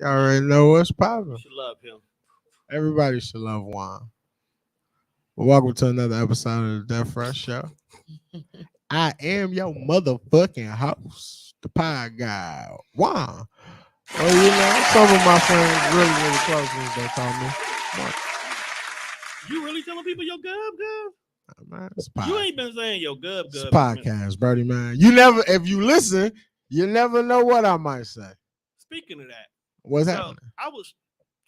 You already know what's You popping. should love him. Everybody should love wine. Well, welcome to another episode of the Death Fresh Show. I am your motherfucking host, the pie guy, Juan. Some of my friends really close ones, they call me Mark. You really telling people your gub? Man, it's You pie. ain't been saying your gub It's in a minute. podcast, Birdie man. You never, if you listen, you never know what I might say. Speaking of that, What's so happening? I was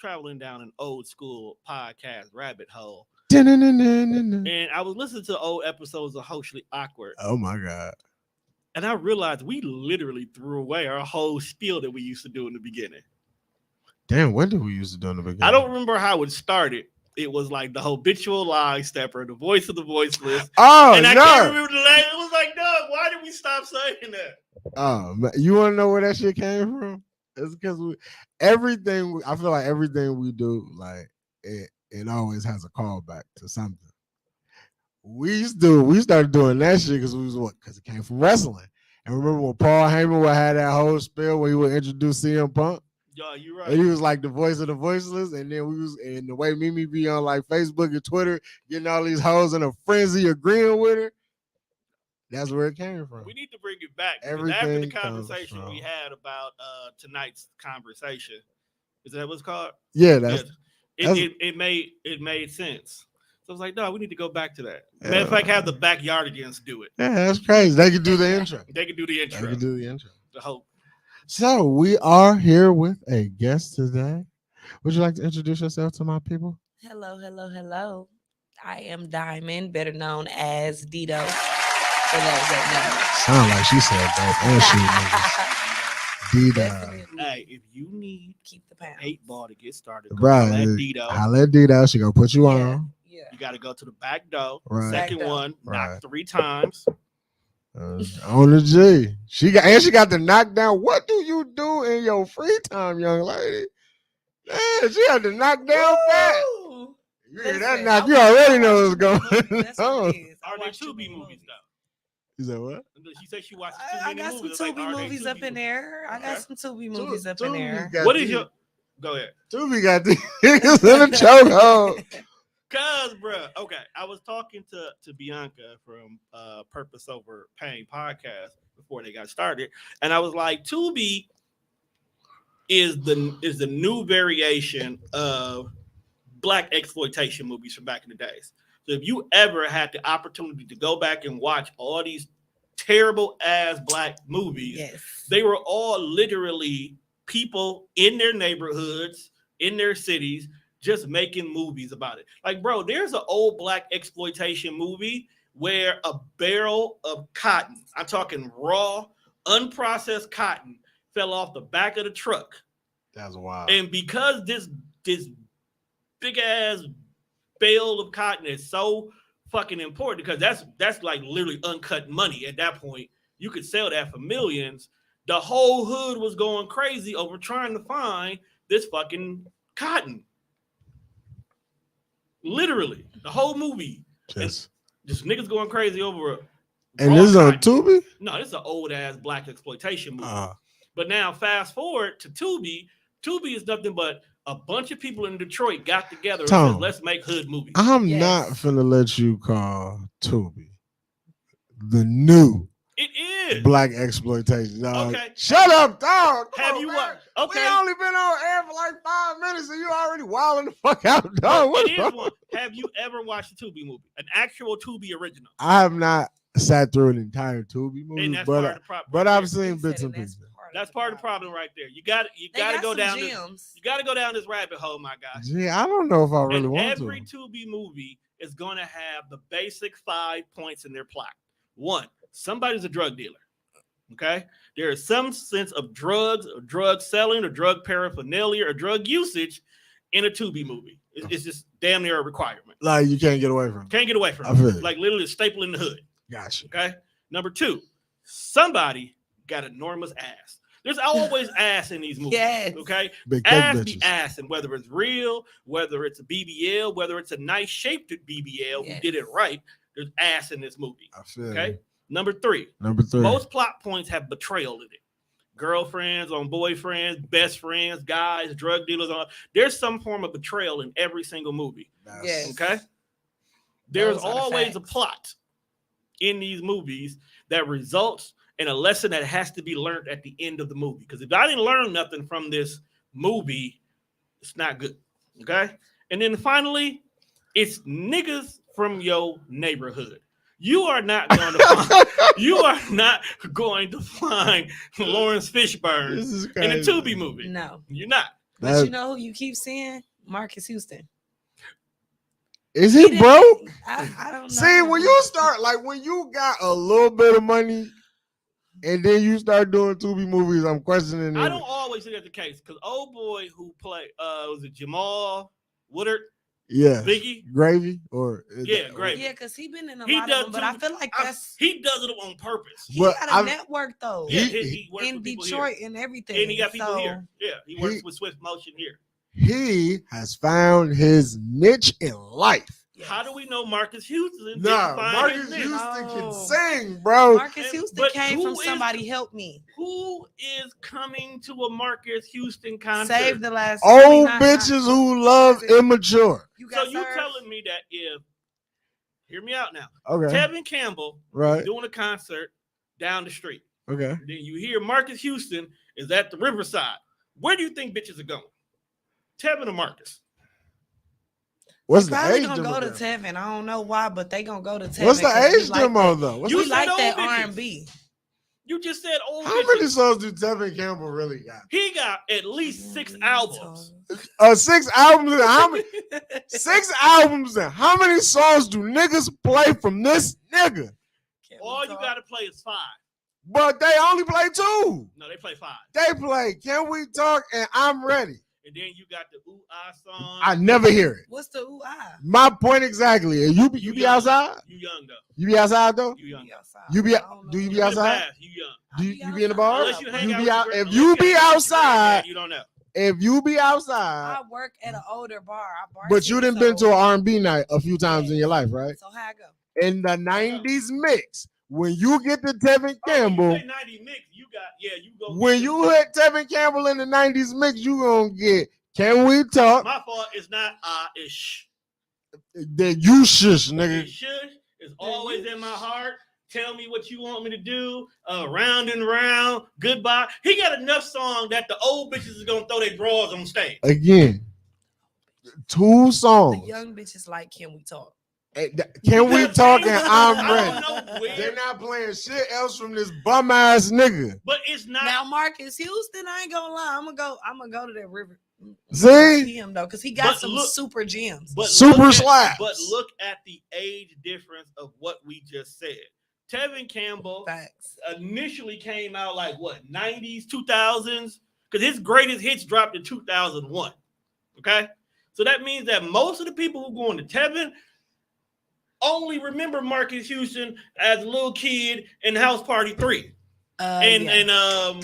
traveling down an old school podcast rabbit hole, Dun-dun-dun-dun-dun. and I was listening to old episodes of Hostly Awkward, Oh my god! and I realized we literally threw away our whole spiel that we used to do in the beginning. Damn, when did we used to do in the beginning? I don't remember how it started. It was like the habitual lie stepper, the voice of the voiceless. Oh and I no! can't remember the name. It was like, dog, why did we stop saying that? Oh, you want to know where that shit came from? It's because everything. I feel like everything we do, like it always has a callback to something. We started doing that shit because we was what? Because it came from wrestling. And remember when Paul Heyman would have that whole spiel where he would introduce CM Punk? Yo, you right. And he was like the voice of the voiceless, and then and the way Mimi be on like Facebook and Twitter, getting all these hoes in a frenzy agreeing with her. That's where it came from. We need to bring it back. Everything after the comes conversation from- we had about tonight's conversation, is that what it's called? Yeah, that's It made sense. So I was like, no, we need to go back to that. Matter of fact, have the backyardigans do it. Yeah, that's crazy. They could do the intro. They could do the intro. They could do the intro. The whole. So we are here with a guest today. Would you like to introduce yourself to my people? Hello. I am Diamond, better known as Dito. For those that Sound like she said that. And she know. Dita. Definitely Hey, if you need keep the pound. 8 ball to get started, Right. let Dito. Holla at Dita. She gonna put you on. Yeah. You got to go to the back door. Right. Second Back door. one, Right. knock 3 times. On the G. She got the knockdown. What do you do in your free time, young lady? Man, she had to knock down fat. Woo! You hear that Listen, knock? I You watch- already I know watch what's going movies. That's what on. it is. I Are there watch Tubi Tubi movies though? You said what? She said she watched I got some movies. It's like, Tubi are they movies up Tubi in there. I got Okay. some Tubi movies up in Tubi there. got What is these- your? Go ahead. Tubi got these niggas in a chokehold. Cause, bruh, okay, I was talking to Bianca from Purpose Over Pain podcast before they got started, and I was like, Tubi is the new variation of black exploitation movies from back in the days. So if you ever had the opportunity to go back and watch all these terrible ass black movies, Yes. they were all literally people in their neighborhoods, in their cities, just making movies about it. Like, bro, there's an old black exploitation movie where a barrel of cotton, I'm talking raw, unprocessed cotton, fell off the back of the truck. That's wild. And because this big ass bale of cotton is so fucking important, because that's like literally uncut money at that point. You could sell that for millions. The whole hood was going crazy over trying to find this fucking cotton. Literally, the whole movie. Just Niggas going crazy over. and raw this is on cotton. Tubi? No, this is an old ass black exploitation movie. Uh, But now, fast forward to Tubi. Tubi is nothing but a bunch of people in Detroit got together and Tom, said, let's make hood movies. I'm Yes. not finna let you call Tubi the new It is. black exploitation, dog. Okay. Shut up, dog. Come Have on, you man. watched? Okay. We only been on air for like 5 minutes and you already wilding the fuck out, dog. What's It is wrong? one. Have you ever watched a Tubi movie? An actual Tubi original? I have not sat through an entire Tubi And movie, that's part of the problem. but right I've there. seen They said bits it, and pieces. That's part of the problem right there. You got They to got go some down this. gems. You got to go down this rabbit hole, my guy. Gee, I don't know if I really And want every to. Tubi movie is going to have the basic 5 points in their plot. 1, somebody's a drug dealer. Okay, there is some sense of drugs, or drug selling, or drug paraphernalia, or drug usage in a Tubi movie. It's just damn near a requirement. Like you can't get away from it. Can't get away from I it. feel it. Like literally a staple in the hood. Gotcha. Okay. Number 2, somebody got enormous ass. There's always ass in these movies. Yes. Okay. Big cake Ass be bitches. ass, and whether it's real, whether it's a BBL, whether it's a nice shaped BBL who did it right, there's ass in this movie. I feel Okay. it. Number 3, Number 3. most plot points have betrayal in it. girlfriends, on boyfriends, best friends, guys, drug dealers. There's some form of betrayal in every single movie. Yes. Okay. There's Those are the always a facts. plot in these movies that results in a lesson that has to be learned at the end of the movie. Because if I didn't learn nothing from this movie, it's not good. Okay. And then finally, it's niggas from your neighborhood. You are not going to find, you are not going to find Lawrence Fishburne This is in a crazy. Tubi movie. No. You're not. But That- you know who you keep seeing? Marcus Houston. Is He he didn't- broke? I don't know. See, when you start, like when you got a little bit of money and then you start doing Tubi movies, I'm questioning I it. don't always see that the case because old boy who played was it Jamal Woodard, Yeah. Biggie? Gravy or Yeah, Gravy. Yeah, because he been in a He lot does of them, but I too. feel like that's He does it on purpose. he But got a I'm- network though. Yeah, He- he works in with people Detroit here. and everything. And he got people So, here. Yeah, he works with Swift Motion here. He has found his niche in life. yes. How do we know Marcus Houston didn't Nah, find Marcus his niche? Houston can No. sing, bro. Marcus Houston But came who from is- Somebody Help Me. Who is coming to a Marcus Houston concert? Save the last Old 29 bitches who love immature. You So got you served? telling me that if, hear me out now, Okay. Tevin Campbell Right. doing a concert down the street, Okay. then you hear Marcus Houston is at the Riverside. Where do you think bitches are going? Tevin or Marcus? What's the Probably age gonna go to demographic? Tevin. I don't know why, but they gonna go to Tevin. What's the 'cause we age like demo that- though? What's You We the, said like old that bitches. R&B. You just said old how bitches. many songs do Tevin Campbell really got? He got at least 6 albums. 6 albums. And how many? 6 albums. And how many songs do niggas play from this nigga? All you got to play is 5. But they only play 2. No, they play 5. They play Can We Talk and I'm Ready. And then you got the Ooh Ah song. I never hear it. What's the ooh ah? My point exactly. You be young. outside? You young though. You be outside though? You young. You be- I don't do you know. be You in the outside? past, you young. Do you be in the outside. bar? Unless you hang You out be with out. your If unless you hang be out with your outside, granddad, you don't know. if you be outside, I work at an older bar. I but you bartend, done been to so- an R&B night a few times in your life, right? So how I go? In the 90s mix, when you get to Tevin Campbell, Oh, when you say 90 mix, you got you go. when you hit Tevin Campbell in the 90s mix, you gonna get Can We Talk? My fault is not it's shh. Then you shush, It nigga. should. It's always in my heart. Tell me what you want me to do. Round and round. Goodbye. He got enough song that the old bitches is gonna throw their drawers on stage. Again, 2 The songs. young bitches like Can We Talk? Can We Talk and I'm I Ready? don't know where, They're not playing shit else from this bum ass nigga. but it's not. Now Marcus Houston, I ain't gonna lie. I'm gonna go to that river. See? him though, because he got But some look- super gems. But Super look at- slaps. But look at the age difference of what we just said. Tevin Campbell Facts. initially came out like what 90s, 2000s, because his greatest hits dropped in 2001. Okay, so that means that most of the people who go into Tevin only remember Marcus Houston as a little kid in House Party 3 and Yeah,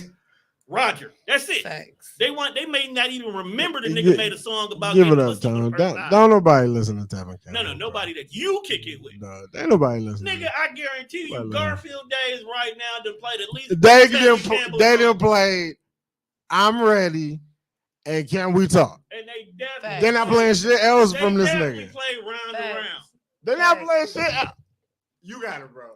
Roger. That's it. facts. They may not even remember the nigga Gi- made a song about Give it getting up, pussy for the Tom. first Don't, time. don't nobody listen to Tevin Campbell. No, bro. nobody that you kick it with. No, ain't nobody listening. Nigga, I guarantee you, Well, Garfield Days right now done played at least. They Tevin didn't. Campbell They song. didn't play. I'm Ready, and Can We Talk? And they definitely. Facts. They're not playing shit else They from this definitely nigga. play round and Facts. round. They're not Facts. playing shit. You got it, bro.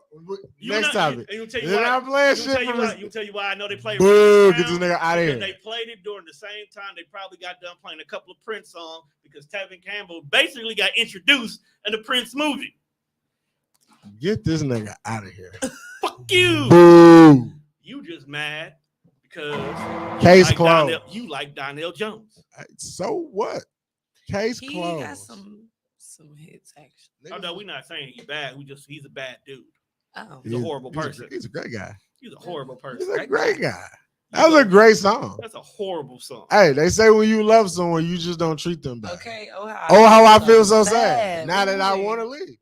You Next know- topic. And you tell you They're why. not playing You shit tell you from why. this. You tell you why I know they play. Boo! round Get this nigga out of because here. They played it during the same time they probably got done playing a couple of Prince songs because Tevin Campbell basically got introduced in the Prince movie. Get this nigga out of here. Fuck you. Boo! You just mad because Case like closed. you like Donnell Jones. So what? Case He closed. got some hits actually. Oh no, we're not saying he's bad. He's a bad dude. Oh, He's a horrible person. He's a great guy. He's a horrible person. He's a great guy. That was a great song. That's a horrible song. Hey, they say when you love someone, you just don't treat them bad. okay. Oh, how I feel so sad. Now that I Ooh. want to leave.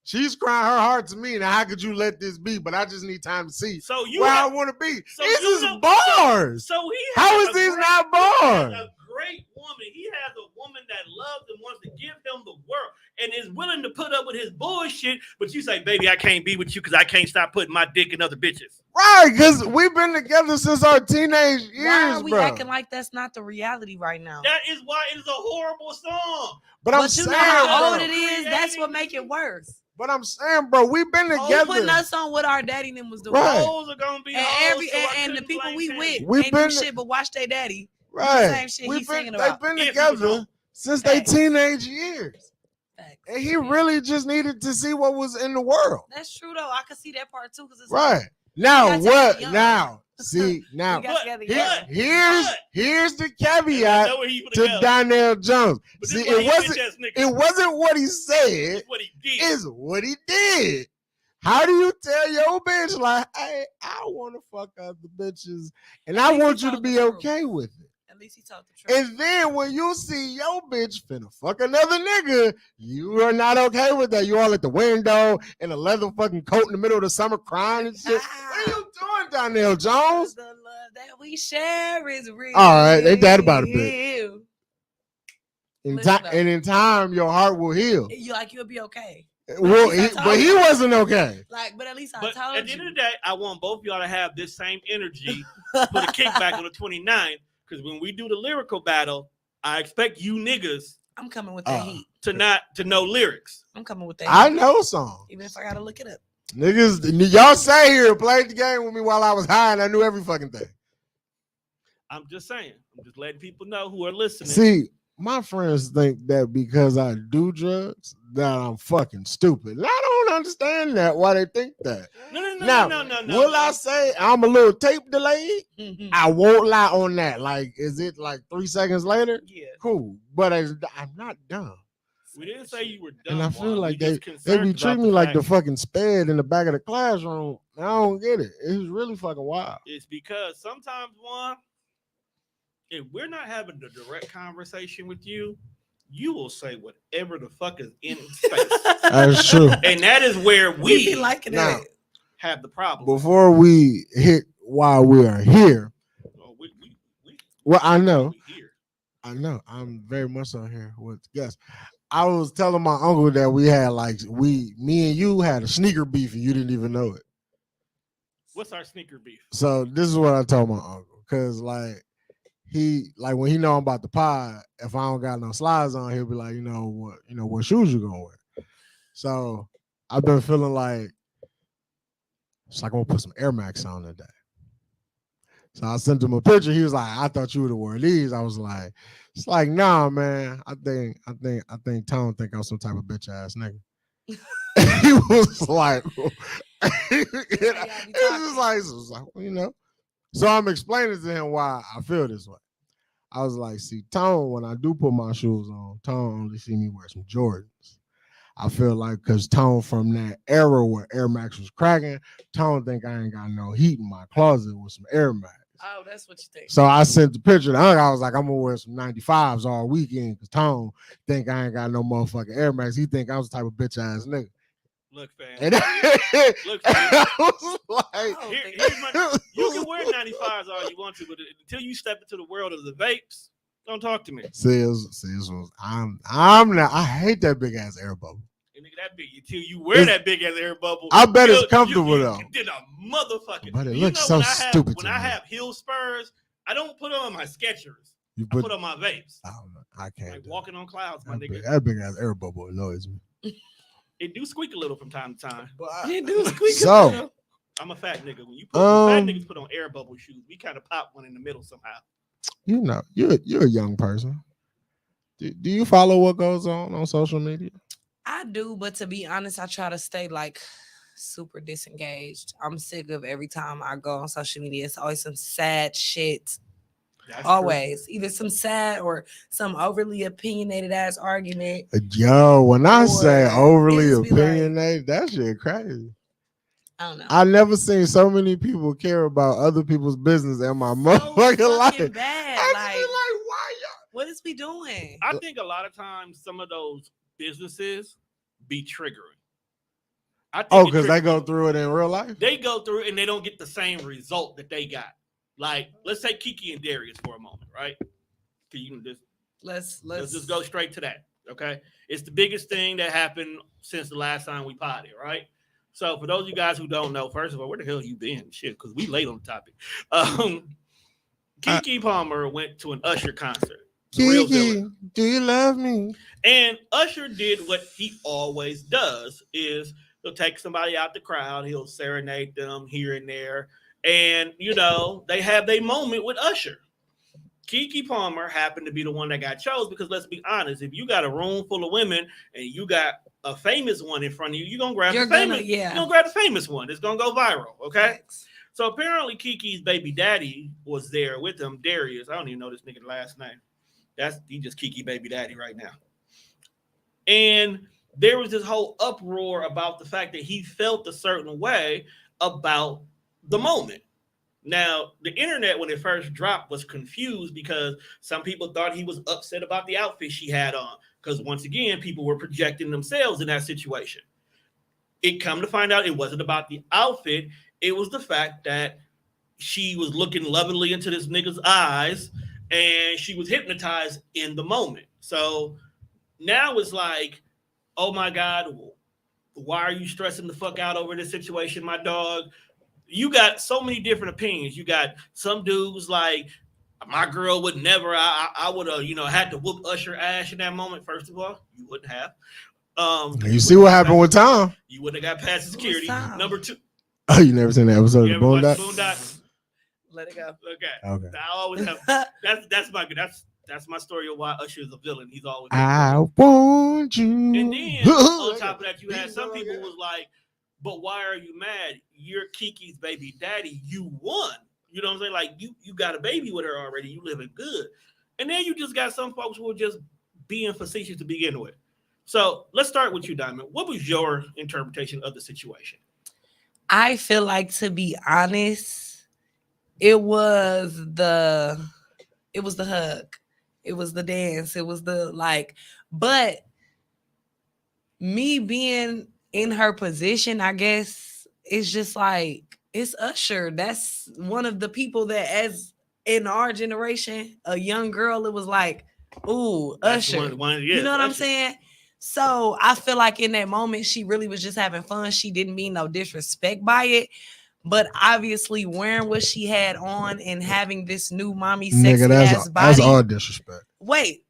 She's crying her heart to me. Now, how could you let this be? But I just need time to see So you where have- I want to be. so This you is know- bars. So he How has is a these great- not he has bars? a great woman. He has a woman that loves and wants to give him the world. and is willing to put up with his bullshit, but you say, baby, I can't be with you because I can't stop putting my dick in other bitches. Right, because we've been together since our teenage years, Why are we bro. acting like that's not the reality right now? That is why it is a horrible song. But I'm you saying, know how bro, old it is. That's what make it worse. But I'm saying, bro, we've been Who together. putting us on what our daddy and them was doing? Right. Hoes are gonna be And hoes, so I and the couldn't people blame we him. with We've ain't do been- shit but watch their daddy. Right. The same shit he's singing They've about. been If he was together on. since they Facts. teenage years. Facts. And he really just needed to see what was in the world. That's true though. I can see that part too because it's Right. Now, got what? together young. Now, see, now, we got together But- young. here's the And I caveat know where he to finna go. Donnell Jones. But See, this why he it a wasn't bitch-ass nigga. it wasn't what he said, It's what he did. it's what he did. How do you tell your bitch like, hey, I want to fuck other bitches, and I At least want he you to told be the truth. okay with it? At least he told the truth. And then when you see your bitch finna fuck another nigga, you are not okay with that. You all at the window in a leather fucking coat in the middle of the summer crying and shit. What are you doing, Donnell Jones? The love that we share is real. All right, ain't that about a bit? In Listen time, up. and in time, your heart will heal. You like you'll be okay. Well, at least I but told he you. wasn't okay. Like, but at least I But told at the you. end of the day, I want both y'all to have this same energy. Put a kickback on the 29th, because when we do the lyrical battle, I expect you niggas I'm coming with that Uh, heat. to know lyrics. I'm coming with that I heat. know songs. Even if I gotta look it up. Niggas, y'all say here played the game with me while I was high, and I knew every fucking thing. I'm just saying. I'm just letting people know who are listening. See, my friends think that because I do drugs, that I'm fucking stupid. And I don't understand that. Why they think that? no. Will I say I'm a little tape delayed? I won't lie on that. Like, is it like 3 seconds later? Yeah. Cool, but I'm not dumb. We didn't say you were dumb. And I feel Juan. like We just they concerned be about treating me like the fact fucking sped in the back of the classroom. I don't get it. It's really fucking wild. It's because sometimes, Juan, if we're not having a direct conversation with you, you will say whatever the fuck is in space. That's true. And that is where We be we liking Now, it. have the problem. Before we hit while we are here, Oh, we well, I know. we here. I know. I'm very much so here with guests. I was telling my uncle that we had me and you had a sneaker beef and you didn't even know it. What's our sneaker beef? So this is what I told my uncle. Cause like when he know I'm about the pod, if I don't got no slides on, he'll be like, what shoes you gonna wear? So I've been feeling like it's like I'm gonna put some Air Max on today. So I sent him a picture. He was like, I thought you would have worn these. I was like, it's like, nah, man. I think Tone think I'm some type of bitch ass nigga. He was like, it's just like, well, So I'm explaining to him why I feel this way. I was like, see, Tone, when I do put my shoes on, Tone only see me wear some Jordans. I feel like because Tone from that era where Air Max was cracking, Tone think I ain't got no heat in my closet with some Air Max. Oh, that's what you think. So I sent the picture to Unc. I was like, I'm gonna wear some 95s all weekend because Tone think I ain't got no motherfucking Air Max. He think I was the type of bitch ass nigga. Look, fam. And Look, I was like, Oh, you can wear 95s all you want to, but until you step into the world of the vapes, don't talk to me. I'm not. I hate that big ass air bubble. And nigga, that big until you wear that big ass air bubble. I bet it's comfortable you though. Did a motherfucking. But it looks so stupid. When I have heel spurs, I don't put on my Skechers. You I put on my vapes. I don't know. I can't. Like walking on clouds, my nigga. That big ass air bubble annoys me. It do squeak a little from time to time. You do squeak So- a little. I'm a fat nigga. When you put fat niggas put on air bubble shoes, we kind of pop one in the middle somehow. You're a young person. Do you follow what goes on social media? I do, but to be honest, I try to stay like super disengaged. I'm sick of every time I go on social media. It's always some sad shit. That's Always. Either some sad or some overly opinionated ass argument. Yo, when I say Or overly it just be like- opinionated, that shit crazy. I don't know. I never seen so many people care about other people's business in my So motherfucking life. fucking bad. I Like, just be like, why y'all? what is we doing? I think a lot of times some of those businesses be triggering. I think Oh, it because they triggers go people. through it in real life? They go through and they don't get the same result that they got. Like, let's say Kiki and Darius for a moment, right? Can you just Let's just go straight to that. Okay, it's the biggest thing that happened since the last time we potted, right? So for those of you guys who don't know, first of all, where the hell you been? Shit, because we late on the topic. Um, I, Keke Palmer went to an Usher concert, the real villain. Kiki, do you love me? And Usher did what he always does: is he'll take somebody out the crowd, he'll serenade them here and there, and they have their moment with Usher. Keke Palmer happened to be the one that got chose because let's be honest, if you got a room full of women and you got a famous one in front of you, you're gonna grab you're gonna grab the famous one. It's gonna go viral, okay? Facts. So apparently Kiki's baby daddy was there with him, Darius. I don't even know this nigga's last name. He just Kiki baby daddy right now. And there was this whole uproar about the fact that he felt a certain way about the moment. Now, the internet, when it first dropped, was confused because some people thought he was upset about the outfit she had on. Because once again, people were projecting themselves in that situation. It come to find out it wasn't about the outfit. It was the fact that she was looking lovingly into this nigga's eyes and she was hypnotized in the moment. So now it's like, oh my God, why are you stressing the fuck out over this situation, my dog? You got so many different opinions. You got some dudes like, my girl would never, I would have, had to whoop Usher ass in that moment. First of all, you wouldn't have. You see what happened with Tom? You wouldn't have got past security. Number two. Oh, you never seen that episode of the Boondocks? Let it go. Okay. I always have. That's my story of why Usher is a villain. He's always. I want you. And then on top of that, you had some people was like, "But why are you mad? You're Kiki's baby daddy. You won. You know what I'm saying? Like you got a baby with her already. You living good." And then you just got some folks who were just being facetious to begin with. So let's start with you, Diamond. What was your interpretation of the situation? I feel like, to be honest, it was the hug. It was the dance. It was but me being in her position, I guess it's just like, it's Usher. That's one of the people that, as in our generation, a young girl, it was like, ooh, That's Usher. You know what Usher. I'm saying? So I feel like in that moment, she really was just having fun. She didn't mean no disrespect by it. But obviously, wearing what she had on and having this new mommy sexy ass body. That's all disrespect. Wait.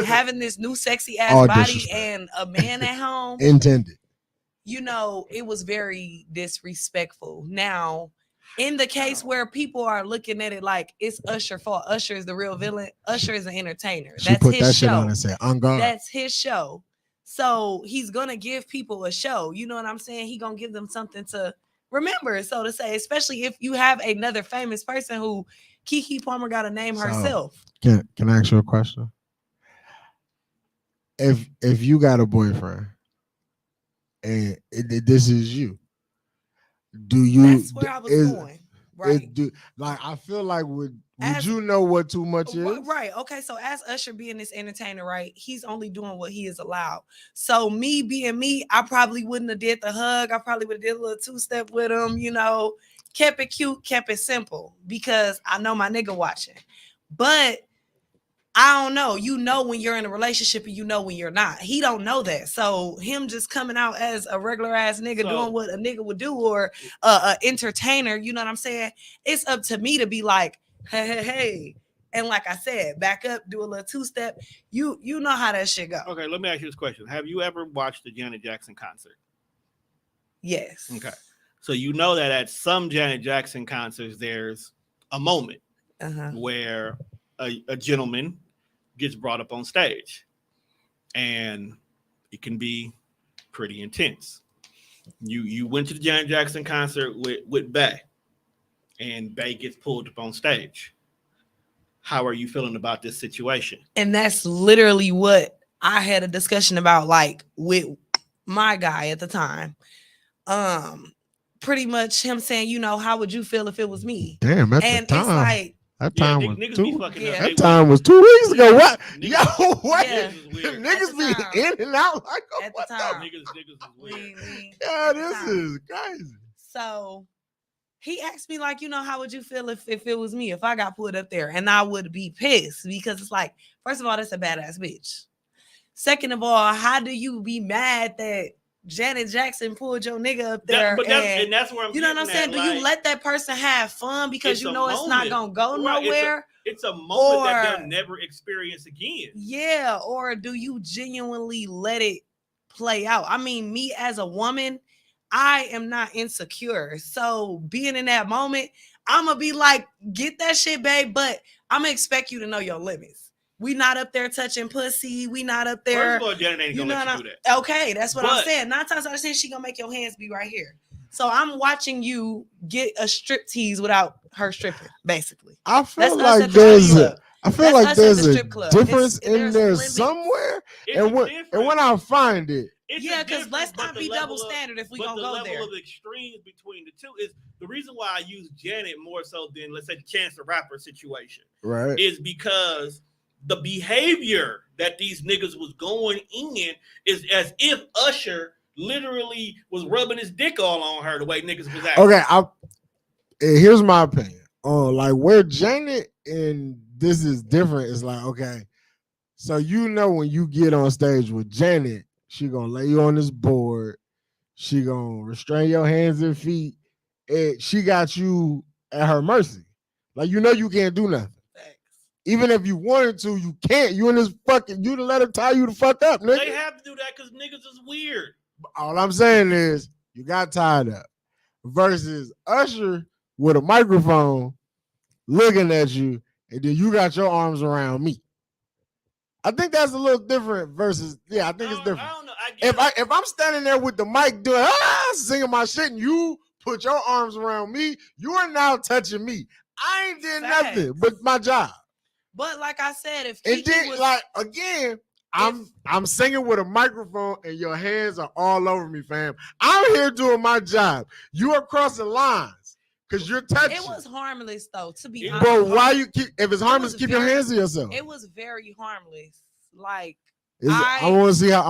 Having this new sexy ass body and a man at home. Intended. It was very disrespectful. Now, in the case where people are looking at it like it's Usher's fault, Usher is the real villain. Usher is an entertainer. She put that shit on and said, "On guard." That's his show. So he's gonna give people a show. You know what I'm saying? He gonna give them something to remember, so to say. Especially if you have another famous person who Keke Palmer got to name herself. Can I ask you a question? If you got a boyfriend and this is you, do you? That's where I was going. Right. I feel like would you know what too much is? Right. Okay. So as Usher being this entertainer, right, he's only doing what he is allowed. So me being me, I probably wouldn't have did the hug. I probably would have did a little two-step with him, kept it cute, kept it simple, because I know my nigga watching. But I don't know. When you're in a relationship and when you're not. He don't know that. So him just coming out as a regular ass nigga doing what a nigga would do, or a entertainer, you know what I'm saying? It's up to me to be like, hey. And like I said, back up, do a little two-step. You know how that shit go. Okay, let me ask you this question. Have you ever watched the Janet Jackson concert? Yes. Okay. So you know that at some Janet Jackson concerts, there's a moment where a gentleman gets brought up on stage, and it can be pretty intense. You went to the Janet Jackson concert with Bay, and Bay gets pulled up on stage. How are you feeling about this situation? And that's literally what I had a discussion about, like, with my guy at the time. Pretty much him saying, how would you feel if it was me? Damn, at and the time. It's like, that time was niggas 2. Be fucking up. That time was 2 weeks ago. What? Yo, what? Yeah. Niggas be in and out like at the time. Niggas is weird. Yeah, this is crazy. So he asked me, like, how would you feel if it was me, if I got put up there? And I would be pissed, because it's like, first of all, that's a badass bitch. Second of all, how do you be mad that Janet Jackson pulled your nigga up there? And that's where I'm you know what I'm saying? at, Do like, you let that person have fun because it's you a know it's not moment. gonna go Right, nowhere? It's a moment that Or- they'll never experience again. Yeah, or do you genuinely let it play out? I mean, me as a woman, I am not insecure. So being in that moment, I'm gonna be like, get that shit, babe, but I'm gonna expect you to know your limits. We not up there touching pussy. We not up there. First of all, Janet ain't You gonna know let what you do that. Okay, that's what I'm But- saying. 9 times out of 10, she gonna make your hands be right here. So I'm watching you get a strip tease without her stripping, basically. I feel That's us like at the there's strip a, club. I feel That's like us at there's the a strip club. difference in There's there limits. somewhere, It's and a when difference. I find it, It's Yeah, a because let's difference, but not the be level double standard if we but gonna the go level there. of extremes between the two is the reason why I use Janet more so than, let's say, the Chance the Rapper situation right? is because the behavior that these niggas was going in is as if Usher literally was rubbing his dick all on her the way niggas was acting. Okay, here's my opinion on like where Janet and this is different. It's like, okay, so you know when you get on stage with Janet, she gonna lay you on this board, she gonna restrain your hands and feet, and she got you at her mercy. Like you know you can't do nothing. Even if you wanted to, you can't. You in this fucking, you to let her tie you the fuck up, nigga. They have to do that because niggas is weird. All I'm saying is you got tied up. Versus Usher with a microphone looking at you, and then you got your arms around me. I think that's a little different versus, yeah, I think it's different. I don't know. If I'm standing there with the mic doing singing my shit and you put your arms around me, you are now touching me. I ain't did nothing but my job. But like I said, if And Kiki then was like again, I'm singing with a microphone and your hands are all over me, fam. I'm here doing my job. You are crossing lines because you're touching. It was harmless though, to be It- honest. Bro, why you keep? If it's harmless, was keep your very- hands to yourself. It was very harmless. Like I want to see how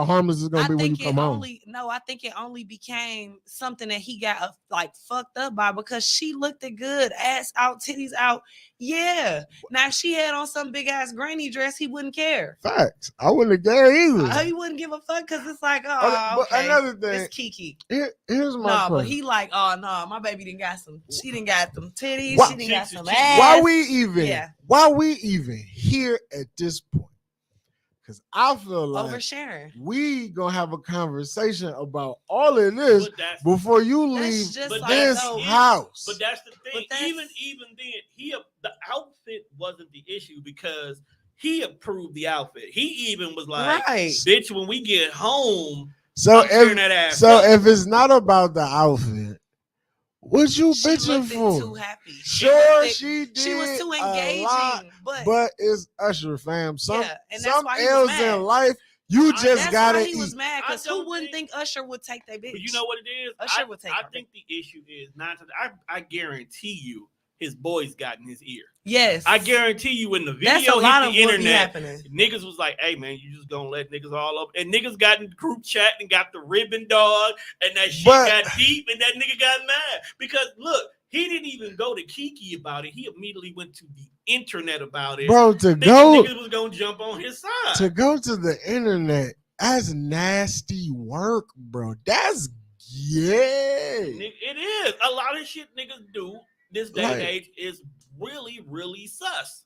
harmless it's gonna be when you come home. I think it only became something that he got like fucked up by because she looked it good, ass out, titties out. Yeah. Now if she had on some big ass granny dress, he wouldn't care. Facts. I wouldn't have cared either. He wouldn't give a fuck because it's like, But another thing, it's Kiki. Here's my question. But he like, oh no, my baby didn't got some. She didn't got them titties. Why- She didn't got some Why ass. Why we even here at this point? Because I feel like Oversharing. we gonna have a conversation about all of this But that's before you That's leave just But like, this though, house. But that's the thing. But that's- Even then, the outfit wasn't the issue because he approved the outfit. He even was like, Right. "Bitch, when we get home, So I'm tearing that ass up." if it's not about the outfit, what you She bitching looked for? too happy. Sure, she did. She was too a lot, engaging, but it's Usher, fam. Some and that's why he was L's mad. in life, you just That's gotta why he eat. was mad because I who don't wouldn't think Usher would take that bitch? But you know what it is? Usher would take I her. think the issue is not. I guarantee you, his boys got in his ear. Yes, I guarantee you, when the that's a video lot hit of the what be internet, happening. niggas was like, "Hey man, you just gonna let niggas all up?" And niggas got in the group chat and got the ribbon dog, and that shit got deep, and that nigga got mad because look, he didn't even go to Kiki about it. He immediately went to the internet about it. Bro, niggas was gonna jump on his side. To go to the internet, that's nasty work, bro. That's It is a lot of shit niggas do this day and age is really, really sus.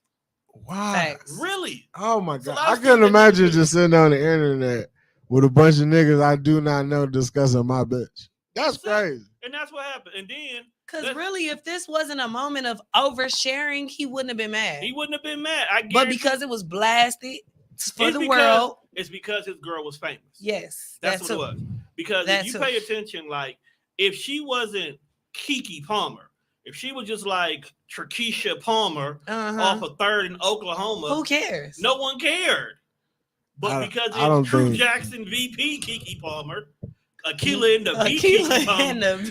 Wow. Facts. Really. Oh my It's a god. lot I of couldn't stuff that imagine niggas do. just sitting on the internet with a bunch of niggas I do not know discussing my bitch. That's crazy. And that's what happened. And then Because really, if this wasn't a moment of oversharing, he wouldn't have been mad. he wouldn't have been mad. But because it was blasted for It's the because- world, it's because his girl was famous. yes, That's what too. it was. Because That if you too. pay attention, like if she wasn't Kiki Palmer, if she was just like Trakisha Palmer off of 3rd in Oklahoma, Who cares? no one cared. But because it's True Jackson VP Kiki Palmer, Aquila and the V Kiki Palmer,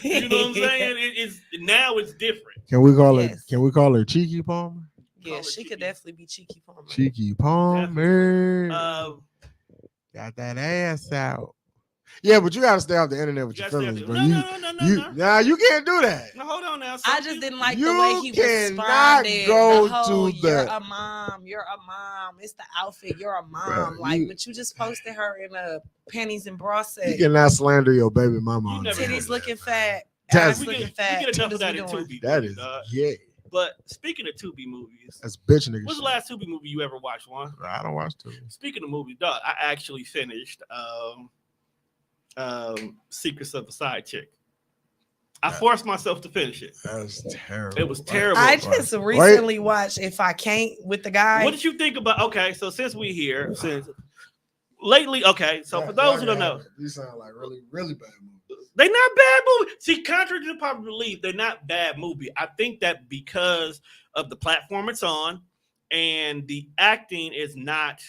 you know what I'm saying? Now it's different. Can we call her? Can we call her Cheeky Palmer? Yeah, she could definitely be Cheeky Palmer. Cheeky Palmer. Uh, Got that ass out. Yeah, but you gotta stay off the internet with You your gotta stay feelings, up bro. there. No. Nah, you can't do that. No, hold on now. I just didn't like the You way he cannot responded. go The whole, to you're the- a mom. You're a mom. It's the outfit. You're a mom. Bruh, Like, but you just posted her in a panties and bra You set. cannot slander your baby mama. You on never the Titties internet, looking man. fat. That's- Ass We looking get fat. enough What of is that we in doing? Tubi. That is gay. But speaking of Tubi movies, That's bitch nigga what's the shit. last Tubi movie you ever watched, Juan? I don't watch Tubi. Speaking of movies, dog, I actually finished Secrets of a Side Chick. I forced myself to finish it. That's terrible. It was terrible. I just recently watched If I Can't with the guy. What did you think about? Okay, so since we here, since lately, okay, so for those who don't know, these sound like really, really bad movies. they're not bad movies. See, contrary to the popular belief, they're not bad movie. I think that because of the platform it's on and the acting is not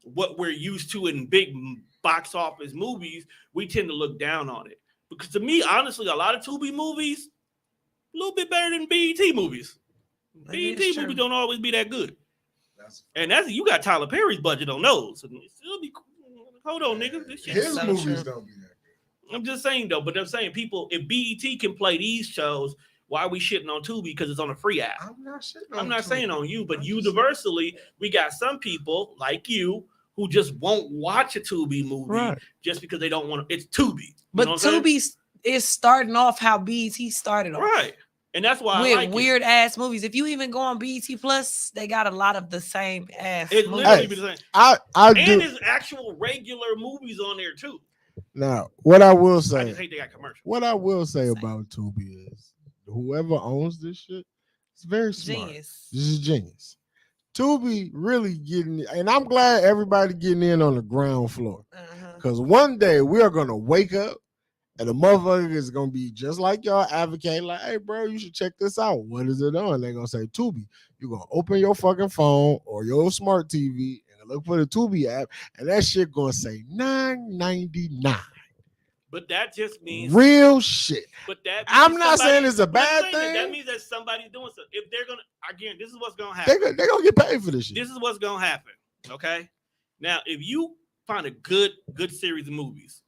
what we're used to in big box office movies, we tend to look down on it. Because to me, honestly, a lot of Tubi movies a little bit better than BET movies. That BET is movies true. don't always be that good. And that's you got Tyler Perry's budget on those. And it still be hold on, nigga. This shit His so movies true. don't be that good. I'm just saying though, but I'm saying people, if BET can play these shows, why are we shitting on Tubi? Because it's on a free app. I'm not shitting I'm on not Tubi. saying on you, but I'm just universally, we got some people like you who just won't watch a Tubi movie Right. just because they don't want to. It's Tubi. You But know what I'm saying? Tubi is starting off how BET started off. Right. And that's why With I like weird ass movies. If you even go on BET Plus, they got a lot of the same ass it. It movies. literally Hey. be the same. I And do there's actual regular movies on there too. now. What I will I say, just hate they got commercials. what I will say Same. about Tubi is, whoever owns this shit, it's very smart. Genius. This is genius. Tubi really getting, and I'm glad everybody getting in on the ground floor. Uh-huh. Because one day we are gonna wake up and the motherfucker is gonna be just like y'all advocate, like, hey bro, you should check this out. What is it on? They're gonna say Tubi. You're gonna open your fucking phone or your smart TV and look for the Tubi app, and that shit gonna say $9.99. But that just means Real shit. But that I'm means not saying somebody- it's a but I'm bad saying that- thing. That means that somebody's doing something. If they're gonna, again, this is what's gonna happen. They gonna get paid for this shit. This is what's gonna happen. Okay. Now, if you find a good series of movies,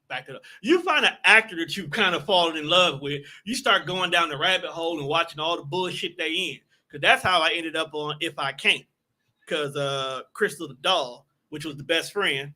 back it up. You find an actor that you kind of fallen in love with. You start going down the rabbit hole and watching all the bullshit they in. Because that's how I ended up on If I Can't. Because Crystal the doll, which was the best friend,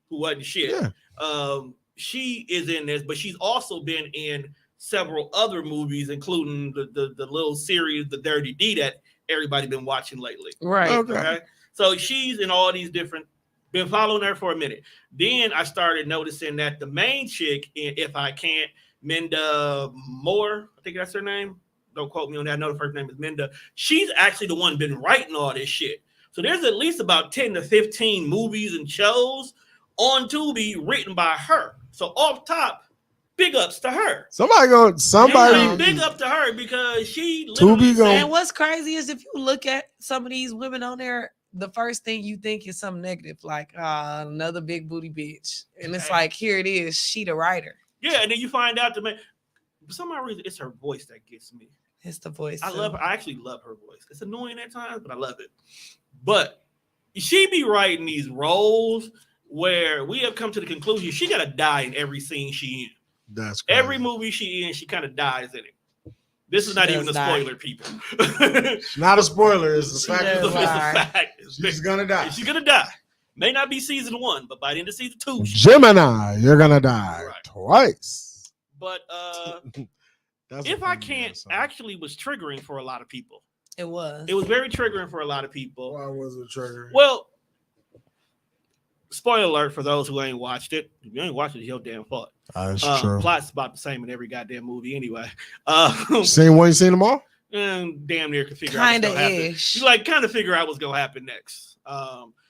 who wasn't shit. Yeah. She is in this, but she's also been in several other movies, including the little series, The Dirty D, that everybody been watching lately. Right. Okay. So she's in all these different. Been following her for a minute. Then I started noticing that the main chick in If I Can't, Minda Moore, I think that's her name. Don't quote me on that. I know the first name is Minda. She's actually the one been writing all this shit. So there's at least about 10 to 15 movies and shows on Tubi written by her. So off top, big ups to her. Somebody Big up to her because she Tubi literally gonna- said, And what's crazy is if you look at some of these women on there, the first thing you think is something negative, like another big booty bitch. And it's Hey. like, here it is. She the writer. yeah, and then you find out for some odd reason, it's her voice that gets me. It's the voice. I too. love her. I actually love her voice. It's annoying at times, but I love it. But she be writing these roles where we have come to the conclusion she gotta die in every scene she in. That's crazy. Every movie she in, she kind of dies in it. This is not She even a does die. spoiler, people. Not a spoiler. It's a She fact. does of the It's a fact. die. fact. It's She's big. gonna die. She's gonna die. May not be season 1, but by the end of season 2, Gemini, you're gonna die Right. twice. but That's If a I funny Can't ass song. actually was triggering for a lot of people. It was. It was very triggering for a lot of people. Why was it triggering? Well, spoiler alert for those who ain't watched it. If you ain't watched it, it's your damn fault. That's true. Plot's about the same in every goddamn movie anyway. Seen one, you seen them all? And damn near can figure out what's Kind of gonna happen. ish. You like kind of figure out what's gonna happen next.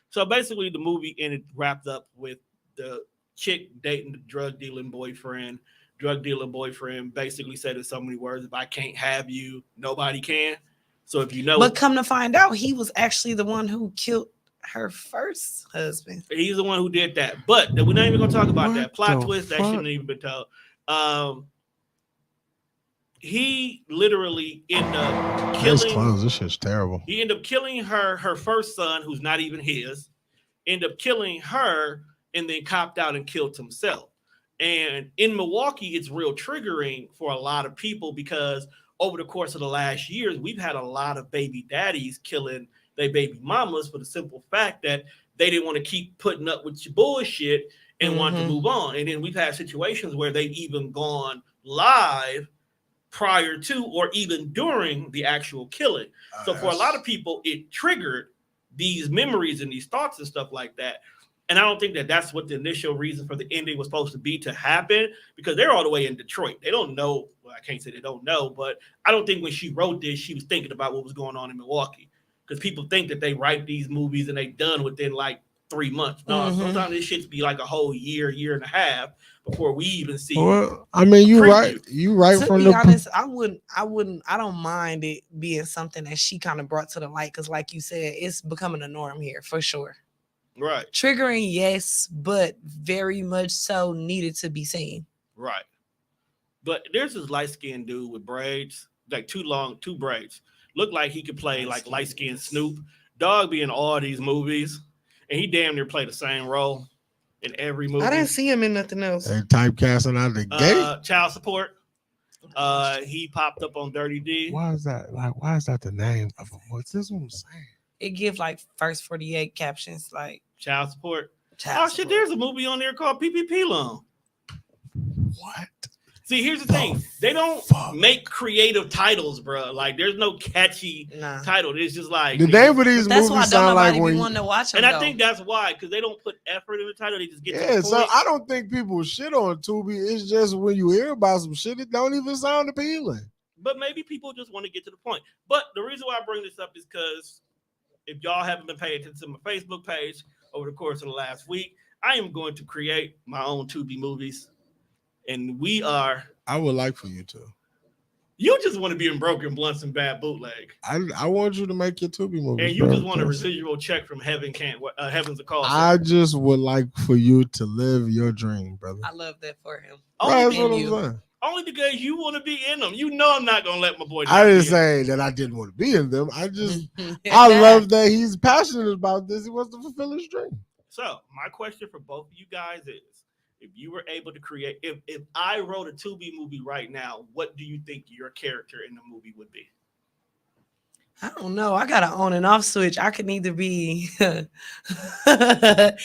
So basically the movie ended wrapped up with the chick dating the drug dealing boyfriend. Drug dealer boyfriend basically said in so many words, if I can't have you, nobody can. So if you know, But come to find out, he was actually the one who killed her first husband. he's the one who did that. But we're not even gonna talk about What that plot the twist. That fuck? shouldn't even been told. He literally ended up Case killing. closed. This shit's terrible. He ended up killing her first son, who's not even his. Ended up killing her and then copped out and killed himself. And in Milwaukee, it's real triggering for a lot of people because over the course of the last years, we've had a lot of baby daddies killing their baby mamas for the simple fact that they didn't want to keep putting up with your bullshit and wanted to move on. And then we've had situations where they've even gone live prior to or even during the actual killing. So for a lot of people, it triggered these memories and these thoughts and stuff like that. And I don't think that that's what the initial reason for the ending was supposed to be to happen, because they're all the way in Detroit. They don't know. Well, I can't say they don't know, but I don't think when she wrote this, she was thinking about what was going on in Milwaukee. Because people think that they write these movies and they done within like 3 months. No, sometimes this shit be like a whole year and a half before we even see. Well, I mean, you right. You right. To from be the honest, I don't mind it being something that she kind of brought to the light, because like you said, it's becoming a norm here for sure. Right. Triggering, yes, but very much so needed to be seen. Right. But there's this light-skinned dude with braids, like two braids. Looked like he could play like light-skinned Snoop. Dog be in all these movies, and he damn near played the same role in every movie. I didn't see him in nothing else. They typecasting out the gate. Child Support. He popped up on Dirty D. Why is that? Like, why is that the name of him? What's this one saying? It gives like first 48 captions like Child Support. Child Shit, Support. there's a movie on there called PPP Loan. What? See, here's the thing. They don't make creative titles, bro. Like, there's no catchy title. It's just like the name of these that's movies why sound like nobody when be wanting to watch them. And I think that's why, because they don't put effort in the title. They just get to the point. So I don't think people shit on Tubi. It's just when you hear about some shit, it don't even sound appealing. But maybe people just want to get to the point. But the reason why I bring this up is because if y'all haven't been paying attention to my Facebook page over the course of the last week, I am going to create my own Tubi movies. And we are. I would like for you to. You just want to be in Broken Blunts and Bad Bootleg. I want you to make your Tubi movie. And you just want a residual check from Heaven's a Call. I just would like for you to live your dream, brother. I love that for him. That's what I'm saying. Only because you want to be in them. You know I'm not going to let my boy. I didn't say that I didn't want to be in them. I just, I love that he's passionate about this. He wants to fulfill his dream. So my question for both of you guys is, if you were able to create, if I wrote a Tubi movie right now, what do you think your character in the movie would be? I don't know. I got an on and off switch. I could either be the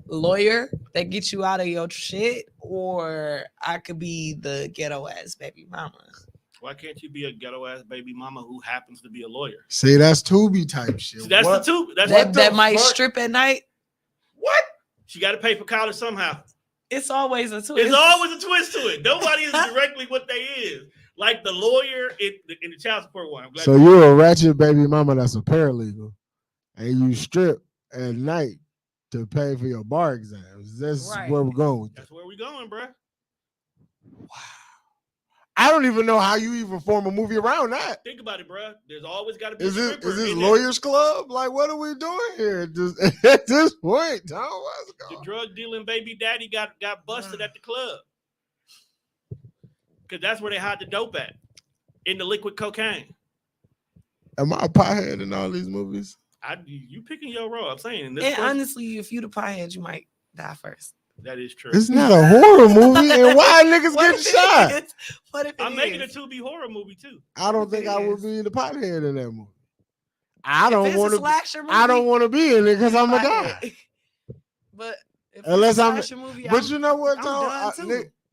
lawyer that gets you out of your shit, or I could be the ghetto ass baby mama. Why can't you be a ghetto ass baby mama who happens to be a lawyer? See, that's Tubi type shit. See, that's what? The Tubi. That might strip at night. What? She got to pay for college somehow. It's always a twist. It's always a twist to it. Nobody is directly what they is. Like the lawyer in the child support one. So you're a ratchet baby mama that's a paralegal, and you strip at night to pay for your bar exams. That's where we're going with that. That's where we're going, bro. Wow. I don't even know how you even form a movie around that. Think about it, bro. There's always got to be. Is this Lawyers Club? Like, what are we doing here? At this point, Tom, what's going on? The drug dealing baby daddy got busted at the club. Because that's where they hide the dope at, in the liquid cocaine. Am I a pothead in all these movies? You picking your role. I'm saying. And honestly, if you the pothead, you might die first. That is true. It's not a horror movie, and why niggas getting shot? What if I'm making a Tubi horror movie too? I don't think I would be the pothead in that movie. I don't want to be in it because I'm gonna die. But if unless I'm, movie, but you know what, Tom?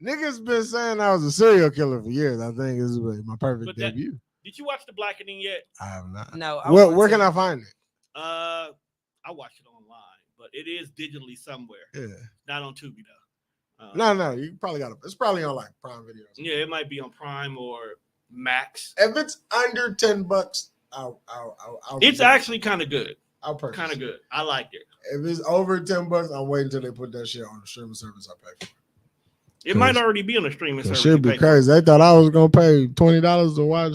Niggas been saying I was a serial killer for years. I think this is my perfect debut. Did you watch The Blackening yet? I have not. No. Where can I find it? I watched it online, but it is digitally somewhere. Yeah. Not on Tubi though. No. You probably got it. It's probably on like Prime Video. Yeah, it might be on Prime or Max. If it's under $10, I'll it's actually kind of good. I'll purchase. Kind of good. I like it. If it's over $10, I'm waiting until they put that shit on the streaming service I pay for. It might already be on the streaming service. It should be crazy. They thought I was gonna pay $20 to watch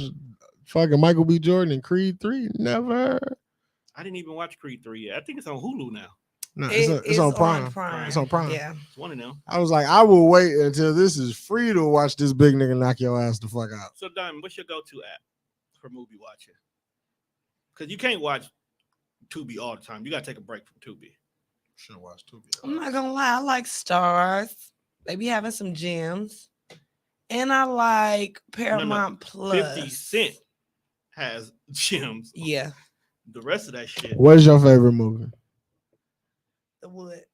fucking Michael B. Jordan and Creed 3. Never. I didn't even watch Creed 3 yet. I think it's on Hulu now. No, it's on Prime. It's on Prime. Yeah. It's one of them. I was like, I will wait until this is free to watch this big nigga knock your ass the fuck out. So, Diamond, what's your go-to app for movie watching? Because you can't watch Tubi all the time. You got to take a break from Tubi. Should watch Tubi. I'm not gonna lie, I like Stars. They be having some gems. And I like Paramount Plus. 50 Cent has gems. Yeah. The rest of that shit. What's your favorite movie? The Wood.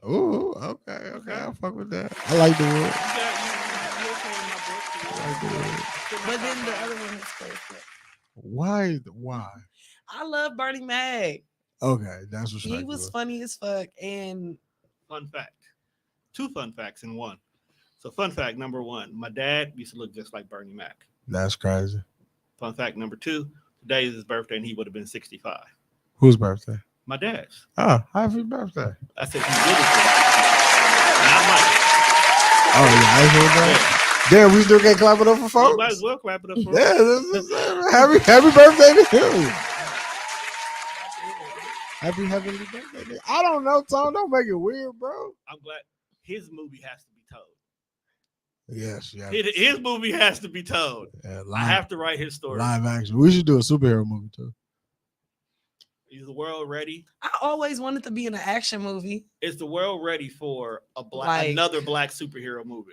Oh, okay. I'll fuck with that. I like The Wood. You okay in my book? I like The Wood. But then the other one is close. Why? I love Bernie Mac. Okay, that's respectable. He was funny as fuck. And Fun fact. 2 fun facts in one. So fun fact number 1, my dad used to look just like Bernie Mac. That's crazy. Fun fact number 2, today is his birthday and he would have been 65. Whose birthday? My dad's. Oh, happy birthday. I said he did it. Not Mike. Oh, yeah, happy birthday. Damn, we still can't clap it up for You folks. might as well clap it up for Yeah, him. this is, happy birthday to him. Happy heavenly birthday. I don't know, Tom. Don't make it weird, bro. I'm glad his movie has to be told. Yes, yeah. His movie has to be told. Yeah, I have to write his story. live action. We should do a superhero movie too. Is the world ready? I always wanted to be in an action movie. Is the world ready for Like- another black superhero movie?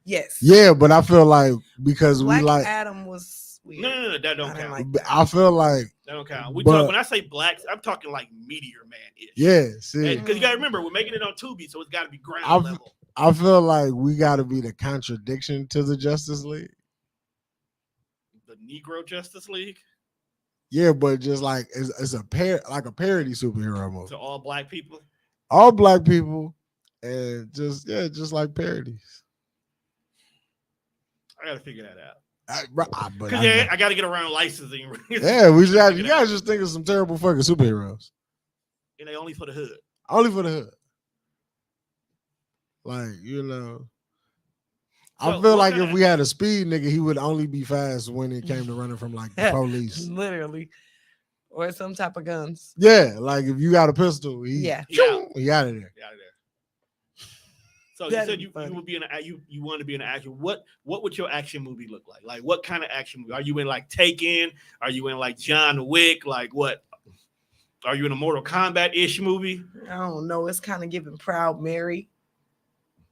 Yes. Yeah, but I feel like because Black we like, Adam was weird. No, that don't I didn't count. like I feel like, That don't count. We But- talk when I say blacks, I'm talking like Meteor Man ish. yeah. See, Because you gotta remember, we're making it on Tubi, so it's gotta be ground I've- level. I feel like we got to be the contradiction to the Justice League. The Negro Justice League Yeah, but just like it's a parody superhero movie. to all black people. All black people, and just like parodies. I gotta figure that out. But Because I gotta get around licensing. yeah, we got you guys just think of some terrible fucking superheroes. And they only for the hood. Only for the hood. Like, I So, feel what like kinda- if we had a speed nigga, he would only be fast when it came to running from like the police. Literally. Or some type of guns. Yeah, like if you got a pistol, he out of there. Out of there. So you That'd said be you funny. would be you want to be in an action. What would your action movie look like? Like what kind of action movie? Are you in like Taken? Are you in like John Wick? Like what? Are you in a Mortal Kombat-ish movie? I don't know. It's kind of giving Proud Mary.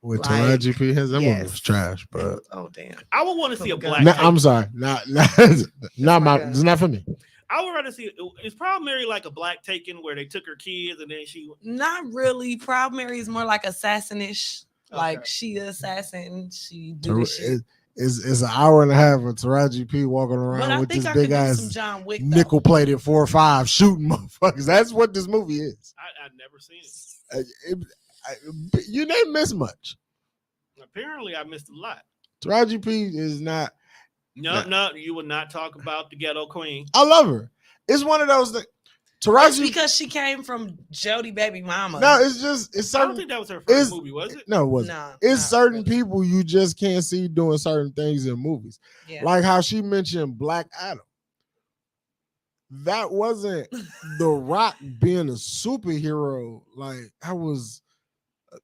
With Like, Taraji P. Henson, that movie yes. was trash, but Oh damn. I would want to see a Some black. nah, Taken. I'm sorry, not my my. guy. It's not for me. I would rather see. Is Proud Mary like a black Taken where they took her kids and then she? Not really. Proud Mary is more like assassinish. Like Okay. she a assassin. She do this shit. It's an hour and a half of Taraji P. walking But around I with think this I could big do some ass John Wick. nickel plated 4.5 shooting motherfuckers. That's what this movie is. I've never seen it. You didn't miss much. Apparently, I missed a lot. Taraji P. is not. No, you would not talk about the Ghetto Queen. I love her. It's one of those things. It's Taraji. because she came from Jody Baby Mama. No, it's just I don't certain. think that was her it's- first movie, was it? No, it wasn't. Nah, It's not certain really. people you just can't see doing certain things in movies. Yeah. Like how she mentioned Black Adam. That wasn't The Rock being a superhero. Like I was.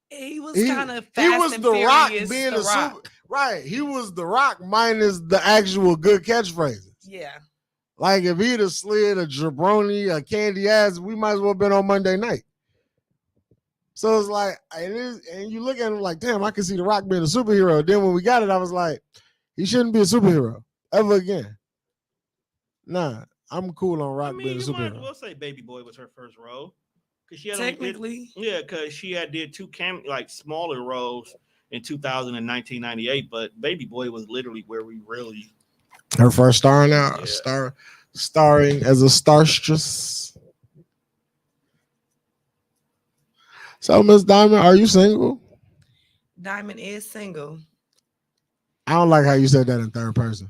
he was He, kind of he was The Rock being a super. Right, he was The Rock minus the actual good catchphrases. Yeah. Like if he'd have slid a jabroni, a candy ass, we might as well have been on Monday night. So it's like it is, and you look at him like, damn, I can see The Rock being a superhero. Then when we got it, I was like, he shouldn't be a superhero ever again. Nah, I'm cool on Rock I mean, being a you might as superhero. well say Baby Boy was her first role. Because she had Technically. because she had did two smaller roles in 2000 and 1998, but Baby Boy was literally where we really. Her first starring out, Yeah. starring as a starstress. So, Miss Diamond, are you single? Diamond is single. I don't like how you said that in third person.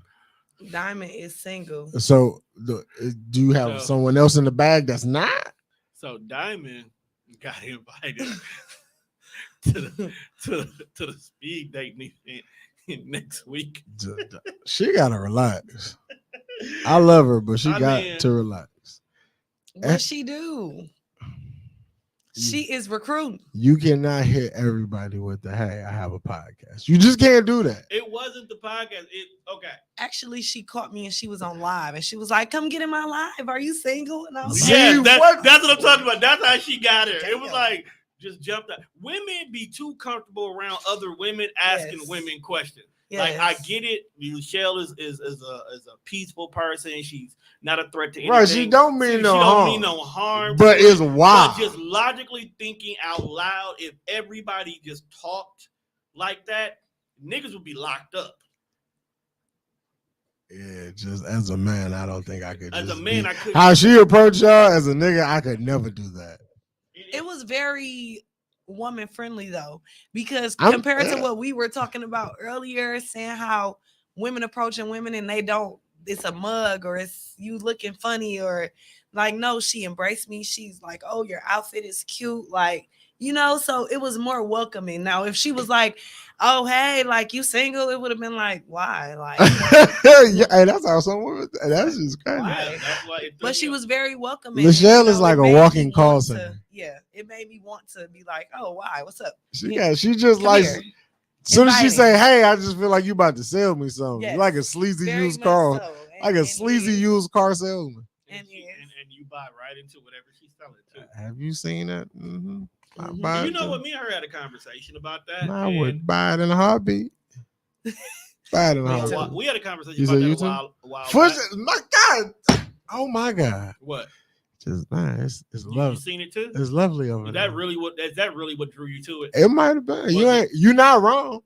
Diamond is single. So, do you have So- someone else in the bag that's not? So Diamond got invited to the speed date next week. She gotta relax. I love her, but she I got mean- to relax. What she do? She is recruiting. You cannot hit everybody with the hey, I have a podcast. You just can't do that. It wasn't the podcast. Okay. Actually, she caught me and she was on live and she was like, "Come get in my live. Are you single?" And I was See, Yeah, what? that's what I'm talking about. That's how she got her. It was Damn. like just jumped out. Women be too comfortable around other women asking Yes. women questions. Yes. Like I get it. Michelle is a peaceful person. She's not a threat to anything. Right, she don't mean no she harm. don't mean no harm. But to it's it. wild. But just logically thinking out loud, if everybody just talked like that, niggas would be locked up. Yeah, just as a man, I don't think I could. As a just man, be- I couldn't. how she approached y'all as a nigga, I could never do that. It was very woman friendly though, because I'm- compared to yeah. what we were talking about earlier, saying how women approaching women and they don't, it's a mug or it's you looking funny or like, no, she embraced me. She's like, oh, your outfit is cute. Like, you know, so it was more welcoming. Now, if she was like, oh, hey, like you single, it would have been like, why? Like, Yeah, hey, that's how some women. That's just crazy. Why? Yeah, that's why it threw but she me was very welcoming. Michelle and, is like it a made walking me call want to- center. Yeah, it made me want to be like, oh, why? What's up? She just Come like. here. Soon as she Inviting. say, "Hey," I just feel like you about to sell me something. Yes, You like a sleazy very used much car, so. like a sleazy used car salesman. And, And yes. and you buy right into whatever she's selling too. Have you seen that? Mm-hmm. Mhm. You know what? Me and her had a conversation about that. I and would buy it in a heartbeat. Buy it in a we, heartbeat. we had a conversation You about said that you a too? while First, back. my God, oh my God, What? just man, it's You lovely. seen it too? It's lovely over Is there. that really what? Is that really what drew you to it? It might have been. Was You it? ain't. You're not wrong.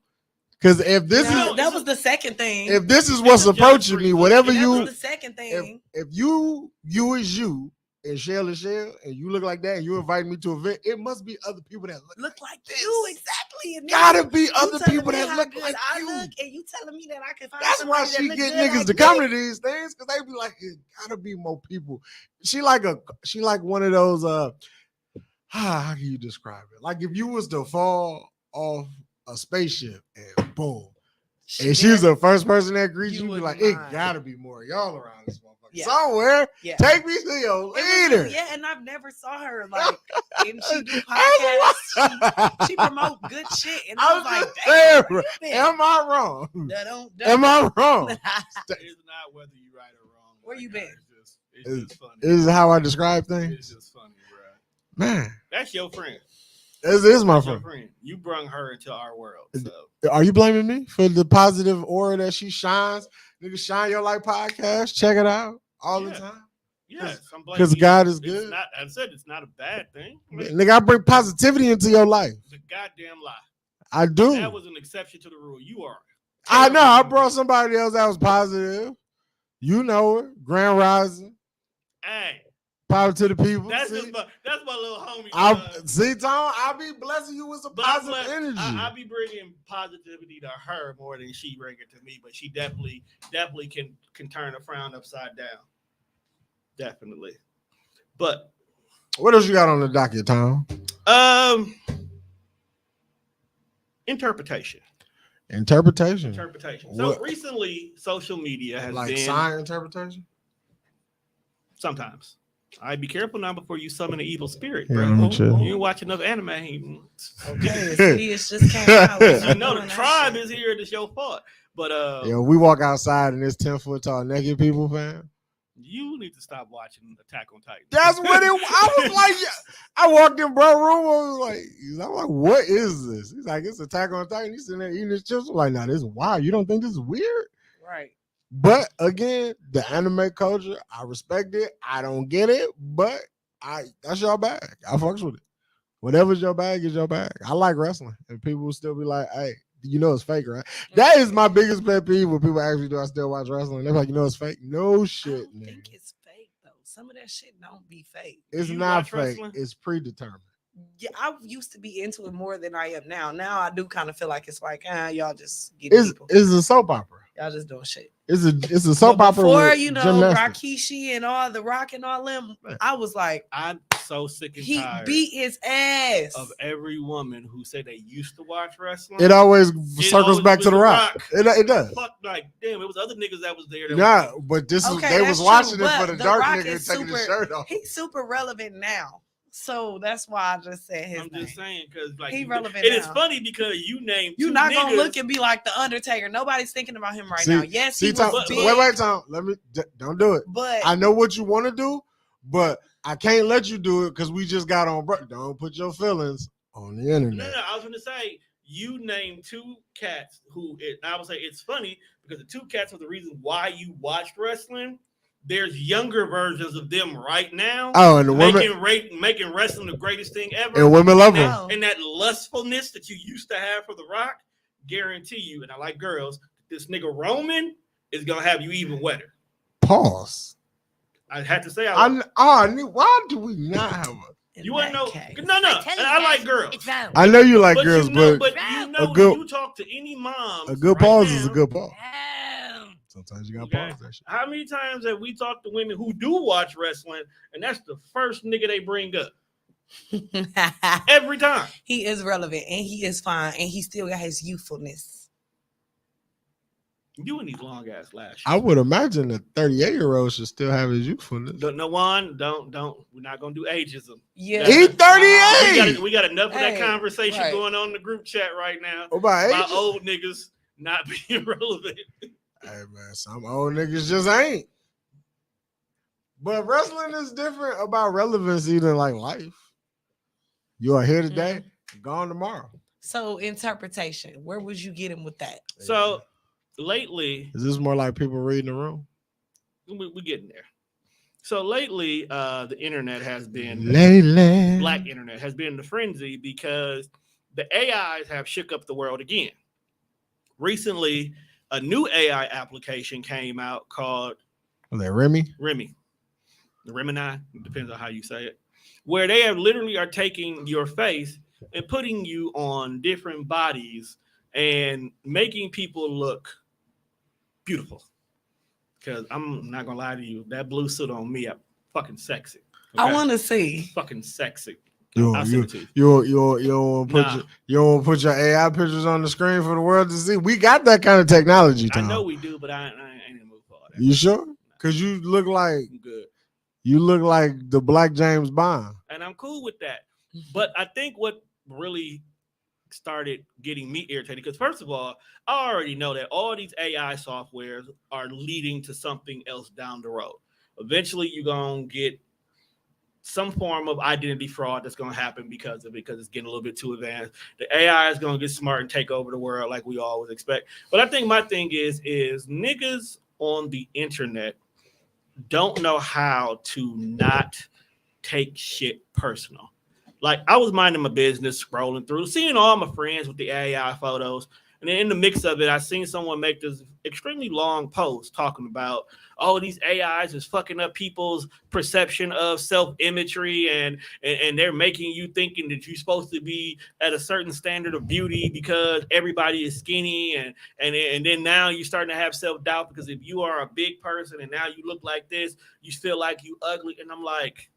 Because if this No, is that was the second thing. if this is what's It's a approaching judge me, free whatever zone. that was you the second thing. if you is you and Shell is Shell and you look like that and you invite me to an event, it must be other people that Look like this. you, exactly. And then Gotta be you other telling people me that how look good like I you. look, and you telling me that I can find That's why somebody that she look get good niggas like to me. come to these things because they be like, it gotta be more people. She like one of those how can you describe it? Like if you was to fall off a spaceship and boom. And she's the first person that greets You you, be wouldn't like, it mind. gotta be more of y'all around this motherfucker. Yeah. Somewhere. Yeah. Take me to your It was leader. just- yeah, and I've never saw her like, and she do I podcasts. was She promote good shit, and I I was was like, just damn, saying, where you been? am I wrong? Dun-dun, Am I wrong? It's not whether you right or wrong. Where my you guy. been? It's just funny. This is how I describe It's things. just funny, bro. Man, That's your friend. this is my That's your friend. friend. You brung her into our world. So Are you blaming me for the positive aura that she shines? Nigga, Shine Your Light podcast. Check it out all the Yeah. time. yes, I'm blaming Because you. God is It's good. not. I said it's not a bad thing. I mean, Nigga, I bring positivity into your life. it's a goddamn lie. I do. That was an exception to the rule. You are. I know. I brought somebody else that was positive. You know her. Grand Rising. Hey, Power to the people. that's See? that's my little homie. See, Tom, I'll be blessing you with some But I'm positive glad- energy. I be bringing positivity to her more than she bring it to me, but she definitely can turn a frown upside down. Definitely. But What else you got on the docket, Tom? interpretation. Interpretation. So What? recently, social media has Like been sign interpretation? sometimes. I be careful now before you summon an evil spirit, Yeah, bro. I'm chill. You ain't watch enough anime. Okay, Sidious just came out. You know the Doing that tribe shit. is here. It's your fault. But Yeah, we walk outside and it's 10-foot tall naked people, fam. you need to stop watching Attack on Titan. That's what it I was like. I walked in bro room. I'm like, what is this? He's like, it's Attack on Titan. He's sitting there eating his chips. I'm like, nah, this is wild. You don't think this is weird? Right. But again, the anime culture, I respect it. I don't get it, but that's your bag. I fucks with it. Whatever's your bag is your bag. I like wrestling, and people will still be like, "Hey, you know it's fake, right?" That is my biggest pet peeve when people ask me, "Do I still watch wrestling?" They're like, "You know it's fake." No I shit, don't man. think it's fake though. Some of that shit don't be fake. It's You not watch fake. wrestling? It's predetermined. Yeah, I used to be into it more than I am now. Now I do kind of feel like it's like, y'all just get It's people. a soap opera. Y'all just doing shit. It's a soap But opera. before, with you know, gymnastics. Rakishi and all the Rock and all them, I was like, I'm so sick and he tired beat his ass. of every woman who said they used to watch wrestling. It always It circles always back was to the The rock. Rock. It does. Fuck, like, damn, it was other niggas that was there. That Nah, was, but this is Okay, they that's was watching true, it for but the The dark Rock nigga is taking his super- shirt off. He's super relevant now. So that's why I just said his I'm name. just saying because like He relevant and it's now. funny because you named You're two not niggas. gonna look and be like the Undertaker. Nobody's thinking about him right See- now. Yes, See, he was Tom, big, wait, Tom. Don't do it. but I know what you want to do, but I can't let you do it because we just got on. Don't put your feelings on the internet. No, I was gonna say you named two cats I would say it's funny because the two cats are the reason why you watched wrestling. There's younger versions of them right now. Oh, and the women making wrestling the greatest thing ever. and women love and them. that, and that lustfulness that you used to have for The Rock, guarantee you, and I like girls, this nigga Roman is gonna have you even wetter. Pause. I had to say Why do we not have a? you want to know? case. No, and I like girls. It's round. I know you like But girls, you know, but you know, good- when you talk to any moms, a good right pause now, is a good pause. Round. Sometimes you got Okay. pause that shit. How many times have we talked to women who do watch wrestling, and that's the first nigga they bring up every time? He is relevant and he is fine and he still got his youthfulness. You and these long ass lashes. I would imagine a 38-year-old should still have his youthfulness. No one, don't. We're not gonna do ageism. Yeah, He's 38. We got enough of that Hey, conversation right. going on in the group chat right now About about age? old niggas not being relevant. Hey man, some old niggas just ain't. But wrestling is different about relevancy than like life. You are here today, gone tomorrow. So interpretation, where would you get him with that? So lately, Is this more like people reading the room? we're getting there. So lately, the internet has been Lately. black internet has been in the frenzy because the AIs have shook up the world again. Recently, a new AI application came out called Was that Remy? Remy. The Remini, depends on how you say it, where they have literally are taking your face and putting you on different bodies and making people look beautiful. Because I'm not gonna lie to you, that blue suit on me, I'm fucking sexy. I Okay? want to see. fucking sexy. You I'll send it to you. don't want to put your AI pictures on the screen for the world to see. We got that kind of technology, Tom. I know we do, but I ain't in the mood for all that. You sure? Because you look like I'm good. the Black James Bond. And I'm cool with that. But I think what really started getting me irritated, because first of all, I already know that all these AI softwares are leading to something else down the road. Eventually, you're going to get some form of identity fraud that's going to happen because of it, because it's getting a little bit too advanced. The AI is going to get smart and take over the world like we always expect. But I think my thing is niggas on the internet don't know how to not take shit personal. Like, I was minding my business, scrolling through, seeing all my friends with the AI photos. And then in the mix of it, I seen someone make this extremely long post talking about, oh, these AIs is fucking up people's perception of self-imagery, and they're making you thinking that you're supposed to be at a certain standard of beauty because everybody is skinny, and then now you're starting to have self-doubt because if you are a big person and now you look like this, you feel like you ugly. And I'm like,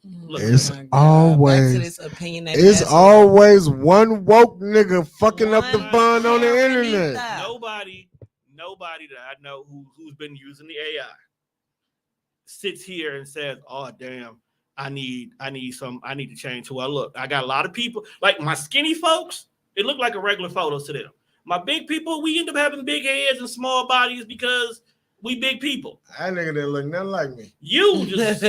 look, It's Oh my God. always- Back to this opinionated It's asshole. always one woke nigga fucking up the One fun on the hair internet. beneath that. nobody that I know who's been using the AI sits here and says, oh damn, I need to change who I look. I got a lot of people, like my skinny folks, it looked like a regular photo to them. My big people, we end up having big heads and small bodies because we big people. That nigga didn't look nothing like me. You just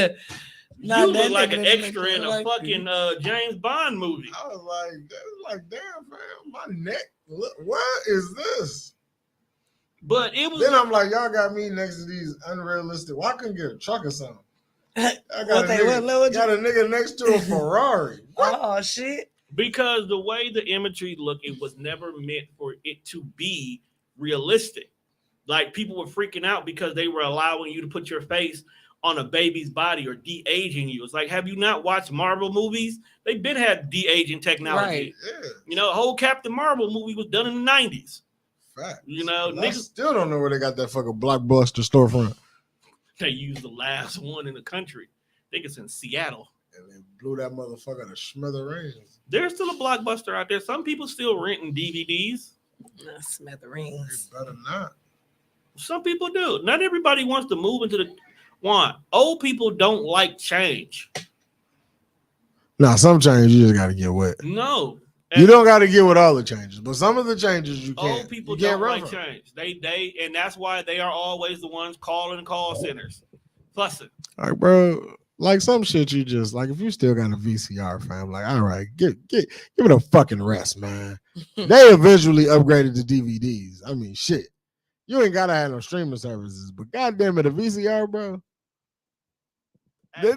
Nah, you that look like nigga an didn't extra look in a like fucking James Bond movie. I was like, damn, fam, my neck. Look, what is this? But it was Then I'm like, y'all got me next to these unrealistic. Why couldn't get a truck or something? I got, got a nigga next to a Ferrari. What? Oh shit. because the way the imagery looked, it was never meant for it to be realistic. Like, people were freaking out because they were allowing you to put your face on a baby's body or de-aging you. It's like, have you not watched Marvel movies? They've been had de-aging technology. Right. Yeah, You know, the whole Captain Marvel movie was done in the 90s. facts. You know, I niggas, still don't know where they got that fucking Blockbuster storefront. they used the last one in the country. I think it's in Seattle. And they blew that motherfucker to smithereens. There's still a Blockbuster out there. Some people still renting DVDs. Nah, smithereens. They better not. Some people do. Not everybody wants to move into the one. Old people don't like change. Now, some changes you just got to get with. No. You don't got to get with all the changes, but some of the changes you can't. Old people you can't don't like reference. change. They and that's why they are always the ones calling call centers, fussing. Like, bro, like some shit you just like. If you still got a VCR, fam, like, all right, give it a fucking rest, man. They eventually upgraded to DVDs. I mean, shit, you ain't gotta have no streaming services, but goddamn it, a VCR, bro. Hey,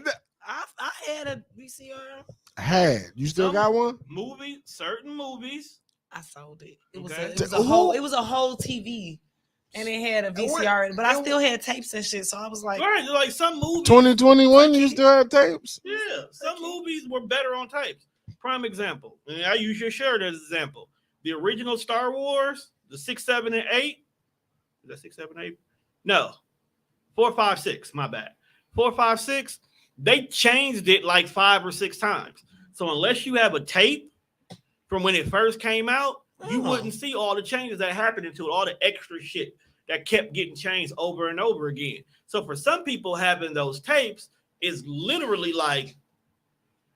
I had a VCR. Had you still got one? Certain movies. I sold it. It Okay. was a whole TV, and it had a VCR. But I still had tapes and shit. So I was like, Right, like some movies. 2021, you still have tapes? Yeah, some movies were better on tapes. Prime example, and I use your shirt as an example. The original Star Wars, the 6, 7, and 8. Is that 6, 7, 8? No, 4, 5, 6. My bad. 4, 5, 6. They changed it like 5 or 6 times. So unless you have a tape from when it first came out, you wouldn't see all the changes that happened into it, all the extra shit that kept getting changed over and over again. So for some people, having those tapes is literally like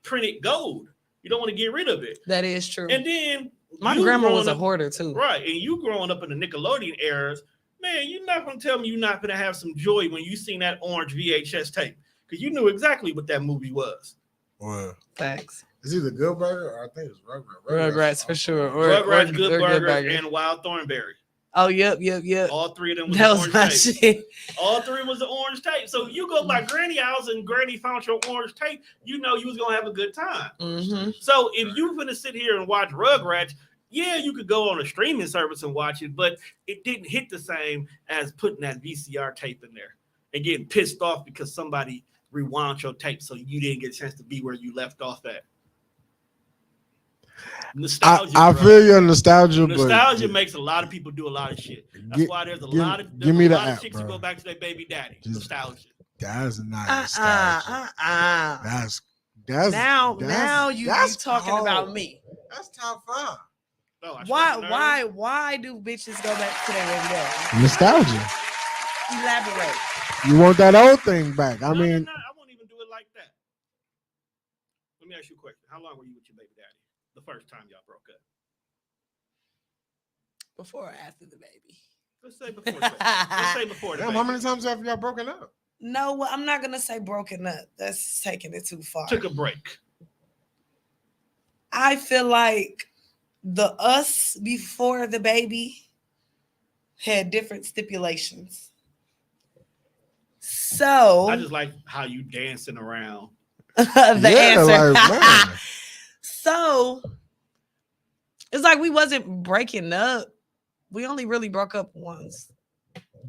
printed gold. You don't want to get rid of it. that is true. And then My grandma was a hoarder too. right? And you growing up in the Nickelodeon eras, man, you're not going to tell me you're not going to have some joy when you seen that orange VHS tape because you knew exactly what that movie was. Well, Thanks. it's either Good Burger or I think it's Rugrats. Rugrats for sure. Rugrats, or Good Burger, and Wild Thornberry. Oh, yep. All 3 of them was That the was orange my tape. shit. All 3 was the orange tape. So you go by Granny house and Granny found your orange tape, you know you was gonna have a good time. Mm-hmm. So if you were gonna sit here and watch Rugrats, yeah, you could go on a streaming service and watch it, but it didn't hit the same as putting that VCR tape in there and getting pissed off because somebody rewound your tape so you didn't get a chance to be where you left off at. Nostalgia. I feel your nostalgia. Nostalgia makes a lot of people do a lot of shit. That's why there's a lot of chicks who go back to their baby daddy. Nostalgia. That's not nostalgia. That's now you talking about me. That's top 5. Oh, Why do bitches go back to their baby daddy? Nostalgia. Elaborate. You want that old thing back? I No, mean, I won't even do it like that. Let me ask you a question. How long were you with your baby daddy the first time y'all broke up? Before or after the baby? Let's say before. Let's say before the damn, baby. how many times have y'all broken up? No, well, I'm not gonna say broken up. That's taking it too far. Took a break. I feel like the us before the baby had different stipulations. So I just like how you dancing around. the answer. Like, So it's like we wasn't breaking up. We only really broke up once.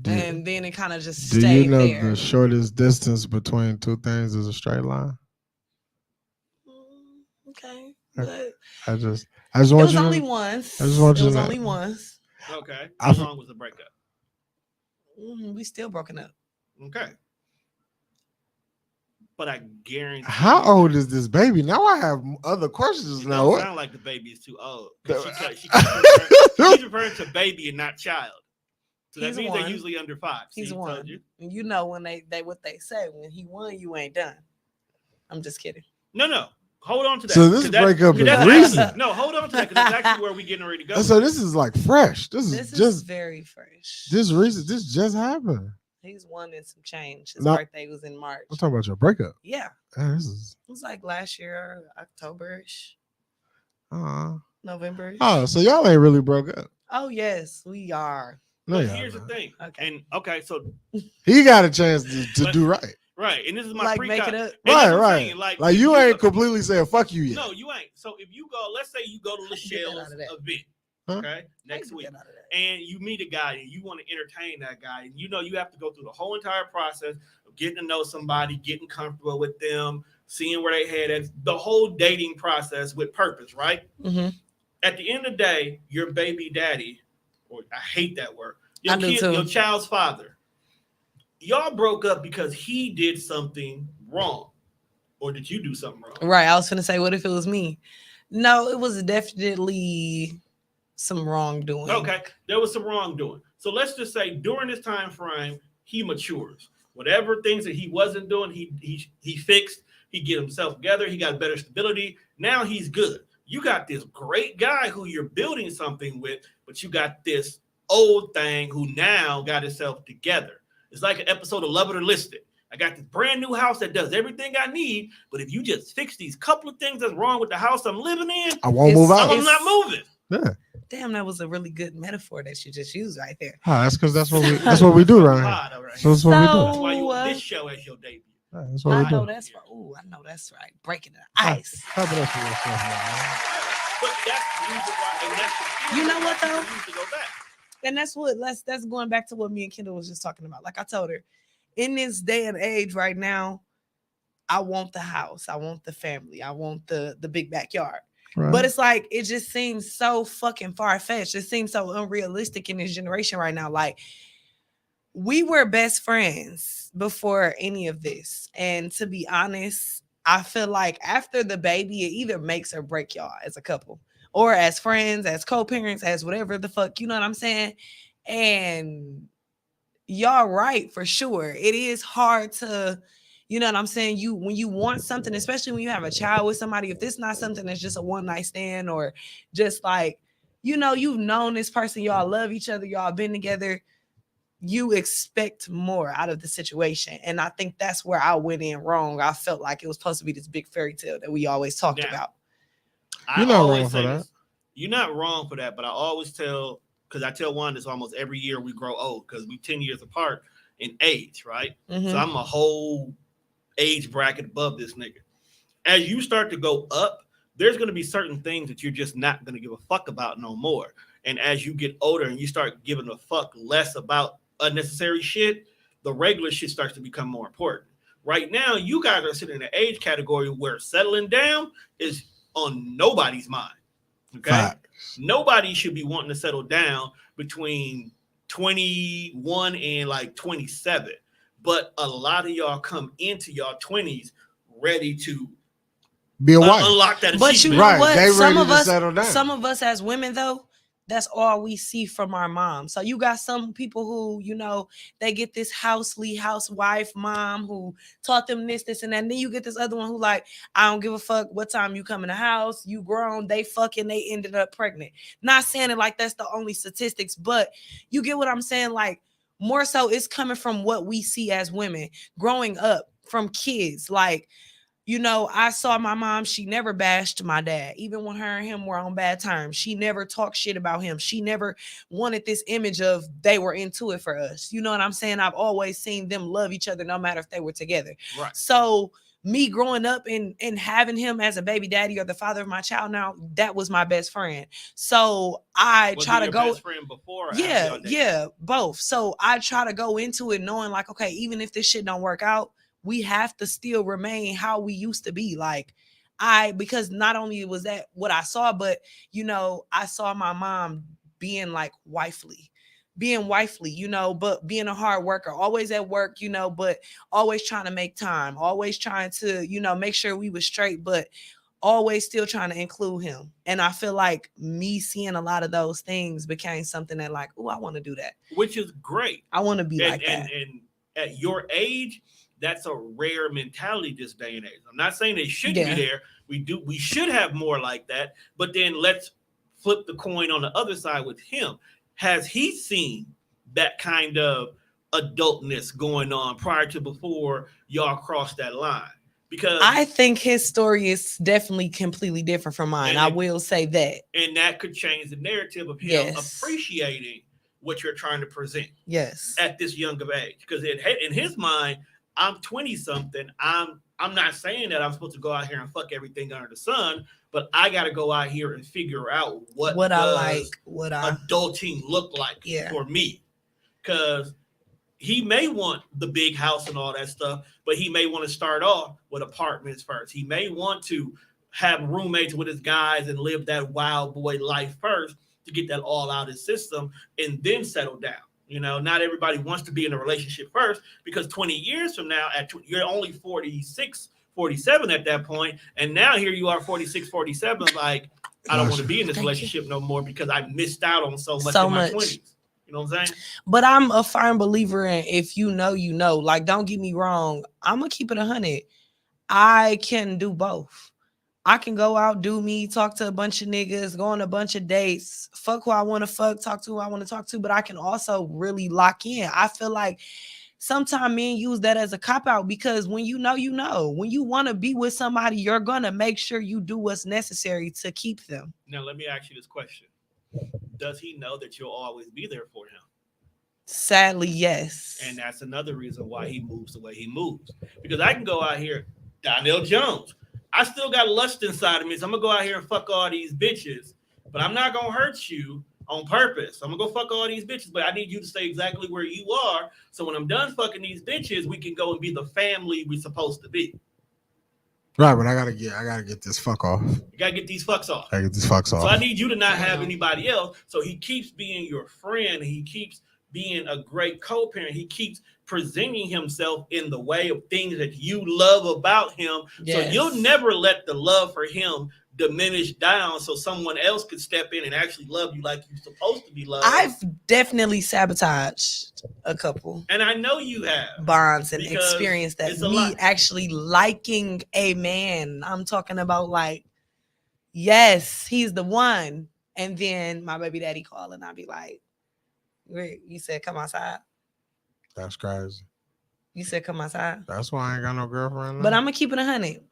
And then it kind of just do stayed you know there. the shortest distance between 2 things is a straight line? Okay. But I just it want was you only to, once. I just want It you was to only once. Okay. How long was the breakup? We still broken up. Okay. But I guarantee. How old is this baby? Now I have other questions. It Now don't what? sound like the baby is too old. She's referring to baby and not child. So that He's means one. they're usually under 5. He's See, one. told you. And you know when they what they say, when he won, you ain't done. I'm just kidding. No. Hold on to that. So this breakup is recent. No, hold on to that because that's actually where we're getting ready to go. So this is like fresh. This This is is just very fresh. this recent. This just happened. He's won in some change. His No. birthday was in March. I'm talking about your breakup. Yeah. This is It was like last year, October-ish, oh, November-ish. so y'all ain't really broke up. Oh, yes, we are. No, But y'all here's the not. thing. Okay. And okay, so He got a chance to But- do right. right, and this is my Like, pre make it up. Right. Like if you ain't go- completely saying fuck you yet. No, you ain't. So if you go, let's say you go to get that Lachelle's out of that? event, Huh? okay, next week, Get out of that. and you meet a guy and you want to entertain that guy, and you know you have to go through the whole entire process of getting to know somebody, getting comfortable with them, seeing where they head at, the whole dating process with purpose, right? Mhm. At the end of the day, your baby daddy, or I hate that word, I do too. your child's father, y'all broke up because he did something wrong, or did you do something wrong? Right. I was going to say, what if it was me? No, it was definitely some wrongdoing. Okay, there was some wrongdoing. So let's just say during this time frame, he matures. Whatever things that he wasn't doing, he fixed. He get himself together. He got better stability. Now he's good. You got this great guy who you're building something with, but you got this old thing who now got himself together. It's like an episode of Love It or List It. I got this brand new house that does everything I need, but if you just fix these couple of things that's wrong with the house I'm living in, I won't move out. I'm not moving. Yeah. Damn, that was a really good metaphor that you just used right there. That's because that's what we do around here. Right. So that's what we do. That's why you this show as your debut. That's what we I do. know that's right. Ooh, I know that's right. Breaking the ice. Clap it up for yourself, man. But that's the reason why, and that's the You know what, though? to go back. And that's going back to what me and Kendall was just talking about. Like I told her, in this day and age right now, I want the house, I want the family, I want the big backyard. Right. But it's like it just seems so fucking far-fetched. It seems so unrealistic in this generation right now. Like, we were best friends before any of this. And to be honest, I feel like after the baby, it either makes or break y'all as a couple, or as friends, as co-parents, as whatever the fuck, you know what I'm saying? And y'all right, for sure. It is hard to, you know what I'm saying? When you want something, especially when you have a child with somebody, if this not something that's just a one night stand or just like, you know, you've known this person, y'all love each other, y'all been together, you expect more out of the situation. And I think that's where I went in wrong. I felt like it was supposed to be this big fairy tale that we always talked about. You're not wrong for that. You're not wrong for that, but I always tell, because I tell Juan this almost every year we grow old, because we 10 years apart in age, right? Mm-hmm. So I'm a whole age bracket above this nigga. As you start to go up, there's going to be certain things that you're just not going to give a fuck about no more. And as you get older and you start giving a fuck less about unnecessary shit, the regular shit starts to become more important. Right now, you guys are sitting in an age category where settling down is on nobody's mind. Okay? Facts. Nobody should be wanting to settle down between 21 and like 27. But a lot of y'all come into y'all 20s ready to be a wife. Unlock that. But you know right. what? They Some ready of to us, settle down. some of us as women, though, that's all we see from our moms. So you got some people who, you know, they get this housewife mom who taught them this, and that. And then you get this other one who like, I don't give a fuck what time you come in the house, you grown, they fucking, they ended up pregnant. Not saying it like that's the only statistics, but you get what I'm saying? Like, more so it's coming from what we see as women growing up from kids. Like, you know, I saw my mom, she never bashed my dad. Even when her and him were on bad terms, she never talked shit about him. She never wanted this image of they were into it for us. You know what I'm saying? I've always seen them love each other no matter if they were together. Right. So me growing up and having him as a baby daddy or the father of my child now, that was my best friend. So I try to go. Best friend before? Yeah, both. So I try to go into it knowing like, okay, even if this shit don't work out, we have to still remain how we used to be. Like, because not only was that what I saw, but, you know, I saw my mom being like wifely, you know, but being a hard worker, always at work, you know, but always trying to make time, always trying to, you know, make sure we was straight, but always still trying to include him. And I feel like me seeing a lot of those things became something that like, oh, I want to do that. Which is great. I want to be like that. And at your age, that's a rare mentality this day and age. I'm not saying they should be there. We should have more like that. But then let's flip the coin on the other side with him. Has he seen that kind of adultness going on prior to before y'all crossed that line? Because I think his story is definitely completely different from mine. I will say that. And that could change the narrative of him appreciating what you're trying to present. Yes. At this young of age. Because in his mind, I'm 20 something. I'm not saying that I'm supposed to go out here and fuck everything under the sun, but I got to go out here and figure out what I like, what adulting look like for me. Because he may want the big house and all that stuff, but he may want to start off with apartments first. He may want to have roommates with his guys and live that wild boy life first to get that all out of his system and then settle down. You know, not everybody wants to be in a relationship first, because 20 years from now, you're only 46, 47 at that point. And now here you are 46, 47, like, I don't want to be in this relationship no more because I missed out on so much in my 20s. You know what I'm saying? But I'm a firm believer in if you know, you know. Like, don't get me wrong. I'm going to keep it 100. I can do both. I can go out, do me, talk to a bunch of niggas, go on a bunch of dates, fuck who I want to fuck, talk to who I want to talk to, but I can also really lock in. I feel like sometimes men use that as a cop out because when you know, you know. When you want to be with somebody, you're going to make sure you do what's necessary to keep them. Now, let me ask you this question. Does he know that you'll always be there for him? Sadly, yes. And that's another reason why he moves the way he moves. Because I can go out here, Donnell Jones. I still got lust inside of me, so I'm gonna go out here and fuck all these bitches. But I'm not gonna hurt you on purpose. I'm gonna go fuck all these bitches, but I need you to stay exactly where you are. So when I'm done fucking these bitches, we can go and be the family we're supposed to be. Right, but I gotta get this fuck off. You gotta get these fucks off. I get these fucks off. So I need you to not have anybody else. So he keeps being your friend. He keeps being a great co-parent. He keeps presenting himself in the way of things that you love about him. Yes. So you'll never let the love for him diminish down so someone else could step in and actually love you like you're supposed to be loved. I've definitely sabotaged a couple. And I know you have. Bonds and experience that me actually liking a man. I'm talking about like, yes, he's the one. And then my baby daddy call and I'll be like, you said come outside. That's crazy. You said come outside. That's why I ain't got no girlfriend now. But I'm gonna keep it 100.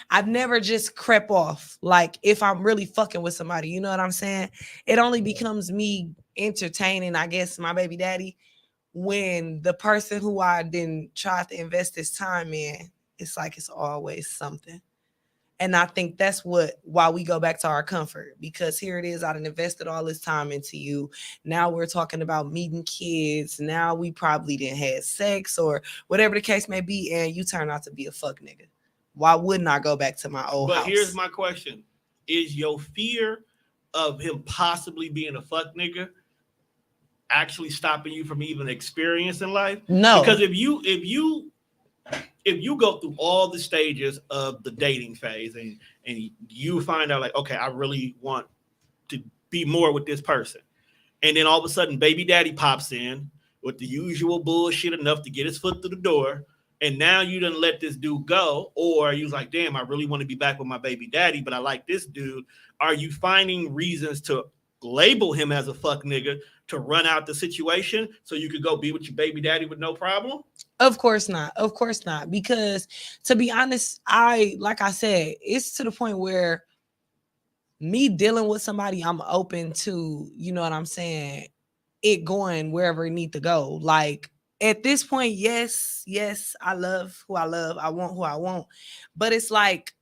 I've never just crept off. Like if I'm really fucking with somebody, you know what I'm saying? It only becomes me entertaining, I guess, my baby daddy when the person who I didn't try to invest this time in, it's like it's always something. And I think that's why we go back to our comfort, because here it is. I done invested all this time into you. Now we're talking about meeting kids. Now we probably didn't have sex or whatever the case may be. And you turn out to be a fuck nigga. Why wouldn't I go back to my old house? But here's my question. Is your fear of him possibly being a fuck nigga actually stopping you from even experiencing life? No. Because if you go through all the stages of the dating phase and you find out like, okay, I really want to be more with this person. And then all of a sudden baby daddy pops in with the usual bullshit enough to get his foot through the door. And now you done let this dude go, or you was like, damn, I really want to be back with my baby daddy, but I like this dude. Are you finding reasons to label him as a fuck nigga to run out the situation so you could go be with your baby daddy with no problem? Of course not. Of course not. Because to be honest, like I said, it's to the point where me dealing with somebody, I'm open to, you know what I'm saying, it going wherever it need to go. Like at this point, yes, I love who I love. I want who I want. But it's like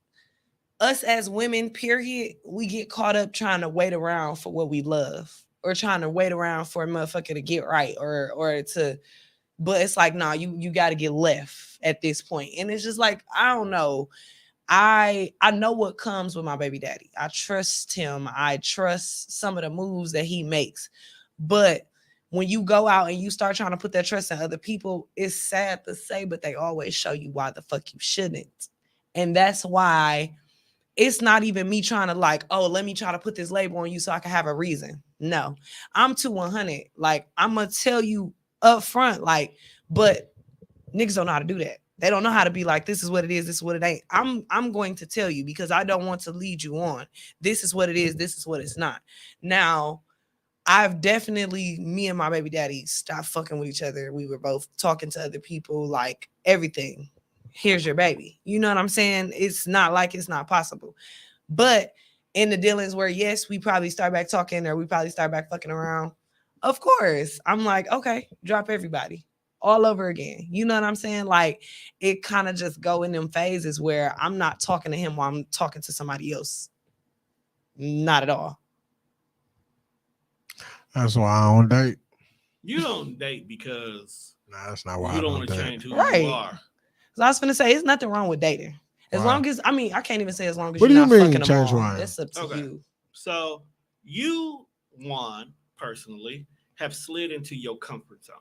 us as women, period, we get caught up trying to wait around for what we love or trying to wait around for a motherfucker to get right or to, but it's like, nah, you got to get left at this point. And it's just like, I don't know. I know what comes with my baby daddy. I trust him. I trust some of the moves that he makes. But when you go out and you start trying to put that trust in other people, it's sad to say, but they always show you why the fuck you shouldn't. And that's why it's not even me trying to like, oh, let me try to put this label on you so I can have a reason. No, I'm too 100. Like, I'm going to tell you up front, like, but niggas don't know how to do that. They don't know how to be like, this is what it is, this is what it ain't. I'm going to tell you because I don't want to lead you on. This is what it is, this is what it's not. Now, I've definitely, me and my baby daddy stopped fucking with each other. We were both talking to other people, like everything. Here's your baby. You know what I'm saying? It's not like it's not possible. But in the dealings where, yes, we probably start back talking or we probably start back fucking around. Of course, I'm like, okay, drop everybody all over again. You know what I'm saying? Like it kind of just go in them phases where I'm not talking to him while I'm talking to somebody else. Not at all. That's why I don't date. You don't date because that's not why you I don't don't want to date. change who Right. you are. So I was gonna say, it's nothing wrong with dating. As Wow. long as, I mean, I can't even say as long as What you're do you not mean, fucking them change all. why? That's up to Okay. you. So you, Juan, personally, have slid into your comfort zone.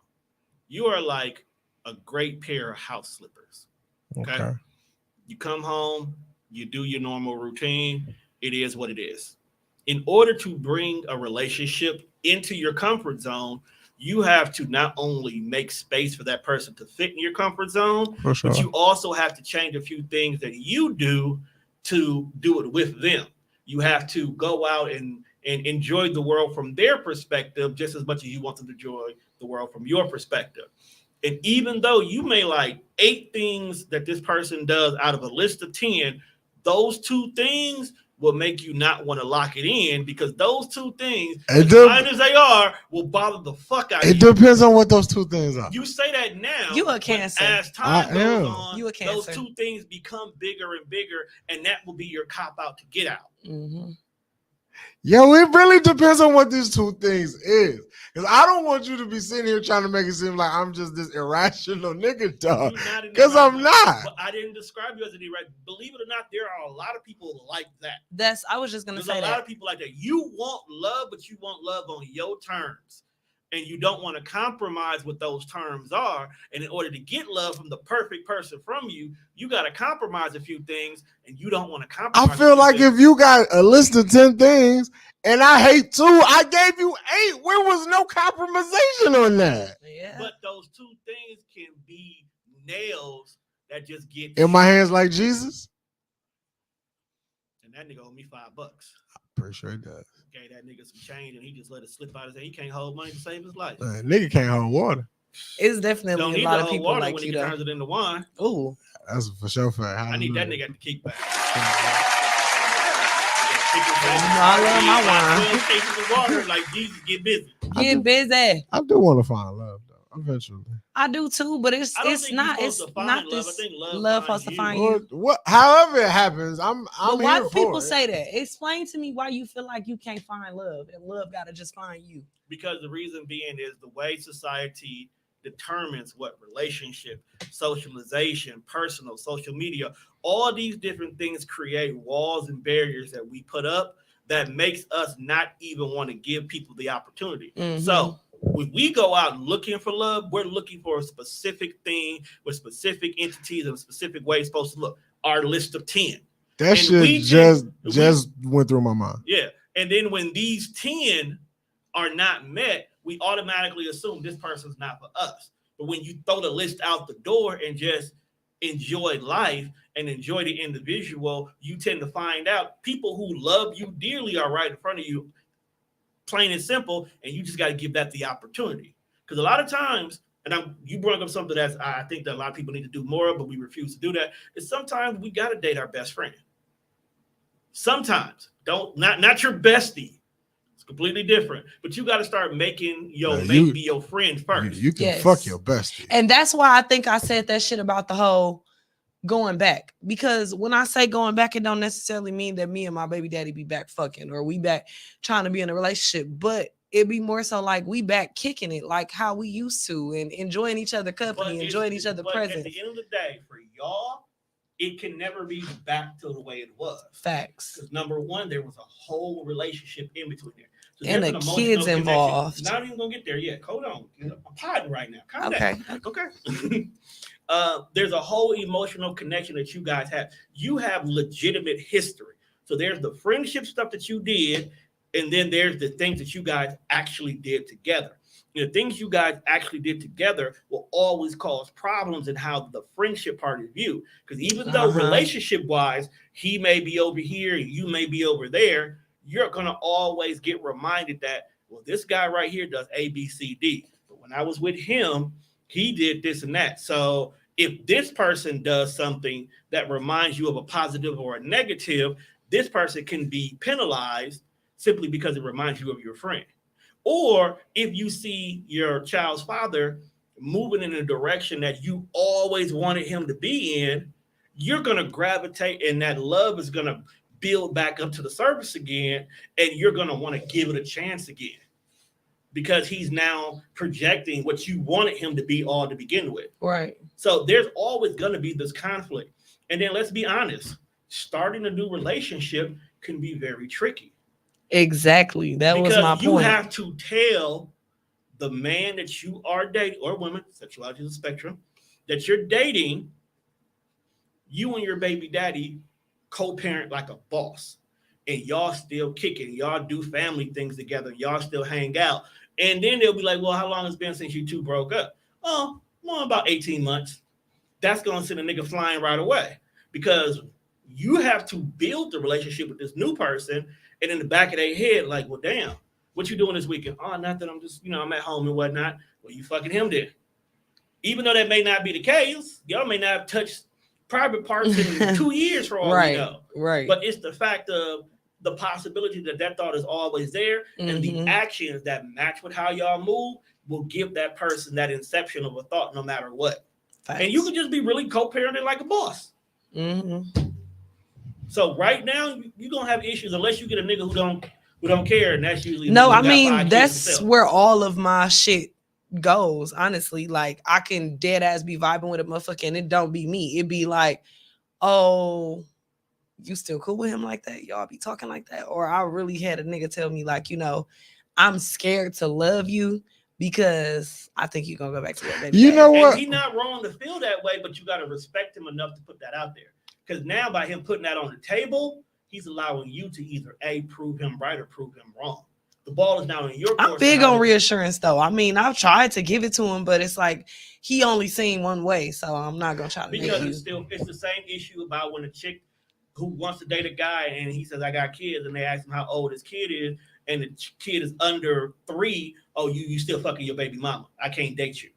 You are like a great pair of house slippers. Okay. You come home, you do your normal routine. It is what it is. In order to bring a relationship into your comfort zone, you have to not only make space for that person to fit in your comfort zone, For sure. but you also have to change a few things that you do to do it with them. You have to go out and enjoy the world from their perspective just as much as you want them to enjoy the world from your perspective. And even though you may like 8 things that this person does out of a list of 10, those 2 things will make you not want to lock it in because those 2 things, as fine as they are, will bother the fuck out of It you. depends on what those 2 things are. You say that now. You a Cancer. As time goes on, You a those Cancer. 2 things become bigger and bigger, and that will be your cop out to get out. Mm-hmm. Yo, it really depends on what these 2 things is. Because I don't want you to be sitting here trying to make it seem like I'm just this irrational nigga, dog. Because I'm not. But I didn't describe you as an irrational. Believe it or not, there are a lot of people like that. I was just going to say that. There's a lot of people like that. You want love, but you want love on your terms. And you don't want to compromise what those terms are. And in order to get love from the perfect person from you, you got to compromise a few things, and you don't want to compromise. I feel like if you got a list of 10 things and I hate 2, I gave you 8. Where was no compromisation on that? Yeah. But those 2 things can be nails that just get in my hands like Jesus. And that nigga owe me $5. Pretty sure he does. Gave that nigga some change and he just let it slip out his hand. He can't hold money to save his life. Nigga can't hold water. It's definitely a lot of people like when you he turns it into wine. Ooh, that's for sure fact. I need that nigga at the kickback. I love my wine. 12 cases of water, like Jesus, get busy. Get busy. I do want to find love though, eventually. I do too, but it's not this love supposed to find you. What? However it happens, I'm. But why do here people for it. say that? Explain to me why you feel like you can't find love and love gotta just find you. Because the reason being is the way society determines what relationship, socialization, personal, social media, all these different things create walls and barriers that we put up that makes us not even want to give people the opportunity. Mm-hmm. So when we go out looking for love, we're looking for a specific thing with specific entities and a specific way it's supposed to look. Our list of 10. That And shit just went through my mind. Yeah. And then when these 10 are not met, we automatically assume this person's not for us. But when you throw the list out the door and just enjoy life and enjoy the individual, you tend to find out people who love you dearly are right in front of you, plain and simple, and you just got to give that the opportunity. Because a lot of times, and you brought up something that I think that a lot of people need to do more of, but we refuse to do that, is sometimes we got to date our best friend. Sometimes. Not your bestie. It's completely different. But you got to start making your mate be your friend first. You can fuck your bestie. And that's why I think I said that shit about the whole going back. Because when I say going back, it don't necessarily mean that me and my baby daddy be back fucking or we back trying to be in a relationship. But it'd be more so like we back kicking it like how we used to and enjoying each other company, enjoying each other presence. At the end of the day, for y'all, it can never be back to the way it was. Facts. Because number one, there was a whole relationship in between there. So and the kids involved. Not even gonna get there yet. Hold on. I'm podding right now. Calm down. Okay. There's a whole emotional connection that you guys have. You have legitimate history. So there's the friendship stuff that you did, and then there's the things that you guys actually did together. The things you guys actually did together will always cause problems in how the friendship part is viewed. Because even though relationship-wise, he may be over here and you may be over there, you're going to always get reminded that, well, this guy right here does A, B, C, D. But when I was with him, he did this and that. So if this person does something that reminds you of a positive or a negative, this person can be penalized simply because it reminds you of your friend. Or if you see your child's father moving in a direction that you always wanted him to be in, you're going to gravitate, and that love is going to build back up to the surface again, and you're going to want to give it a chance again because he's now projecting what you wanted him to be all to begin with. Right. So there's always going to be this conflict. And then let's be honest, starting a new relationship can be very tricky. Exactly. That was my point. You have to tell the man that you are dating, or woman, sexuality is a spectrum, that you're dating, you and your baby daddy co-parent like a boss, and y'all still kicking, y'all do family things together, y'all still hang out, And then they'll be like, well, how long it's been since you two broke up? Oh, well, about 18 months. That's going to send a nigga flying right away because you have to build the relationship with this new person. And in the back of their head, like, well, damn, what you doing this weekend? Oh, nothing. I'm just, I'm at home and whatnot. Well, you fucking him then. Even though that may not be the case, y'all may not have touched private parts in 2 years for all we know. Right. But it's the fact of the possibility that thought is always there, and the actions that match with how y'all move will give that person that inception of a thought no matter what. Facts. And you can just be really co-parenting like a boss. So right now you're gonna have issues unless you get a nigga who don't care, and that's usually no. I mean that's where all of my shit goes. Honestly, like I can dead ass be vibing with a motherfucker, and it don't be me. It be like, oh, you still cool with him like that? Y'all be talking like that? Or I really had a nigga tell me like, I'm scared to love you because I think you're gonna go back to that baby. You know what? And he's not wrong to feel that way, but you gotta respect him enough to put that out there. Because now by him putting that on the table, he's allowing you to either A, prove him right or prove him wrong. The ball is now in your court. I'm big on reassurance though. I mean, I've tried to give it to him, but it's like he only seen one way, so I'm not gonna try to because it's the same issue about when a chick who wants to date a guy and he says I got kids and they ask him how old his kid is and the kid is under 3. Oh, you still fucking your baby mama. I can't date you.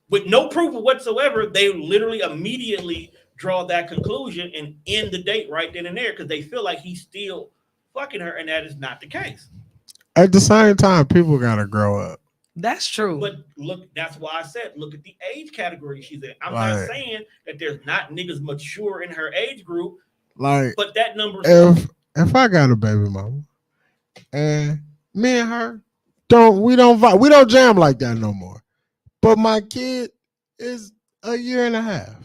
With no proof whatsoever, they literally immediately draw that conclusion and end the date right then and there because they feel like he's still fucking her, and that is not the case. At the same time, people gotta grow up. That's true. But look, that's why I said look at the age category she's in. I'm not saying that there's not niggas mature in her age group. Like, but that number. If I got a baby mama, and me and her we don't jam like that no more. But my kid is a year and a half.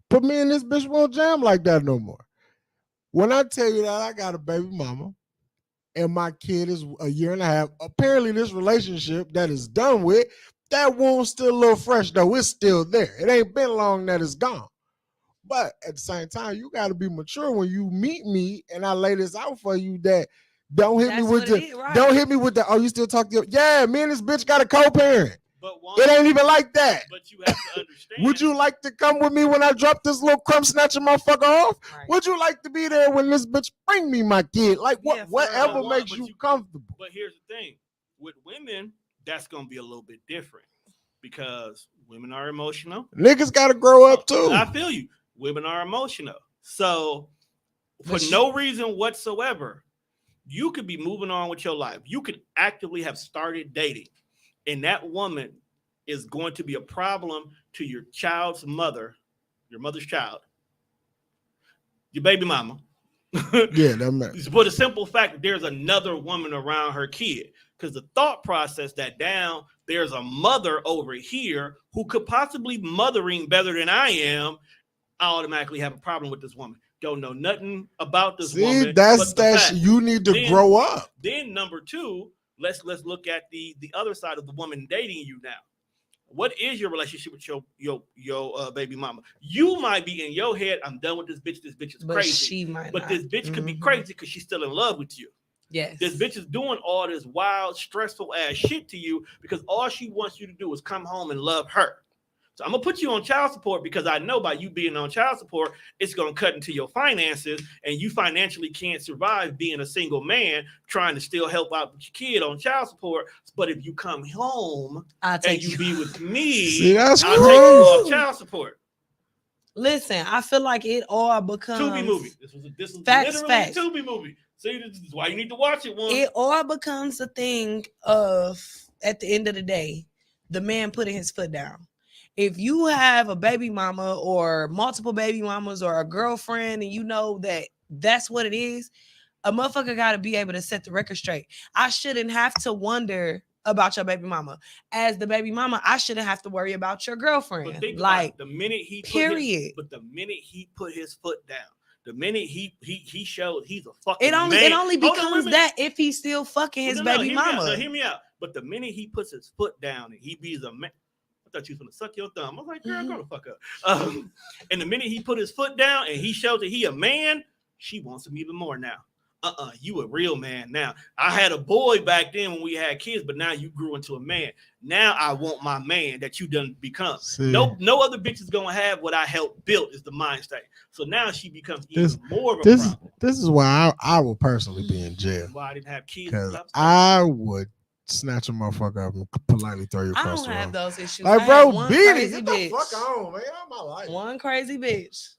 But me and this bitch won't jam like that no more. When I tell you that I got a baby mama, and my kid is a year and a half, apparently this relationship that is done with, that wound's still a little fresh though. It's still there. It ain't been long that it's gone. But at the same time, you got to be mature when you meet me and I lay this out for you that don't hit me with the, oh, you still talk to me and this bitch got a co-parent. It ain't even like that. But you have to understand. Would you like to come with me when I drop this little crumb snatcher motherfucker off? Right. Would you like to be there when this bitch bring me my kid? Like whatever makes you comfortable. But here's the thing. With women, that's going to be a little bit different because women are emotional. Niggas got to grow up too. I feel you. Women are emotional. So for no reason whatsoever, you could be moving on with your life. You could actively have started dating. And that woman is going to be a problem to your child's mother, your mother's child, your baby mama. Yeah, that matters. But the simple fact that there's another woman around her kid. Because the thought process that there's a mother over here who could possibly mothering better than I am, I automatically have a problem with this woman. Don't know nothing about this woman. That's that you need to grow up. Then number 2, let's look at the other side of the woman dating you now. What is your relationship with your baby mama? You might be in your head, I'm done with this bitch. This bitch is crazy. She might but this bitch could be crazy because she's still in love with you. Yes. This bitch is doing all this wild, stressful ass shit to you because all she wants you to do is come home and love her. So I'm going to put you on child support because I know by you being on child support, it's going to cut into your finances and you financially can't survive being a single man trying to still help out with your kid on child support. But if you come home and you be with me, I'll take you off child support. Listen, I feel like it all becomes... Tubi movie. This was literally a Tubi movie. See, this is why you need to watch it. It all becomes a thing of, at the end of the day, the man putting his foot down. If you have a baby mama or multiple baby mamas or a girlfriend and you know that that's what it is, a motherfucker got to be able to set the record straight. I shouldn't have to wonder about your baby mama. As the baby mama, I shouldn't have to worry about your girlfriend. Like, the minute he put his foot down, the minute he showed he's a fucking man. It only becomes that if he's still fucking his baby mama. Hear me out. But the minute he puts his foot down and he be a man, I thought you was gonna suck your thumb. I was like, girl, go the fuck up. And the minute he put his foot down and he shows that he a man, she wants him even more now. You a real man now. I had a boy back then when we had kids, but now you grew into a man. Now I want my man that you done become. See, No other bitch is gonna have what I helped build is the mind state. So now she becomes even This- more of a this problem. this is why I will personally be in jail Why I didn't have kids? because I would snatch a motherfucker up and politely throw you I across don't the have room. those issues. Like, I bro, had one beat it. crazy Get the bitch. fuck on, man. I'm my life. One crazy bitch.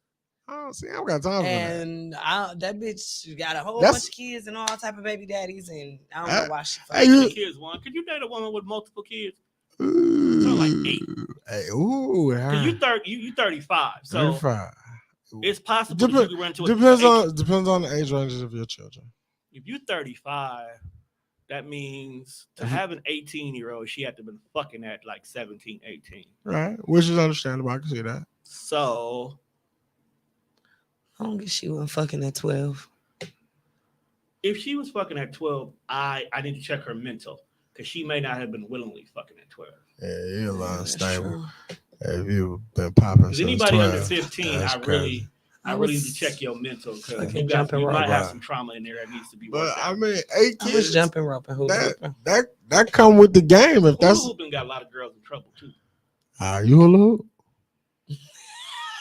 I don't see. I don't got time for that. And that bitch got a whole That's- bunch of kids and all type of baby daddies, and I don't Uh, know why she. hey, fucked you- me. kids one. Could you date a woman with multiple kids? Ooh, like 8. Hey, ooh, Cause you 35, so 35. it's possible that you can run into Depends on the age ranges of your children. If you're 35, that means to have an 18-year-old, she had to have been fucking at like 17, 18. Right, which is understandable. I can see that. So I don't get she wasn't fucking at 12. if she was fucking at 12, I need to check her mental because she may not have been willingly fucking at 12. Yeah, you're a lot That's unstable. true. If you've been popping Because since anybody 12, under 15, that's I crazy. really need to check your mental because fucking you jumping might have rope. some trauma in there that needs to be But worked I out. mean, 8 I was kids. jumping rope and hula hooping. That come with the game. If Hula that's hooping got a lot of girls in trouble too. you hula hoop.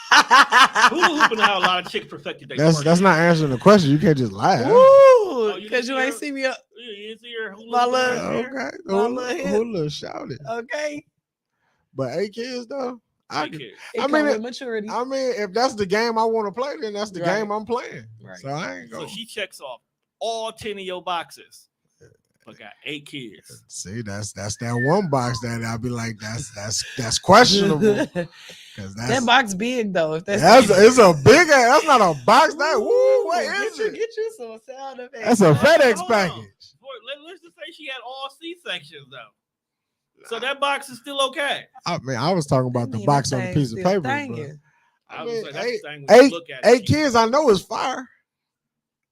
Hula hooping how a lot of chicks perfected their That's twerking. not answering the question. You can't just lie. Woo! you Because you didn't ain't hear- see me up. You see her hula My hooping little- right there? Okay, My little hip. hula shout it. Okay. But 8 kids though, I Hey, can- kid. It I come mean, with maturity. I mean, if that's the game I want to play, then that's the Right. game I'm playing. Right. So I ain't So going. she checks off all 10 of your boxes, but got 8 kids. See, that's that one box that I'll be like, that's questionable. Because That box big though. If that's it's a big ass. That's not a box. That Ooh, what is it? Get you some sound effects. That's a Hold on, FedEx hold on. package. Let's just say she had all C sections though. So that box is still okay. I mean, I was talking about the box on the piece of paper. Bro. I mean, was like, that's the thing when you look at it. 8 kids, I know is fire.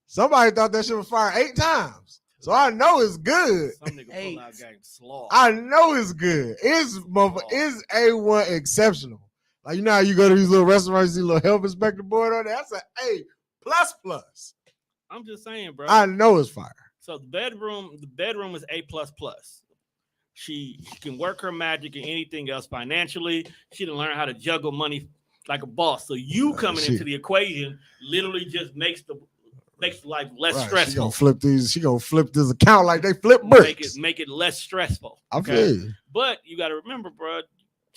Somebody thought that shit was fire 8 times. So I know it's good. Some nigga 8. pull out game slaw. I know it's good. It's A1 exceptional. Like, you know how you go to these little restaurants, you see a little health inspector board on there? That's an A plus. I'm just saying, bro. I know it's fire. So the bedroom is A plus plus. She can work her magic and anything else financially. She done learn how to juggle money like a boss. So you coming into the equation literally just makes life less stressful. She gonna flip this account like they flip bricks. Make it less stressful. I feel you. But you got to remember, bro.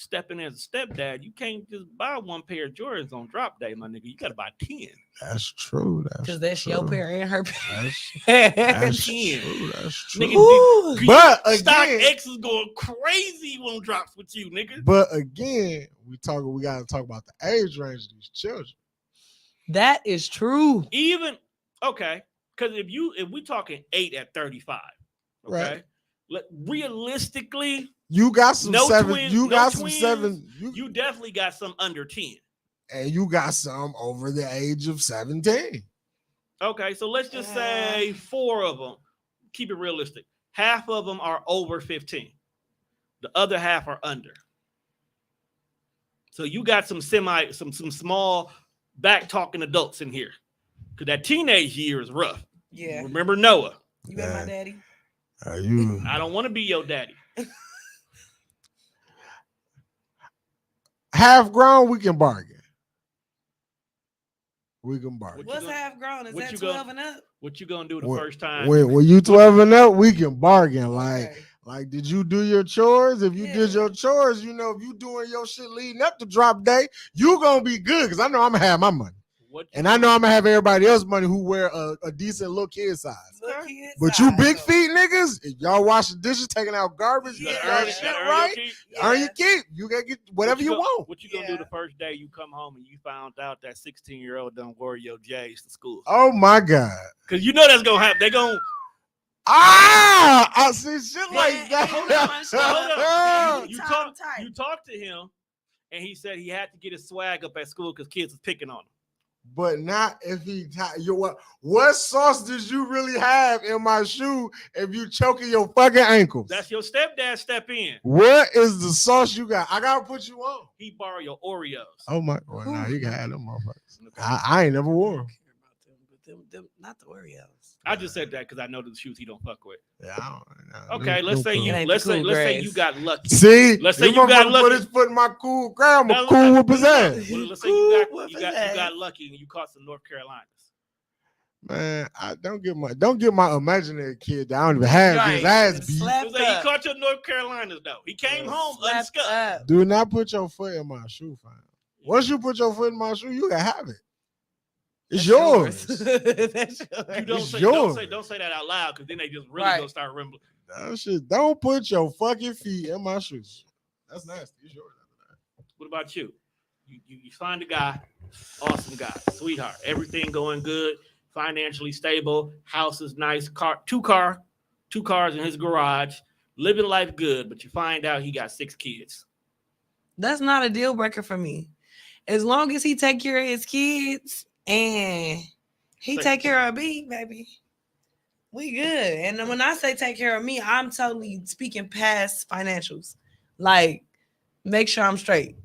Stepping as a stepdad, you can't just buy one pair of Jordans on drop day, my nigga. You got to buy 10. That's true. Because that's your pair and her pair. That's 10. true. That's true. Nigga, Ooh. But Stock again, X is going crazy on drops with you, nigga. But again, we gotta talk about the age range of these children. That is true. Even okay, because if we talking 8 at 35, okay, Right. Realistically, You got some No 7. twins, You no got some twins. 7. you definitely got some under 10. And you got some over the age of 17. Okay, so let's just say 4 of them. Keep it realistic. Half of them are over 15. The other half are under. So you got some small back talking adults in here. Because that teenage year is rough. Yeah. Remember Noah? You got my daddy. You I don't want to be your daddy. half grown, we can bargain. We can bargain. What's half grown? Is what that you 12 gonna- and up? What you gonna do the When- first time? When you 12 and up, we can bargain. Okay. Like, did you do your chores? If you did Yeah. your chores, you know, if you doing your shit leading up to drop day, you gonna be good because I know I'm gonna have my money. And I know I'm gonna have everybody else's money who wear a decent little kid size. Little kids But you size, big though. feet niggas, if y'all washing dishes, taking out garbage, You you gotta got earn your it, shit gotta earn right, your keep. earn your keep. You gotta get whatever you want. What you gonna do the first day you come home and you found out that 16-year-old done wore your J's to school? Oh my God. Because you know that's gonna happen. They gonna I see shit like Yeah, that. hold on, hold on. You You talked to him, and he said he had to get his swag up at school because kids was picking on him. But not if he what sauce did you really have in my shoe if you choking your fucking ankles? That's your stepdad step in. What is the sauce you got? I gotta put you on. He borrowed your Oreos. Oh my, well, nah, you can have them motherfuckers. I ain't never wore them. them not the Oreos. I just said that because I know the shoes he don't fuck with. Yeah, I don't, Okay, let's say you It ain't let's the say cool let's say grass. you got lucky. See, Let's say this you got motherfucker lucky. put his foot in my cool ground. No, I'm cool with his no, ass. well, let's say Cool you with his got ass. lucky and you caught some North Carolinas. Man, I don't get my imaginary kid that I don't even have get his Right. ass beat. Slapped Let's say he up. caught your North Carolinas though. He came home Slapped unscuffed. up. Do not put your foot in my shoe, fam. Once you put your foot in my shoe, you can have it. It's That's yours. That's You yours. don't say that out loud because then they just really Right. gonna start rambling. That shit. Don't put your fucking feet in my shoes. That's nasty. It's yours. What about you? You find a guy, awesome guy, sweetheart, everything going good, financially stable, house is nice, two cars in his garage, living life good, but you find out he got 6 kids. That's not a deal breaker for me. As long as he take care of his kids and he take care of me, baby, we good. And when I say take care of me, I'm totally speaking past financials. Like, make sure I'm straight.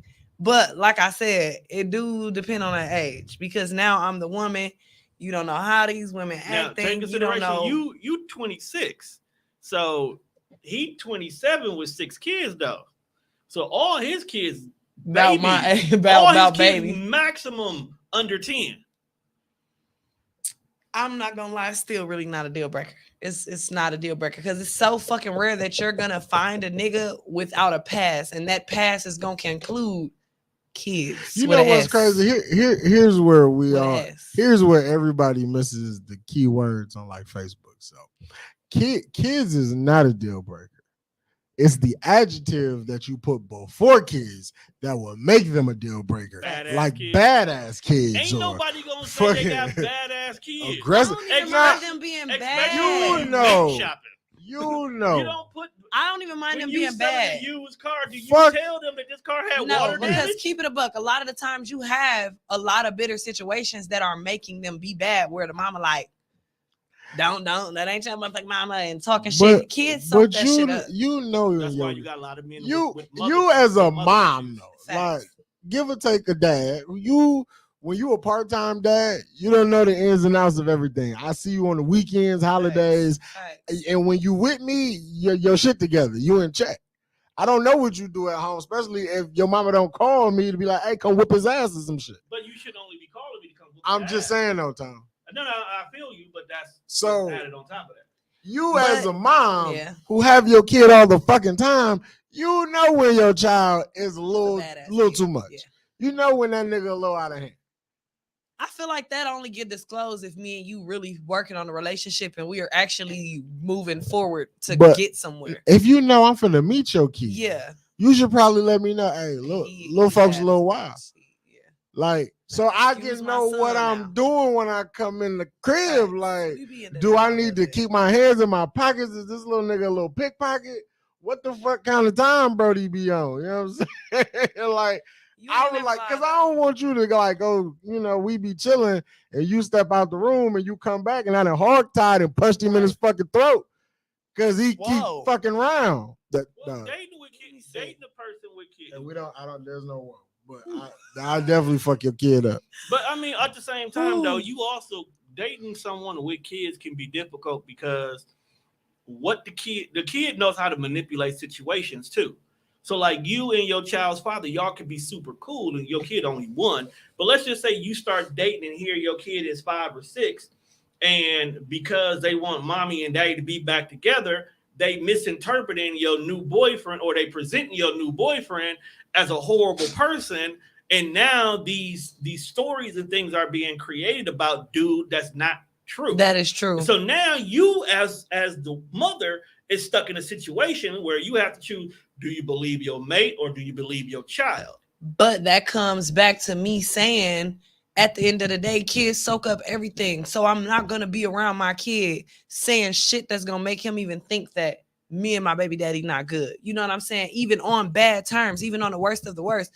But like I said, it do depend on that age because now I'm the woman. You don't know how these women Now, act. take You don't consideration, know. you 26, so he 27 with 6 kids though. So all his kids, about baby, my all his about kids baby. maximum under 10. I'm not gonna lie, it's still really not a deal breaker. It's not a deal breaker because it's so fucking rare that you're gonna find a nigga without a pass, and that pass is gonna conclude kids. You with know a what's S. crazy? Here's where we With a are. S. Here's where everybody misses the key words on like Facebook. So, kids is not a deal breaker. It's the adjective that you put before kids that will make them a deal breaker. Badass like kids. badass kids. Ain't or nobody gonna say they got fucking badass kids. I aggressive. don't even Exactly. mind them being Especially bad. You when know. make shopping. You know. You don't put. I don't even mind When them you being selling bad. a used car, do you Fuck. tell them that this car had No, water because damage? keep it a buck. A lot of the times you have a lot of bitter situations that are making them be bad. Where the mama like, don't that ain't your motherfucking mama and talking shit. Kids soak that shit up. You know That's why your- you got a lot of men. you with you as a mother mom issues. though, Facts. like give or take a dad. When you a part-time dad, you don't know the ins and outs of everything. I see you on the weekends, holidays, Facts. and when you with me, your shit together. You in check. I don't know what you do at home, especially if your mama don't call me to be like, "Hey, come whip his ass" or some shit. But you should only be calling me to come. I'm your just ass. saying though, Tom. No, I feel you, but that's So- added on top of that. You But- as a mom yeah. who have your kid all the fucking time, you know when your child is a little badass kid. too much. Yeah. You know when that nigga a little out of hand. I feel like that only get disclosed if me and you really working on a relationship and we are actually moving forward to But get somewhere. If you know I'm finna meet your kid, Yeah. you should probably let me know. Hey, little folks a little wild. Yeah. Like, so I Excuse can my know what son I'm now. doing when I come in the crib. Facts. Like, We be in the do I know a need little to bit. keep my hands in my pockets? Is this little nigga a little pickpocket? What the fuck kind of time Brody be on? You know what I'm saying? Like, You I ain't was never like, lied cause I about don't want you to like go, we be chilling and you step out the room and you come back and I done hog tied and punched him in his fucking throat. Cause he Whoa. keep fucking round. Well, dating with kids, dating a person with kids. And there's no one. But I definitely fuck your kid up. But I mean, at the same time, though, Ooh. you also dating someone with kids can be difficult because the kid knows how to manipulate situations too. So like you and your child's father, y'all can be super cool and your kid only 1. But let's just say you start dating and here your kid is 5 or 6. And because they want mommy and daddy to be back together, they misinterpreting your new boyfriend or they presenting your new boyfriend as a horrible person. And now these stories and things are being created about dude that's not true. That is true. So now you as the mother is stuck in a situation where you have to choose, do you believe your mate or do you believe your child? But that comes back to me saying, at the end of the day, kids soak up everything. So I'm not going to be around my kid saying shit that's going to make him even think that me and my baby daddy not good. You know what I'm saying? Even on bad terms, even on the worst of the worst,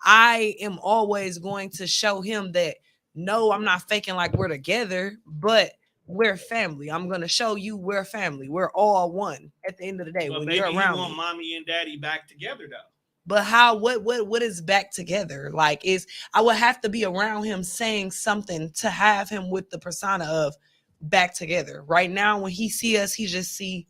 I am always going to show him that, no, I'm not faking like we're together, but we're family. I'm going to show you we're family. We're all one at the end of the day. But when maybe you're you around want me. mommy and daddy back together though. But what is back together? Like, is I would have to be around him saying something to have him with the persona of back together. Right now, when he see us, he just see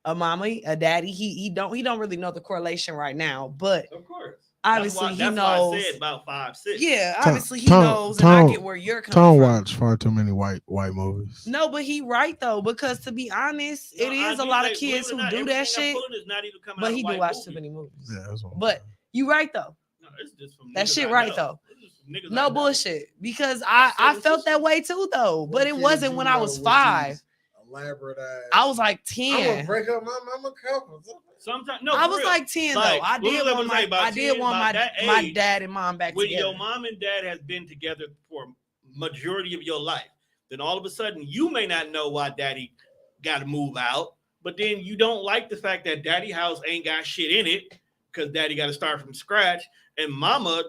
a mama, a daddy. He don't really know the correlation right now, but Of course. obviously That's he why I knows. said about 5, 6. Yeah, Tom- obviously he Tom- knows, and I get where you're coming Tom from. watch far too many white movies. No, but he right though, because to be honest, No, it I is a do, lot like, of kids believe it or who not, do that everything I'm shit. pulling is not even coming out But of he do white watch too movies. many movies. Yeah, that's what I'm But saying. you right though. No, it's just from That niggas shit I right know. though. It's just from niggas I No know. bullshit. Because That's I seven felt that sisters. way too though. But it What wasn't kid when you I know was with 5. these elaborate ass. I was like I'm gonna 10. break up my mama couple. Sometimes no, I for was real. like 10 Like, though. I what did was I want gonna say, my about I did 10, want about my that my age, dad and mom back when together. your mom and dad has been together for majority of your life, then all of a sudden you may not know why daddy got to move out, but then you don't like the fact that daddy house ain't got shit in it because daddy got to start from scratch, and mama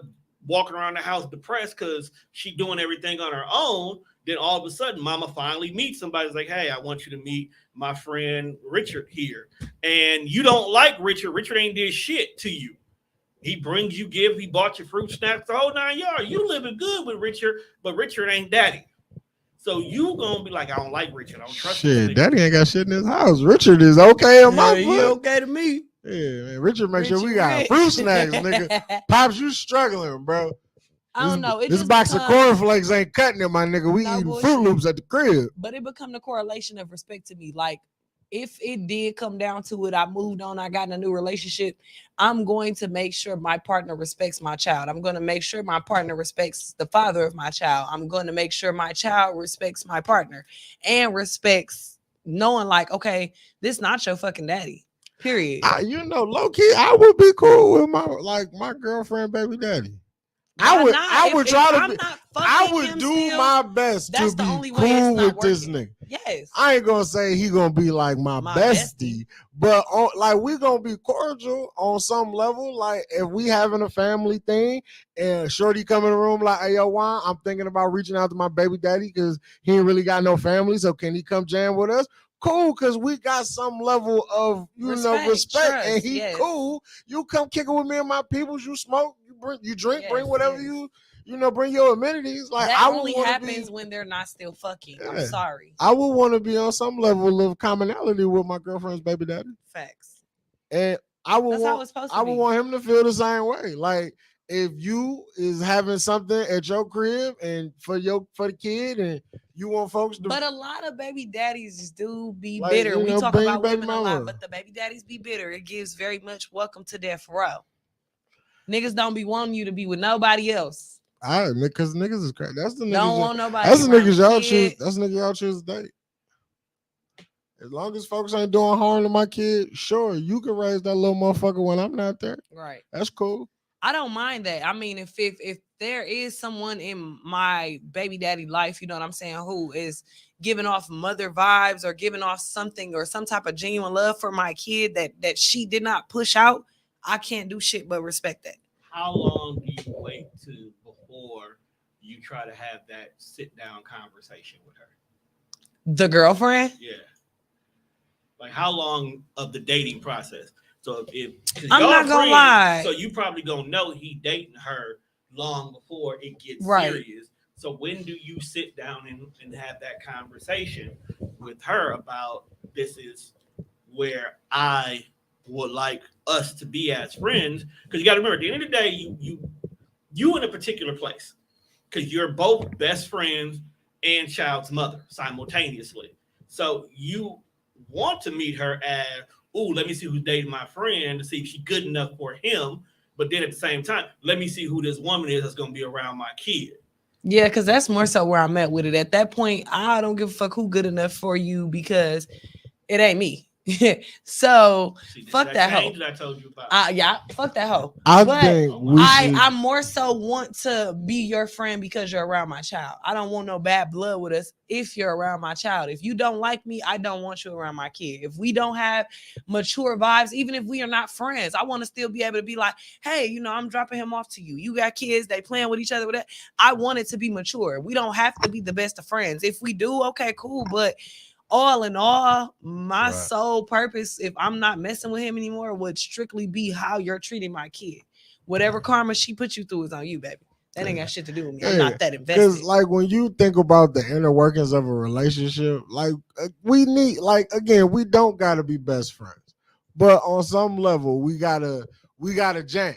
walking around the house depressed because she doing everything on her own. Then all of a sudden mama finally meets somebody who's like, hey, I want you to meet my friend Richard here, and you don't like Richard ain't did shit to you. He brings you gift. He bought you fruit snacks, the whole 9 yards. You living good with Richard, but Richard ain't daddy. So you gonna be like, I don't like Richard. I don't trust this Shit, nigga. daddy ain't got shit in his house. Richard is okay in my Yeah, he book. okay to me. Yeah, man. Richard make sure we Richie got rich. fruit snacks, nigga. Pops, you struggling, bro. I don't know. It This just box of becomes- cornflakes ain't cutting it, my nigga. We No eating bullshit. Fruit Loops at the crib. But it become the correlation of respect to me. Like, if it did come down to it, I moved on, I got in a new relationship, I'm going to make sure my partner respects my child. I'm going to make sure my partner respects the father of my child. I'm going to make sure my child respects my partner and respects knowing, like, okay, this not your fucking daddy. Period. You know, low key, I would be cool with my girlfriend, baby daddy. Why not? I would If try to I'm be. not I fucking would him do still, my best that's to the be only way it's cool not with this working. nigga. Yes. I ain't gonna say he gonna be like my bestie, but like we gonna be cordial on some level. Like if we having a family thing and Shorty come in the room like, hey yo, Juan, I'm thinking about reaching out to my baby daddy because he ain't really got no family, so can he come jam with us? Cool, because we got some level of respect, trust, and he yes. cool. You come kicking with me and my peoples. You smoke, you drink, bring Yes, whatever yes. bring your amenities. Like that I only would happens when they're not still fucking. I'm Yeah. sorry. I would want to be on some level of commonality with my girlfriend's baby daddy, Facts. and I would That's how want it's supposed to I be. would want him to feel the same way. Like if you is having something at your crib and for the kid, and you want folks to, But a lot of baby daddies do be Like, bitter. you We know, talk bring about baby women a lot, mama. but the baby daddies be bitter. It gives very much welcome to death row. Niggas don't be wanting you to be with nobody else. because niggas is crazy. That's the niggas. Don't want nobody. That's the around niggas the y'all kid. choose. That's the nigga y'all choose to date. As long as folks ain't doing harm to my kid, sure, you can raise that little motherfucker when I'm not there. Right. That's cool. I don't mind that. I mean, if there is someone in my baby daddy life, you know what I'm saying, who is giving off mother vibes or giving off something or some type of genuine love for my kid that she did not push out, I can't do shit but respect that. How long do you wait to before you try to have that sit down conversation with her? The girlfriend? Yeah. Like how long of the dating process? So if I'm not gonna lie. So you probably gonna know he dating her long before it gets Right. serious. So when do you sit down and have that conversation with her about this is where I would like us to be as friends? Because you got to remember, at the end of the day, you in a particular place because you're both best friends and child's mother simultaneously. So you want to meet her as, ooh, let me see who's dating my friend to see if she's good enough for him. But then at the same time, let me see who this woman is that's going to be around my kid. Yeah, because that's more so where I'm at with it. At that point, I don't give a fuck who good enough for you because it ain't me. So See, fuck that hoe. That I told you about. Yeah, fuck that hoe. I But think I more so want to be your friend because you're around my child. I don't want no bad blood with us if you're around my child. If you don't like me, I don't want you around my kid. If we don't have mature vibes, even if we are not friends, I want to still be able to be like, hey, you know, I'm dropping him off to you. You got kids, they playing with each other with that. I want it to be mature. We don't have to be the best of friends. If we do, okay, cool. But all in all, my Right. sole purpose, if I'm not messing with him anymore, would strictly be how you're treating my kid. Whatever karma she put you through is on you, baby. That ain't got shit to do with me. I'm Yeah, not that because invested. like when you think about the inner workings of a relationship, like we need, like again, we don't gotta be best friends, but on some level, we gotta jam.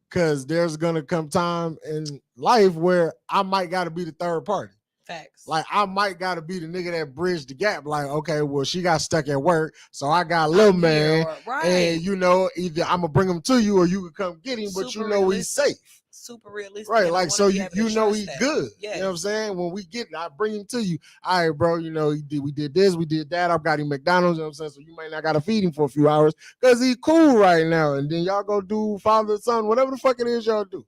Because there's gonna come time in life where I might gotta be the third party. Facts. Like I might gotta be the nigga that bridged the gap. Like, okay, well, she got stuck at work, so I got a little I'm here, man, right. and you know, either I'm gonna bring him to you or you can come get him, but Super you know he's safe. Super realistic. Right, and I like wanna so be able to you know trust he that. good. Yes. You know what I'm saying? When we get it, I bring him to you. All right, bro, you know, we did this, we did that. I've got him McDonald's, you know what I'm saying? So you might not gotta feed him for a few hours because he's cool right now. And then y'all go do father, son, whatever the fuck it is y'all do.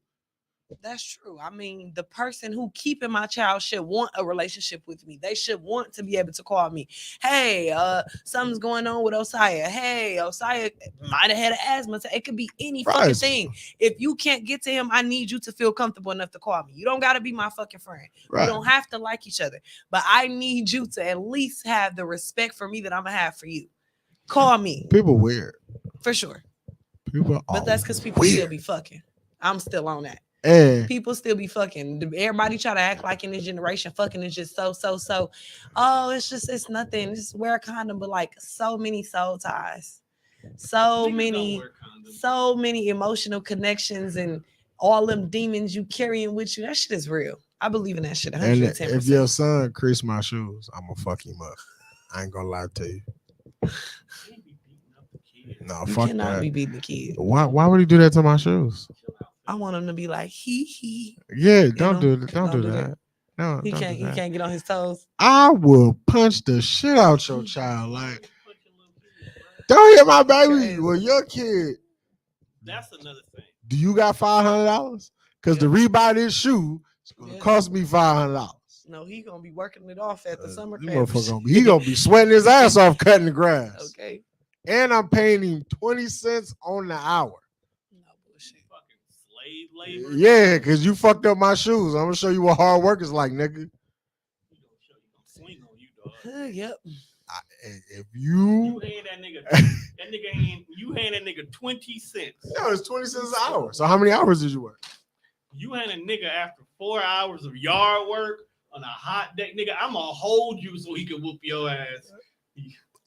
That's true. I mean, the person who keeping my child should want a relationship with me. They should want to be able to call me, hey, something's going on with Osiah. Hey, Osiah might have had an asthma. It could be any fucking Right. thing. If you can't get to him, I need you to feel comfortable enough to call me. You don't gotta be my fucking friend. We Right. don't have to like each other. But I need you to at least have the respect for me that I'm gonna have for you. Call me. People weird. For sure. People But that's because people weird. still be fucking. I'm still on that. And People still be fucking. Everybody try to act like in this generation, fucking is just so. Oh, it's nothing. Just wear a condom, but like so many soul ties, so Niggas don't wear condoms. so many emotional connections, and all them demons you carrying with you. That shit is real. I believe in that shit. and 110%. if your son crease my shoes, I'm gonna fuck him up. I ain't gonna lie to you. You can't be beating up the kids. No, you fuck cannot that. be beating the kid. Why would he do that to my shoes? Chill out. I want him to be like he. Yeah, don't know, do that. Don't don't do do that. No, He don't can't. do He that. can't get on his toes. I will punch the shit out your child. Like, Punch your little kids, bro. don't hit my baby. Crazy. Well, your kid. That's another thing. Do you got $500? Because to rebuy this shoe, it's gonna Yeah. cost me $500. No, he gonna be working it off at the summer This camp. motherfucker he gonna be sweating his ass off cutting the grass. Okay. And I'm paying him 20 cents on the hour. No bullshit. Fucking slave labor. Yeah, because you fucked up my shoes. I'm gonna show you what hard work is like, nigga. He gonna show you, gonna swing on you, dog. Yep. If You you hand that nigga, you hand that nigga 20 cents. no, it's 20 cents an hour. So how many hours did you work? You hand a nigga after 4 hours of yard work on a hot day, nigga, I'm gonna hold you so he can whoop your ass.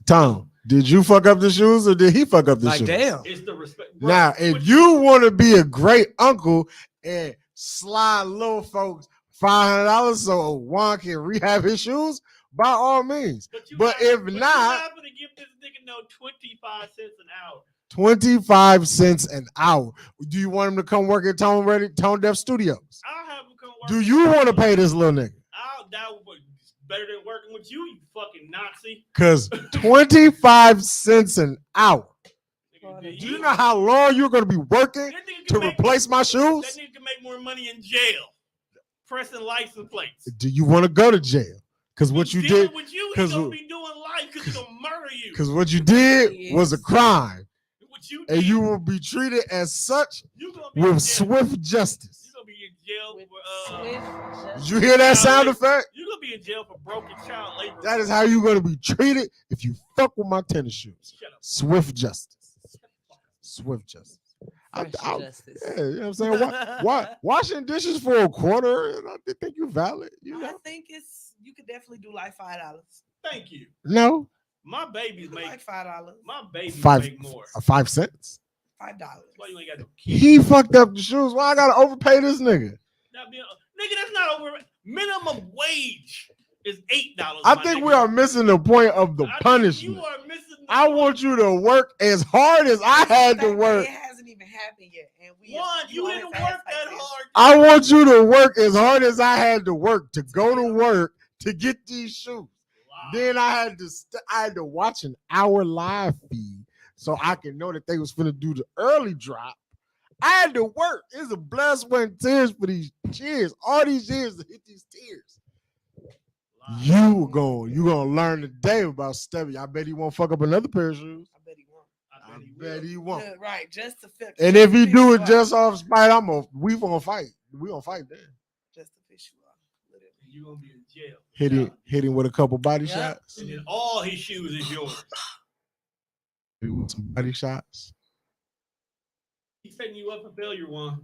Tom, did you fuck up the shoes or did he fuck up the Like shoes? damn. It's the respect. Bro, Now, what if you want to be a great uncle and slide little folks $500 so Juan can rehab his shoes, by all means. But if you're not, not gonna give this nigga no 25 cents an hour. 25 cents an hour. Do you want him to come work at Tone Deaf Studios? I'll have him come work. Do you want to pay this little nigga? That would better than working with you, you fucking Nazi. Because 25 cents an hour. Nigga, Do you know how long you're going to be working that nigga to can make replace my That shoes? nigga can make more money in jail, pressing license plates. Do you want to go to jail? Because what you Dealing did, with you, because he's gonna be doing life because he's gonna murder you. because what you did was a crime, What you and did, you will be treated as such you gonna be in with jail. swift justice. You gonna be in jail With for swift Did you hear that sound effect? you gonna be in jail for broken child labor. That is how you're going to be treated if you fuck with my tennis shoes. Shut up. Swift justice. Swift justice. Fresh I- justice. Yeah, you know what I'm saying? Why washing dishes for a quarter? I think you valid. You I know? think you could definitely do like $5. Thank you. No, My babies make Like $5. my babies five make more. 5 cents. $5. That's why you ain't got no kids. He fucked up the shoes. Why I gotta overpay this nigga? Nigga, that's not over. Minimum wage is $8. I think we are missing the point of the You punishment. are missing. The I want you to work as hard as I had to work. It hasn't even happened yet, and You didn't work that hard. I want you to work as hard as I had to work to go to work to get these shoes. Wow. Then I had to watch an hour live feed so I can know that they was finna do the early drop. I had to work. It's a blood, sweat, and tears for these years. All these years to hit these tears. Wow. You gonna learn today about Stevie. I bet he won't fuck up another pair of shoes. I bet he won't. I Bet he won't. Yeah, right, just to fit. And if he do it just off spite, we gonna fight. We gonna fight then. just to piss you off. Literally. You gonna be in jail. Hit him with a couple body Yep. shots. And then all his shoes is yours. Hit him with some body shots. He's setting you up for failure, one.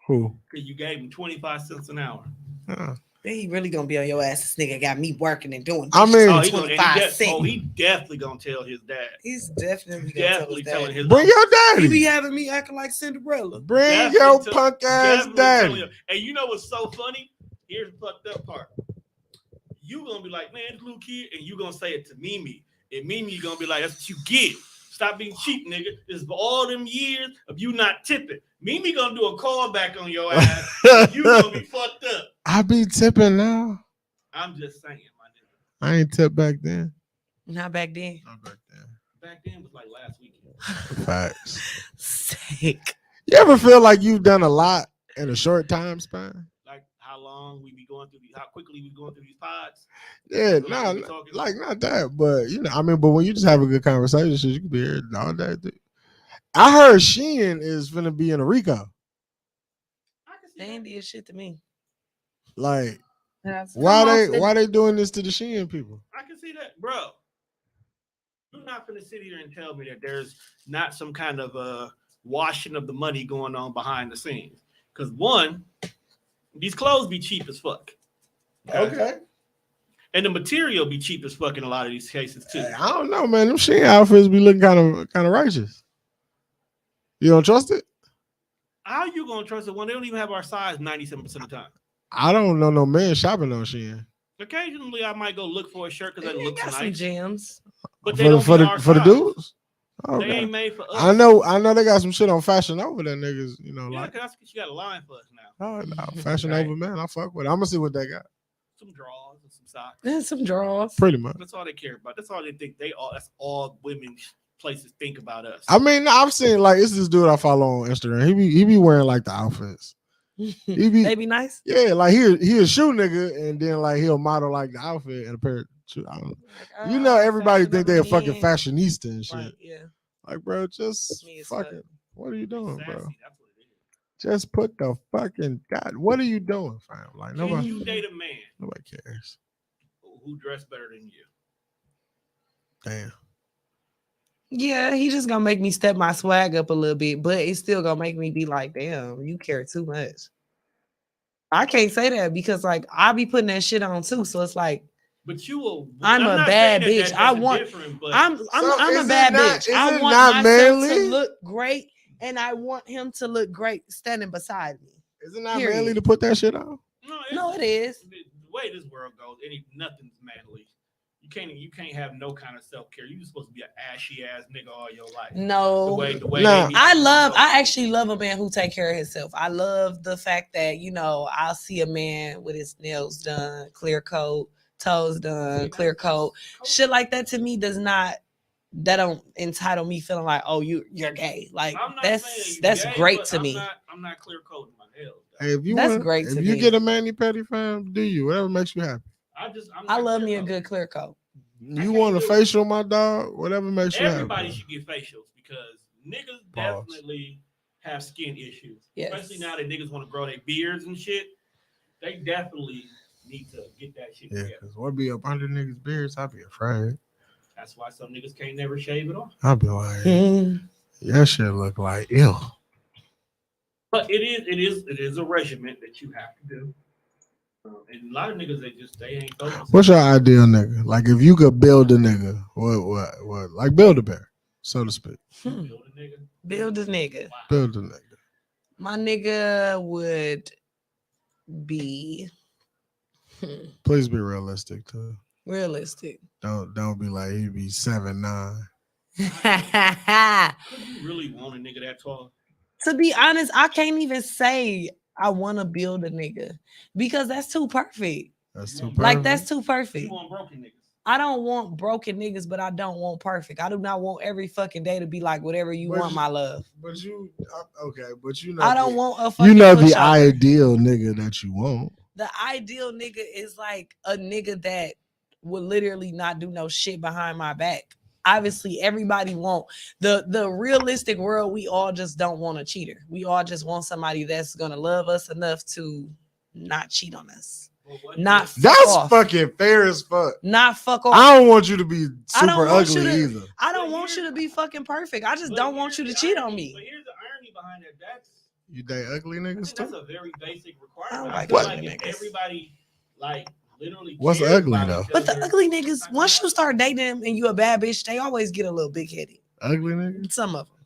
Who? Because you gave him 25 cents an hour. Then he really gonna be on your ass. This nigga got me working and doing. I mean- Oh, 25 cents. he definitely gonna tell his dad. He's definitely gonna Definitely tell telling his his Bring your dad. He be daddy. having me acting like Cinderella. Bring Definitely your tell- punk ass definitely telling daddy. him. And you know what's so funny? Here's the fucked up part. You gonna be like, man, this little kid, and you gonna say it to Mimi. And Mimi gonna be like, that's what you get. Stop being cheap, nigga. This is for all them years of you not tipping. Mimi gonna do a callback on your ass. You gonna be fucked up. I be tipping now. I'm just saying, my nigga. I ain't tipped back then. Not back then. Not back then. Back then was like last weekend. Facts. Sick. You ever feel like you've done a lot in a short time span? Like how long we be going through these, how quickly we going through these pods. Yeah, So nah, we talking- like not that, but you know, I mean, but when you just have a good conversation, shit, you can be here all day. Dude. I heard Shein is finna be in a Rico. I can see They that. ain't did shit to me. Like, That's- why Come on, they doing this to the Shein people? I can see that, bro. You're not gonna sit here and tell me that there's not some kind of washing of the money going on behind the scenes. Because one, these clothes be cheap as fuck, and the material be cheap as fuck in a lot of these cases too. Hey, I don't know, man. Them Shein outfits be looking kind of righteous. You don't trust it? How you gonna trust it when they don't even have our size 97% of the time? I don't know no man shopping on Shein. Occasionally, I might go look for a shirt because They that looks got some nice, gems. but they don't for be the our for the size. dudes. They Okay. ain't made for us. I know they got some shit on Fashion Over that niggas, you know, Yeah, like because you got a line for us now. oh no, Fashion Right. Over, man. I fuck with it. I'm gonna see what they got. Some drawers and some socks. And some draws. Pretty much. That's all they care about. That's all they think. That's all women places think about us. I mean, I've seen like it's this dude I follow on Instagram. He be wearing like the outfits. He be They be nice. yeah, like he a shoe nigga, and then like he'll model like the outfit and a pair of shoes. I don't know. Like, You know, everybody fashion think they a over fucking men. fashionista and shit. Right, yeah. Like, bro, just Me as fuck. fucking. What are you doing, Sassy, bro? that's what it is. Just put the fucking God. What are you doing, fam? Like Can nobody, you date a man nobody cares. who dressed better than you? Damn. Yeah, he just gonna make me step my swag up a little bit, but it's still gonna make me be like, damn, you care too much. I can't say that because like I be putting that shit on too. So it's like But you will. I'm a not bad saying that bitch. that's I want- different, but I'm So I'm is a it bad not- bitch. is I it want not myself manly? to look great, and I want him to look great standing beside me. Is it not Period. manly to put that shit on? No, it is. The way this world goes, nothing's manly. You can't have no kind of self care. You supposed to be an ashy ass nigga all your life. No. The way Nah. they- I actually love a man who take care of himself. I love the fact that, I'll see a man with his nails done, clear coat, toes done, clear coat. Shit like that to me that don't entitle me feeling like, oh, you're gay. Like I'm not saying you that's gay, great but to me. I'm not clear coating my nails. though. Hey, if you That's want, great if to you me. get a mani petty, fam, do you whatever makes you happy. I'm I not love clear me a coating. good clear coat. I You can't want a do it. facial, my dog? Whatever makes you Everybody happy. should get facials because niggas Pause. definitely have skin issues. Yes. Especially now that niggas want to grow their beards and shit. They definitely need to get that shit Yeah, together. because what be up under niggas' beards, I'd be afraid. That's why some niggas can't never shave it off. I'd be like, Mm. that shit look like ill. But it is a regimen that you have to do. And a lot of niggas they ain't focused. What's your ideal nigga? Like if you could build a nigga, what? Like build a bear, so to speak. Hmm. Build a nigga. Build a nigga. Wow. Build a nigga. My nigga would be Please be realistic too. realistic. Don't be like he be 7'9". Could you really want a nigga that tall? To be honest, I can't even say I want to build a nigga because that's too perfect. That's too Like, perfect. Like that's too perfect. You want broken niggas. I don't want broken niggas, but I don't want perfect. I do not want every fucking day to be like whatever you But want, you- my love. But you okay? But you know, I don't want a fucking you know the pushover. ideal nigga that you want. The ideal nigga is like a nigga that would literally not do no shit behind my back. Obviously, everybody want the realistic world. We all just don't want a cheater. We all just want somebody that's gonna love us enough to not cheat on us. Not fuck That's off. fucking fair as fuck. Not fuck off. I don't want you to be I don't super want you ugly to- either. I don't want you to be fucking perfect. I just don't want you to cheat on me. But here's the irony behind it. You date ugly I niggas think that's too? a very basic I requirement. don't I like feel ugly like if niggas. everybody like literally What's cares ugly, about though? each But the other, ugly niggas, once you start dating them and you a bad bitch, they always get a little big headed. Ugly niggas? Some of them.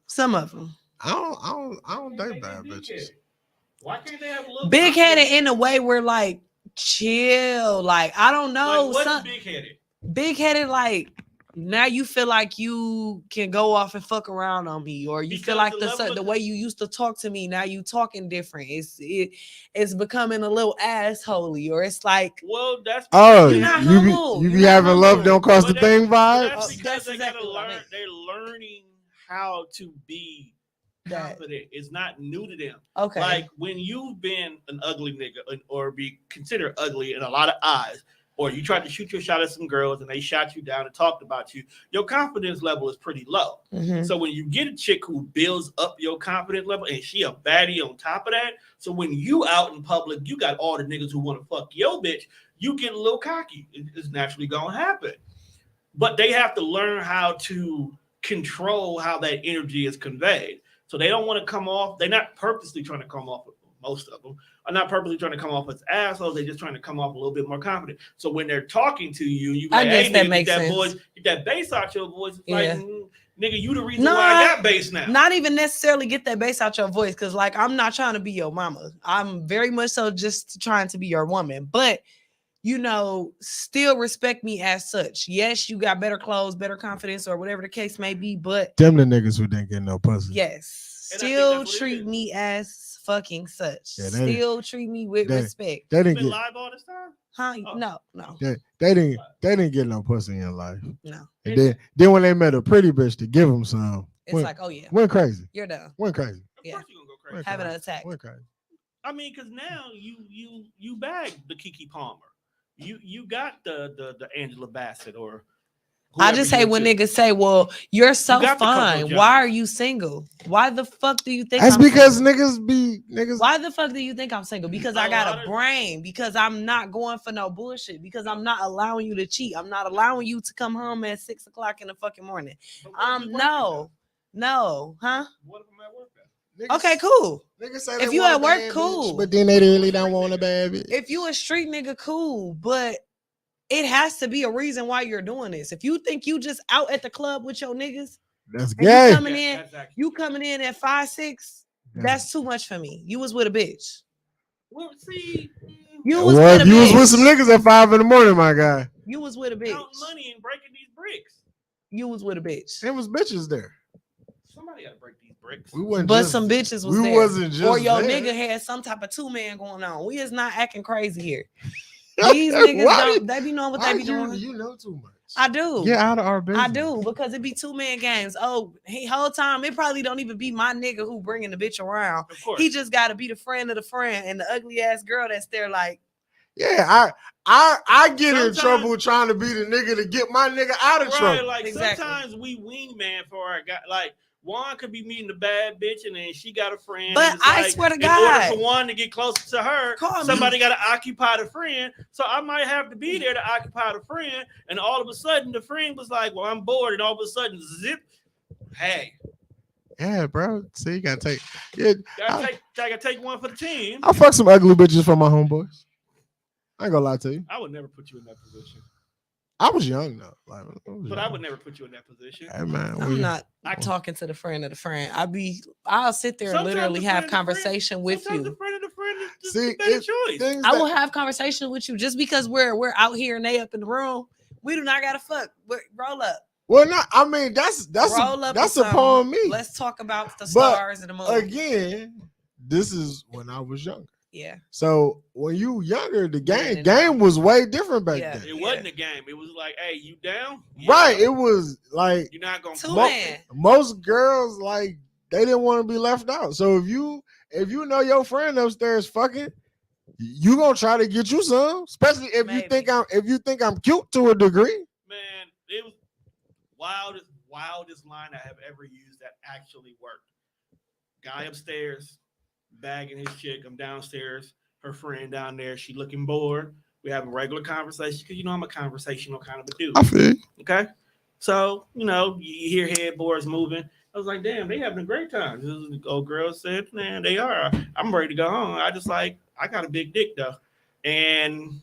Some of them. I don't date bad bitches. why can't they have a little Big headed confidence? in a way where like chill. Like I don't know. Like, what's some big headed? big headed like now you feel like you can go off and fuck around on me, or you feel Because like the level the of- way you used to talk to me, now you talking different. It's becoming a little assholey, or it's like Well, that's Oh, You're not you humble. be You're be not having love humble. don't cost a But thing But vibes. that's because That's they exactly gotta what I learn. mean. They're learning how to be that. confident. It's not new to them. Okay. Like when you've been an ugly nigga or be considered ugly in a lot of eyes, or you tried to shoot your shot at some girls and they shot you down and talked about you, your confidence level is pretty low. Mhm. So when you get a chick who builds up your confidence level and she a baddie on top of that, so when you out in public, you got all the niggas who want to fuck your bitch, you get a little cocky. It's naturally gonna happen. But they have to learn how to control how that energy is conveyed. So they don't want to come off. They're not purposely trying to come off. Most of them are not purposely trying to come off as assholes. They're just trying to come off a little bit more confident. So when they're talking to you, you be I like, guess hey, that nigga, makes get that sense. voice, get that bass out your voice. It's Yeah. like, nigga, you the reason No, why I got bass now. Not even necessarily get that bass out your voice, because like I'm not trying to be your mama. I'm very much so just trying to be your woman. But still respect me as such. Yes, you got better clothes, better confidence, or whatever the case may be. But Them the niggas who didn't get no pussy. yes, And I think still that's what it treat is. me as fucking such. Yeah, Still treat me with they- respect. They You didn't been get live all this time? Huh? Oh. No. they didn't get no pussy in life. No. And then when they met a pretty bitch to give them some, It's went, like, oh yeah, went crazy. you're done. Went crazy. Of Yeah. course you're gonna go crazy. Went Having crazy. an attack. Went crazy. I mean, because now you bagged the Kiki Palmer. You got the Angela Bassett or I just hate when niggas say, well, you're so got the Coco fine. Jones. Why are you single? Why the fuck do you think That's I'm because single? niggas. Why the fuck do you think I'm single? Because I A got lot a of- brain. Because I'm not going for no bullshit. Because I'm not allowing you to cheat. I'm not allowing you to come home at 6 o'clock in the fucking morning. But what if you working No, huh? though? What if I'm at work though? Niggas- Okay, cool. Niggas say If they you want at a work, bad cool. bitch, but then they really don't want a bad bitch. If you a street nigga, cool. But it has to be a reason why you're doing this. If you think you just out at the club with your niggas, That's and you gay. coming in, That's actually you true. coming in at 5'6", that's too much for me. You was with a bitch. Well, see, You was Well, with if a you was bitch. with some niggas at 5 in the morning, my guy, You was with a bitch. counting money and breaking these bricks. You was with a bitch. there was bitches there. Somebody got to break these bricks. We wasn't But just, some bitches was we there. wasn't just Or your there. nigga had some type of two-man going on. We is not acting crazy here. These niggas Why don't, they be knowing what why they be doing. You know too much. I do. Get out of our business. I do, because it be two-man games. Oh, he whole time it probably don't even be my nigga who bringing the bitch around. Of course. He just got to be the friend of the friend and the ugly ass girl that's there like, Yeah, I get in Sometimes- trouble trying to be the nigga to get my nigga out of right, trouble. like Exactly. sometimes we wingman for our guy. Like Juan could be meeting the bad bitch and then she got a friend. But and it's I like, swear to in God. order for Juan to get closer to her, Call me. somebody got to occupy the friend. So I might have to be there to occupy the friend. And all of a sudden, the friend was like, "Well, I'm bored," and all of a sudden, zip. Hey, Yeah, bro. See, you gotta take. Yeah, gotta take one for the team. I fuck some ugly bitches for my homeboys. I ain't gonna lie to you. I would never put you in that position. I was young though. Like, But I would never put you in that position. Hey man, I'm not talking to the friend of the friend. I'll sit there and Sometimes literally the have friend of the friend- conversation with Sometimes you. the friend of the friend is just See, a better choice. things I that- will have conversation with you just because we're out here and they up in the room. We do not gotta fuck. Roll up. Well, not. I mean, that's Roll up. that's or something. upon me. Let's talk about the But stars and the moon. Again, this is when I was younger. Yeah. So when you younger, the Yeah, game was way different back Yeah. then. It wasn't a game. It was like, hey, you down? Right. Yeah. It was like You're not gonna Two Mo- man. most girls like they didn't want to be left out. So if you know your friend upstairs fucking, you gonna try to get you some, especially if Maybe. you think I'm cute to a degree. Man, it was wildest line I have ever used that actually worked. Guy upstairs, bagging his chick. I'm downstairs. her friend down there. She looking bored. We have a regular conversation because I'm a conversational kind of a dude. I feel you. Okay, so you hear headboards moving. I was like, damn, they having a great time. This old girl said, man, they are. I'm ready to go home. I got a big dick though, and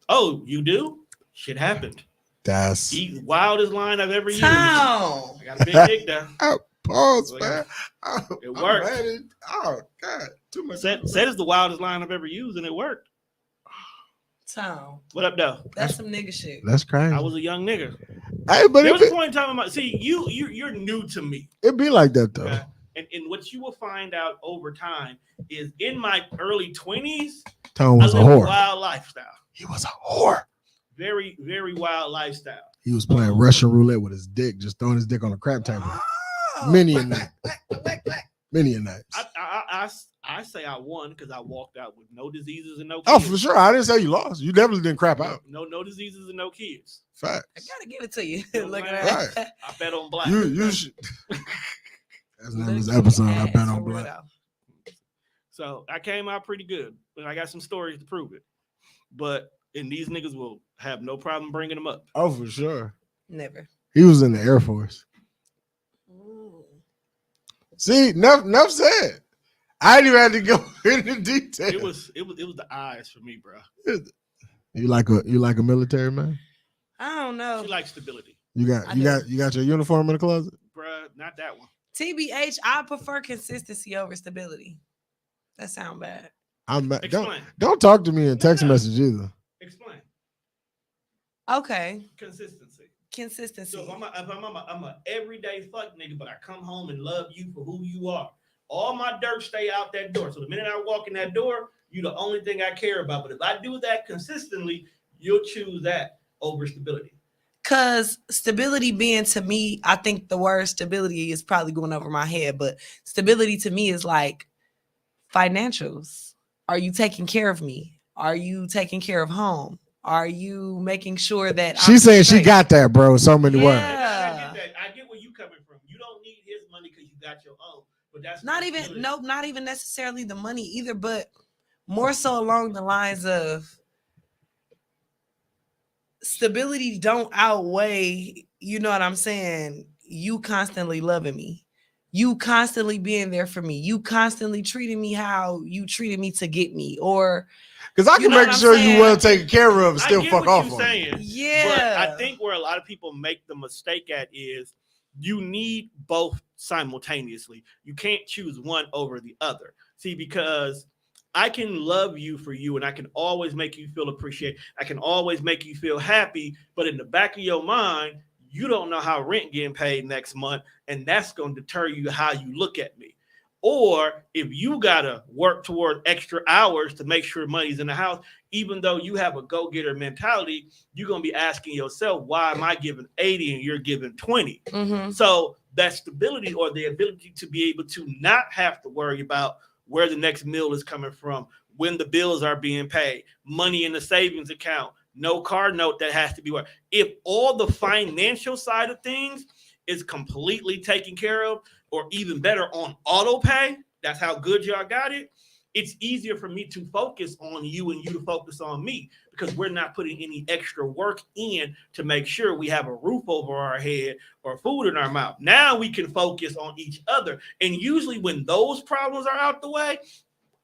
oh, you do? Shit happened. That's The wildest line I've ever used. Town. I got a big dick though. oh, pause, Like, man. it worked. Oh God, too much. Said it's the wildest line I've ever used, and it worked. Town. What up, though? That's some nigga shit. That's crazy. I was a young nigga. Hey, but There was a point in time in my see you're new to me. It be like that though. Okay? And what you will find out over time is in my early 20s, Tone was I a lived a whore. wild lifestyle. He was a whore. Very, very wild lifestyle. He was playing Russian roulette with his dick, just throwing his dick on the crap table. Oh. Many a night. Many a night. I say I won because I walked out with no diseases and no kids. Oh, for sure. I didn't say you lost. You definitely didn't crap out. No diseases and no kids. Facts. I gotta give it to you. You know Look what at I'm that. I bet on black. You should. That's the name of this episode. I bet on black. So I came out pretty good, and I got some stories to prove it. And these niggas will have no problem bringing them up. Oh, for sure. Never. He was in the Air Force. Ooh. See, enough said. I didn't even have to go into detail. It was the eyes for me, bro. You like a military man? I don't know. She likes stability, You got your uniform in the closet? bro. Not that one. TBH, I prefer consistency over stability. That sound bad. Explain. Don't talk to me in text message either. Explain. Okay. Consistency. Consistency. So if I'm a everyday fuck nigga, but I come home and love you for who you are. All my dirt stay out that door. So the minute I walk in that door, you the only thing I care about. But if I do that consistently, you'll choose that over stability. Because stability being to me, I think the word stability is probably going over my head, but stability to me is like financials. Are you taking care of me? Are you taking care of home? Are you making sure that She's saying she got that, bro? So many words. Yeah. I get that. I get where you coming from. You don't need his money because you got your own. But that's not even necessarily the money either, but more so along the lines of stability don't outweigh, you know what I'm saying, you constantly loving me, you constantly being there for me, you constantly treating me how you treated me to get me, or because I can make sure you well taken care of and still fuck off on saying, yeah. But I think where a lot of people make the mistake at is you need both simultaneously. You can't choose one over the other. See, because I can love you for you and I can always make you feel appreciated. I can always make you feel happy. But in the back of your mind, you don't know how rent getting paid next month. And that's going to deter you how you look at me. Or if you got to work toward extra hours to make sure money's in the house, even though you have a go-getter mentality, you're going to be asking yourself, why am I giving 80 and you're giving 20? Mm-hmm. So that stability or the ability to be able to not have to worry about where the next meal is coming from, when the bills are being paid, money in the savings account, no car note that has to be worked. If all the financial side of things is completely taken care of, or even better on auto pay, that's how good y'all got it, it's easier for me to focus on you and you to focus on me because we're not putting any extra work in to make sure we have a roof over our head or food in our mouth. Now we can focus on each other. And usually when those problems are out the way,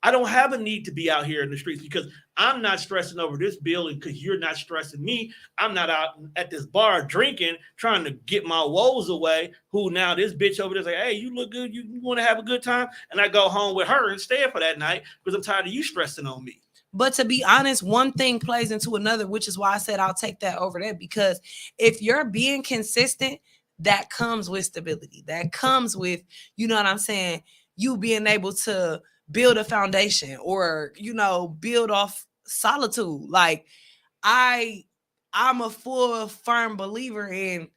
I don't have a need to be out here in the streets because I'm not stressing over this bill because you're not stressing me. I'm not out at this bar drinking, trying to get my woes away. Who now this bitch over there say, hey, you look good. You want to have a good time? And I go home with her instead for that night because I'm tired of you stressing on me. But to be honest, one thing plays into another, which is why I said I'll take that over there. Because if you're being consistent, that comes with stability. That comes with, you know what I'm saying, you being able to build a foundation or, you know, build off solitude. Like I'm a full firm believer in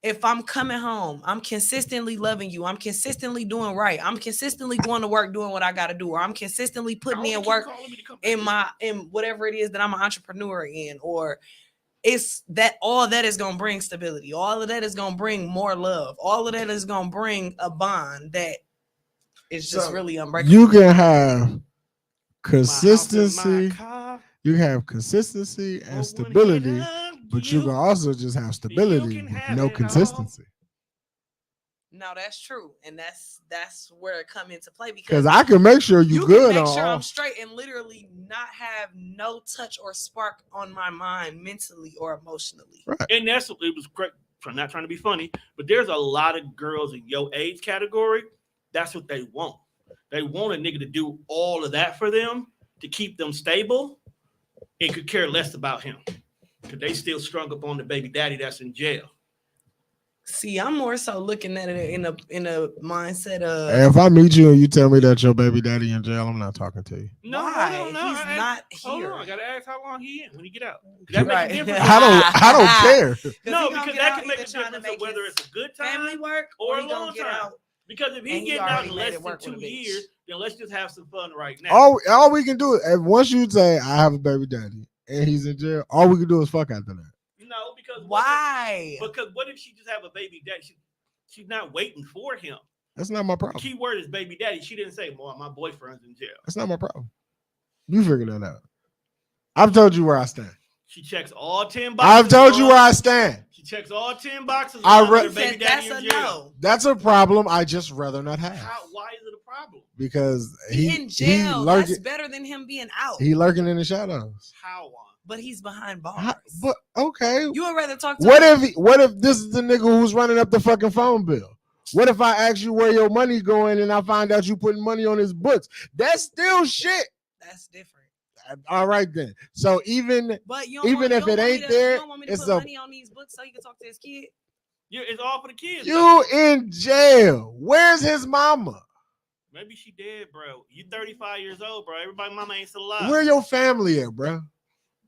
if I'm coming home, I'm consistently loving you. I'm consistently doing right. I'm consistently going to work, doing what I got to do, or I'm consistently putting in work in whatever it is that I'm an entrepreneur in, or it's that all that is going to bring stability. All of that is going to bring more love. All of that is going to bring a bond that it's just really unbreakable. You can have consistency. My car. You have consistency and Oh, when stability, but you you can also just have stability can with have no it all. consistency. No, that's true, and that's where it come into play Because because I can make sure you you good can make on sure all. I'm straight and literally not have no touch or spark on my mind mentally or emotionally. Right. And it was great. I'm not trying to be funny, but there's a lot of girls in your age category. That's what they want. They want a nigga to do all of that for them to keep them stable and could care less about him because they still strung up on the baby daddy that's in jail. See, I'm more so looking at it in a mindset of And if I meet you and you tell me that your baby daddy in jail, I'm not talking to you. No, why hold on, no, he's not hold here. on. I gotta ask how long he in when he get out. That Right. make a difference. I don't care. No, he gonna because get that out can make a either trying to difference make of whether his it's a good family time work or a he gonna long get time. out. Because if And he he getting out already in made less it than work with 2 a bitch. years, then let's just have some fun right now. All we can do is once you say I have a baby daddy and he's in jail, all we can do is fuck after that. No, because Why? Because what if she just have a baby daddy? She's not waiting for him. That's not my The problem. key word is baby daddy. She didn't say, "Well, my boyfriend's in jail." That's not my problem. You figure that out. I've told you where I stand. She checks all 10 boxes. I've told you where I stand. She checks all 10 boxes. I Her re- baby Said daddy that's in a jail. no. That's a problem I just rather not have. Why is it a problem? Because He in jail. That's better than him being out. He lurking in the shadows. How? But he's behind bars. But okay. You would rather talk to What him. if this is the nigga who's running up the fucking phone bill? What if I ask you where your money going and I find out you putting money on his books? That's still shit. That's different. All right then. So even But you even if it ain't there, you don't want me to it's put a money on these books so he can talk to his kid. Yeah, it's all for the kids. you in jail. Where's his mama? Maybe she dead, bro. You 35 years old, bro. Everybody mama ain't still alive. Where your family at, bro?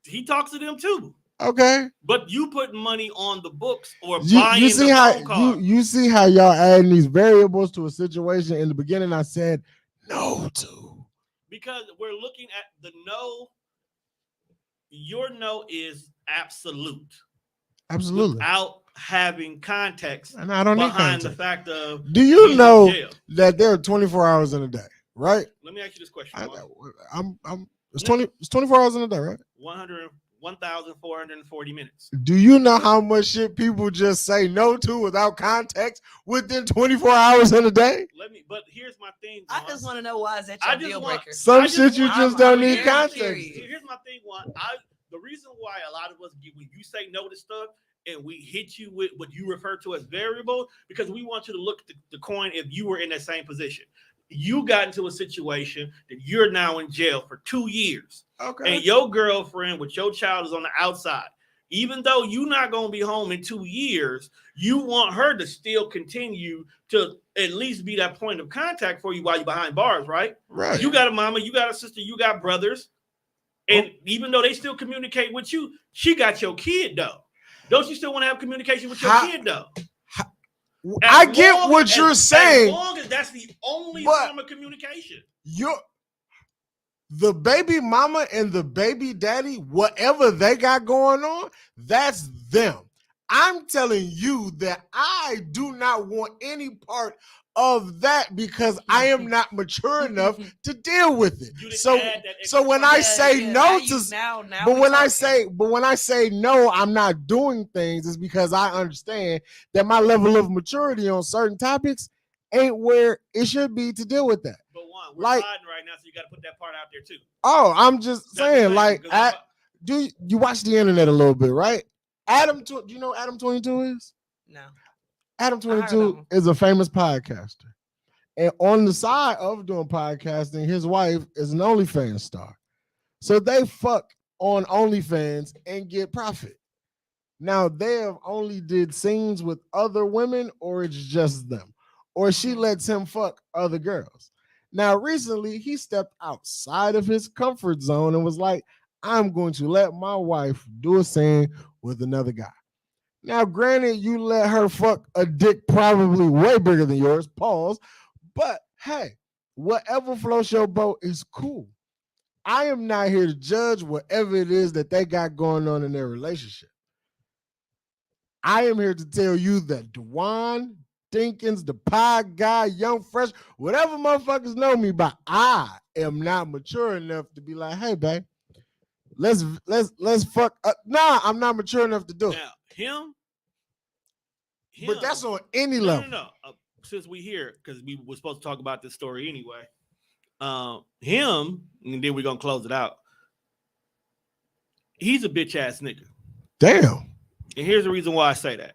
He talks to them too. Okay. But you putting money on the books or You buying see the how phone card. you see how y'all adding these variables to a situation. In the beginning, I said no to. Because we're looking at the no. Your no is absolute. Absolutely. Without having context And I don't need behind context. the fact of Do you he's know in jail. that there are 24 hours in a day, right? Let me ask you this question. It's 24 hours in a day, right? 1,440 minutes. Do you know how much shit people just say no to without context within 24 hours in a day? But here's my thing. I just want to know why is that I your just deal want- breaker? Some shit you just don't need very context. curious. Here's my thing. The reason why a lot of us, when you say no to stuff and we hit you with what you refer to as variable, because we want you to look at the coin if you were in that same position. You got into a situation that you're now in jail for 2 years. Okay. And your girlfriend with your child is on the outside. Even though you're not going to be home in 2 years, you want her to still continue to at least be that point of contact for you while you're behind bars, right? Right. You got a mama, you got a sister, you got brothers. And even though they still communicate with you, she got your kid, though. Don't you still want to have communication with your kid, though? I get what you're saying. As long as that's the only form of communication. The baby mama and the baby daddy, whatever they got going on, that's them. I'm telling you that I do not want any part of that because I am not mature enough to deal with it. So when I say no to, but when I say no, I'm not doing things is because I understand that my level of maturity on certain topics ain't where it should be to deal with that. But we're riding right now, so you got to put that part out there too. Oh, I'm just saying, do you watch the internet a little bit, right? Do you know Adam 22 is? No. Adam 22 is a famous podcaster. And on the side of doing podcasting, his wife is an OnlyFans star. So they fuck on OnlyFans and get profit. Now, they have only did scenes with other women, or it's just them. Or she lets him fuck other girls. Now, recently, he stepped outside of his comfort zone and was like, I'm going to let my wife do a scene with another guy. Now, granted, you let her fuck a dick probably way bigger than yours, pause. But hey, whatever floats your boat is cool. I am not here to judge whatever it is that they got going on in their relationship. I am here to tell you that Dwan Stinkins, the Pie Guy, Young Fresh, whatever motherfuckers know me by. I am not mature enough to be like, hey, babe, let's fuck. Nah, I'm not mature enough to do it. Now, him. But that's on any No, level. no. Since we here, because we were supposed to talk about this story anyway. Him, and then we're gonna close it out. He's a bitch ass nigga. Damn. And here's the reason why I say that.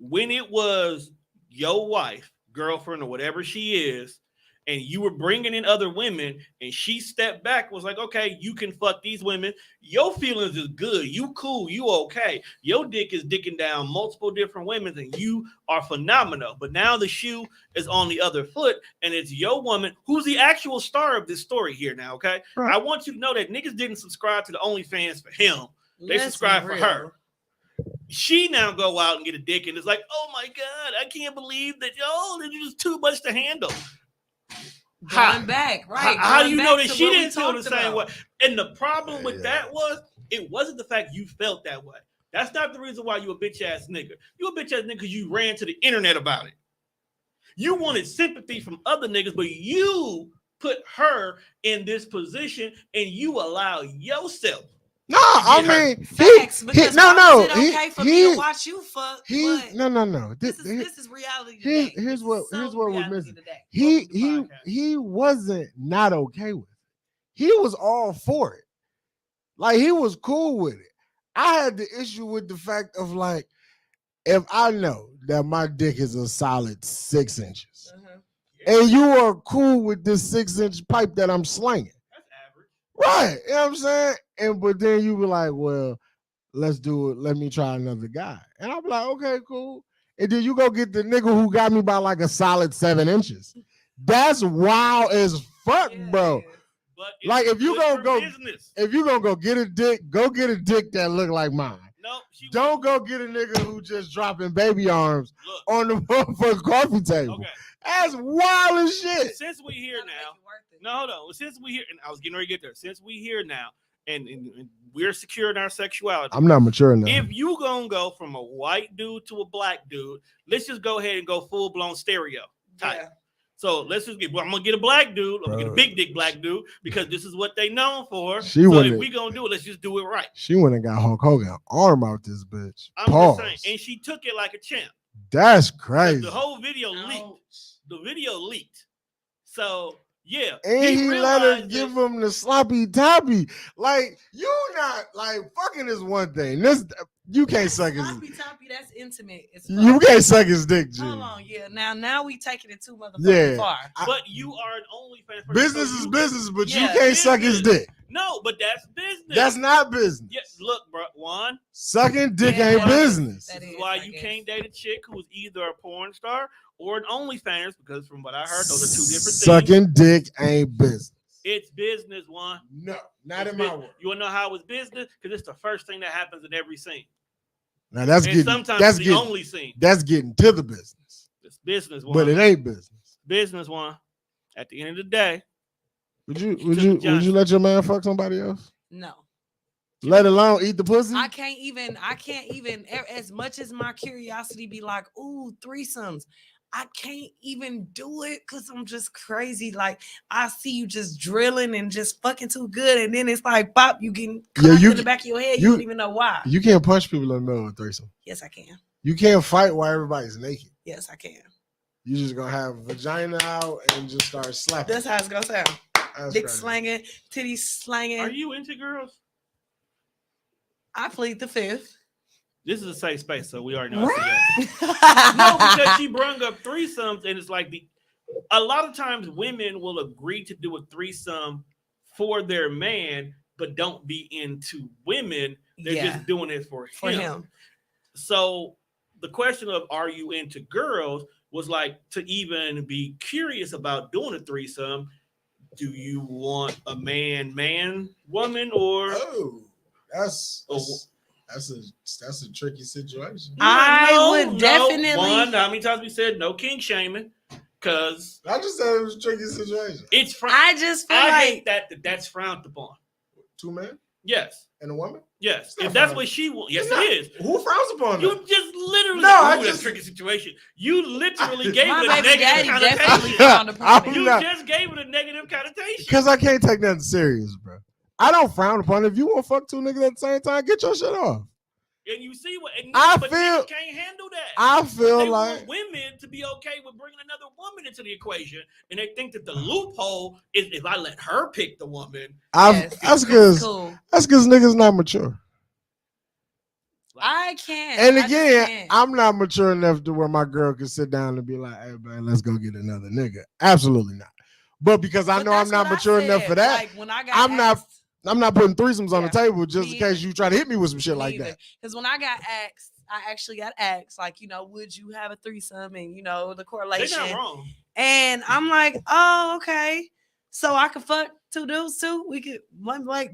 When it was your wife, girlfriend, or whatever she is, and you were bringing in other women, and she stepped back, was like, okay, you can fuck these women. Your feelings is good. You cool. You okay. Your dick is dicking down multiple different women, and you are phenomenal. But now the shoe is on the other foot, and it's your woman who's the actual star of this story here now, okay? Right. I want you to know that niggas didn't subscribe to the OnlyFans for him. They subscribed for her. She now go out and get a dick, and it's like, oh my God, I can't believe that, it's just too much to handle. Going back, right? How do you know that she didn't feel the same way? And the problem with that was, it wasn't the fact you felt that way. That's not the reason why you a bitch ass nigga. You a bitch ass nigga because you ran to the internet about it. You wanted sympathy from other niggas, but you put her in this position and you allow yourself. No, I mean, facts. Because no. Is it okay for me to watch you fuck? No. This is reality today. Here's what we're missing. He wasn't not okay with it. He was all for it. Like, he was cool with it. I had the issue with the fact of, like, if I know that my dick is a solid 6 inches, and you are cool with this 6-inch pipe that I'm slinging. Right, you know what I'm saying? But then you be like, well, let's do it. Let me try another guy. And I'll be like, okay, cool. And then you go get the nigga who got me by like a solid 7 inches. That's wild as fuck, bro. But like if you gonna go get a dick that look like mine. No, don't go get a nigga who just dropping baby arms on the motherfucking coffee table. Okay. That's wild as shit. Since we here now. No, hold on. Since we here, and I was getting ready to get there. Since we here now, and we're secure in our sexuality. I'm not mature enough. If you gonna go from a white dude to a black dude, let's just go ahead and go full blown stereo type. Yeah. So let's just I'm gonna get a black dude. I'm gonna get a big dick black dude because this is what they known for. So if we gonna do it, let's just do it right. She went and got Hulk Hogan arm out this bitch. I'm just saying, and she took it like a champ. That's crazy. The whole video leaked. The video leaked. So. Yeah, and he let her give him the sloppy toppy. Like, you not like fucking is one thing. This you can't suck his sloppy toppy. That's intimate. You can't suck his dick, G. Hold on, yeah. Now we taking it too motherfucking far. But you are an OnlyFans person. Business is business, but you can't suck his dick. No, but that's business. That's not business. Yes, look, bro. One, sucking dick ain't business. This is why you can't date a chick who's either a porn star or an OnlyFans, because from what I heard, those are two different things. Sucking dick ain't business. It's business, one. No, not in my world. You want to know how it's business? Because it's the first thing that happens in every scene. Now that's getting sometimes that's the getting, only scene. That's getting to the business. It's business, one. But it ain't business. Business, one. At the end of the day, would you let your man fuck somebody else? No. Let alone eat the pussy? I can't even, as much as my curiosity be like, ooh, threesomes. I can't even do it because I'm just crazy. Like, I see you just drilling and just fucking too good. And then it's like, pop, you getting caught in the back of your head. You don't even know why. You can't punch people in the middle of a threesome. Yes, I can. You can't fight while everybody's naked. Yes, I can. You just going to have vagina out and just start slapping. That's how it's going to sound. Dick slanging, titties slanging. Are you into girls? I plead the fifth. This is a safe space, so we already know. No, because she brung up threesomes, and it's like a lot of times women will agree to do a threesome for their man, but don't be into women. They're just doing it for him. So the question of are you into girls was like to even be curious about doing a threesome. Do you want a man, woman, or that's a tricky situation. I would definitely. How many times we said no kink shaming? Because I just said it was a tricky situation. It's I just feel I hate that that's frowned upon. Two men? Yes. in a woman? Yes, not if that's frowned. what she wants. Yes, It's not. it is. Who frowns upon You that? just literally No, I that's just- a tricky situation. You literally gave My it a baby daddy negative definitely connotation. frowned upon I'm it. You not- just gave it a negative connotation. Because I can't take nothing serious, bro. I don't frown upon it. If you want to fuck two niggas at the same time, get your shit off. And you see what? And I but feel- niggas can't handle that. I feel They like want women to be okay with bringing another woman into the equation, and they think that the loophole is if I let her pick the woman. Yes, that's because cool. niggas not mature. I can't. And I just again, can't. I'm not mature enough to where my girl can sit down and be like, "Hey, man, let's go get another nigga." Absolutely not. But because I But know I'm that's not what I mature enough said. for that, Like when I got I'm not- asked, I'm not putting threesomes on the Yeah, table just me in case either. you try to hit me with some shit like that. Because when I got asked, I actually got asked, like, you know, would you have a threesome? And, you know, the They're correlation. not wrong. And I'm like, oh, okay. So I could fuck two dudes too. We could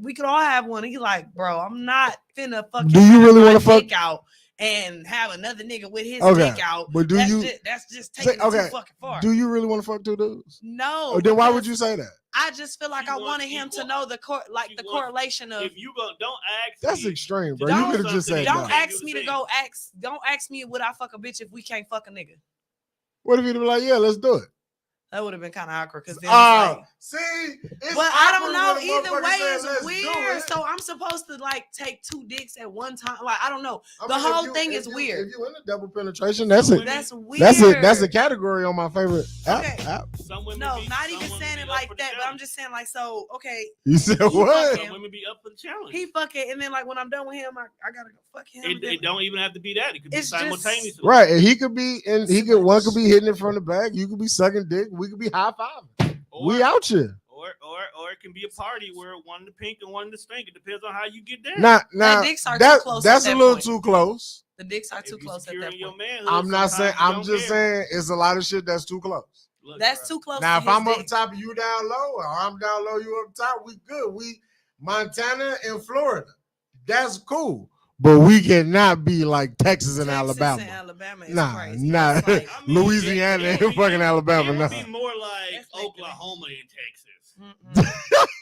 we could all have one. And he's like, bro, I'm not finna fucking Do you have really my wanna fuck- dick out and have another nigga with his Okay, dick out. but do that's you- that's just Say- taking it okay, too fucking far. Do you really want to fuck two dudes? No. Or then why would because you say that? I just feel like She I wants wanted him to equal- know the she the wants- correlation of If you go, don't ask. That's me extreme, to bro. You do could have just something said you don't that. can't ask do me the to thing. go ask. Don't ask me would I fuck a bitch if we can't fuck a nigga. What if you'd be like, "Yeah, let's do it"? That would have been kind of awkward because then it's like, See, it's but I don't awkward know. when a Either motherfucker way say, is "Let's do weird. it." So I'm supposed to like take two dicks at one time. Like I don't know. I The mean, if whole you- thing if is you- weird. If you in a double penetration, that's Some it. women- That's weird. That's a category on my favorite app. Okay. Some women No, be, not some even women saying be it up like for the that. But I'm challenge. just saying like, so okay, You said You what? fucking- Some women be up for the challenge. he fucking, and then like when I'm done with him, I gotta go fuck him. and then- It don't even have to be that. It could be It's just- simultaneously. Right, and he could be, and he Too could one much. could be hitting it from the back. You could be sucking dick. We could be high fiving. We out here. Or it can be a party where one the pink and one the stink. It depends on how you get down. Now dicks are too that, close that's at a that little point. too close. The dicks are If too you close at securing that your point. manhood, I'm not saying. sometimes you I'm don't just care. saying it's a lot of shit that's too close. Look, That's bruh, too close. Now, to if I'm his up dick. top, you down low, or I'm down low, you up top, we good. We Montana and Florida. That's cool. But we cannot be like Texas and Texas Alabama. and Alabama is Nah, crazy. nah. It's like, I mean, Louisiana it and would be- fucking Alabama. It Nah. would be more like That's like- Oklahoma and Texas.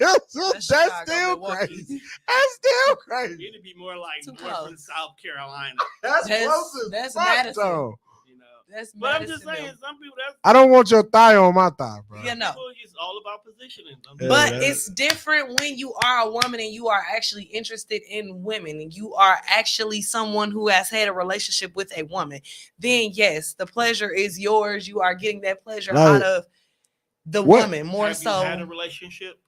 That's Chicago, still Milwaukee. crazy. That's still crazy. It'd be more like Too North close. and South Carolina. That's That's- close as that's fuck, Madison. though. You know. That's But I'm Madison just saying, them. some people that's I don't want your thigh on my thigh, bro. Yeah, no. people, it's all about positioning. Yeah, But that- it's different when you are a woman and you are actually interested in women and you are actually someone who has had a relationship with a woman. Then yes, the pleasure is yours. You are getting that pleasure Like, out of the what- woman more Have so. you had a relationship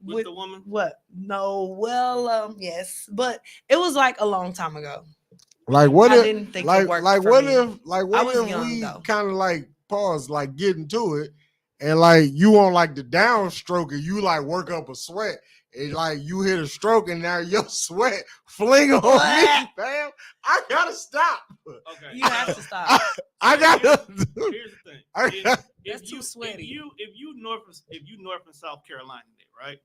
with the woman? What? No. Well, yes, but it was like a long time ago. Like what I if didn't think like it worked like for what me. if like what was if young, we though. kind of like pause, like get into it, and like you on like the downstroke and you like work up a sweat. And like you hit a stroke and now your sweat fling on me, What? fam. I gotta stop. Okay. You have to stop. I gotta. Here's the thing. I If- got- if That's too you- sweaty. If you North and South Carolina, right?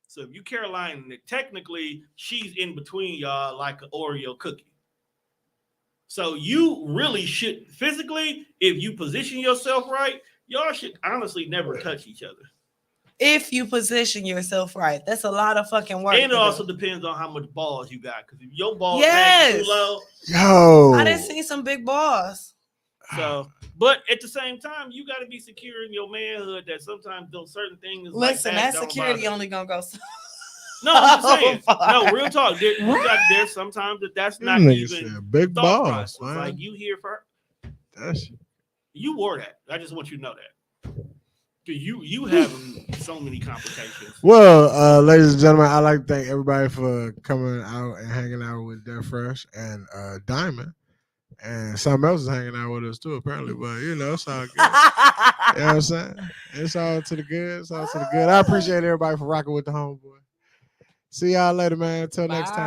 So if you Carolina, technically she's in between y'all like an Oreo cookie. So you really should physically, if you position yourself right, y'all should honestly never touch each other. If you position yourself right, that's a lot of fucking work. And it to also do. depends on how much balls you got. Because if your balls Yes. hang too low, Yo. I done seen some big balls. so but at the same time, you got to be secure in your manhood. That sometimes those certain things. Listen, like that don't security bother. only gonna go. No, I'm just saying. Oh, fuck. No, real talk. There's sometimes that's not Nigga even said big thought balls, process. man. Like you here for That's you wore that. I just want you to know that. Cause you having so many complications. well, ladies and gentlemen, I'd like to thank everybody for coming out and hanging out with Dead Fresh and Diamond. And something else is hanging out with us too, apparently. But you know, it's all good. You know what I'm saying? It's all to the good. It's all to the good. I appreciate everybody for rocking with the homeboy. See y'all later, man. Until next Bye. time.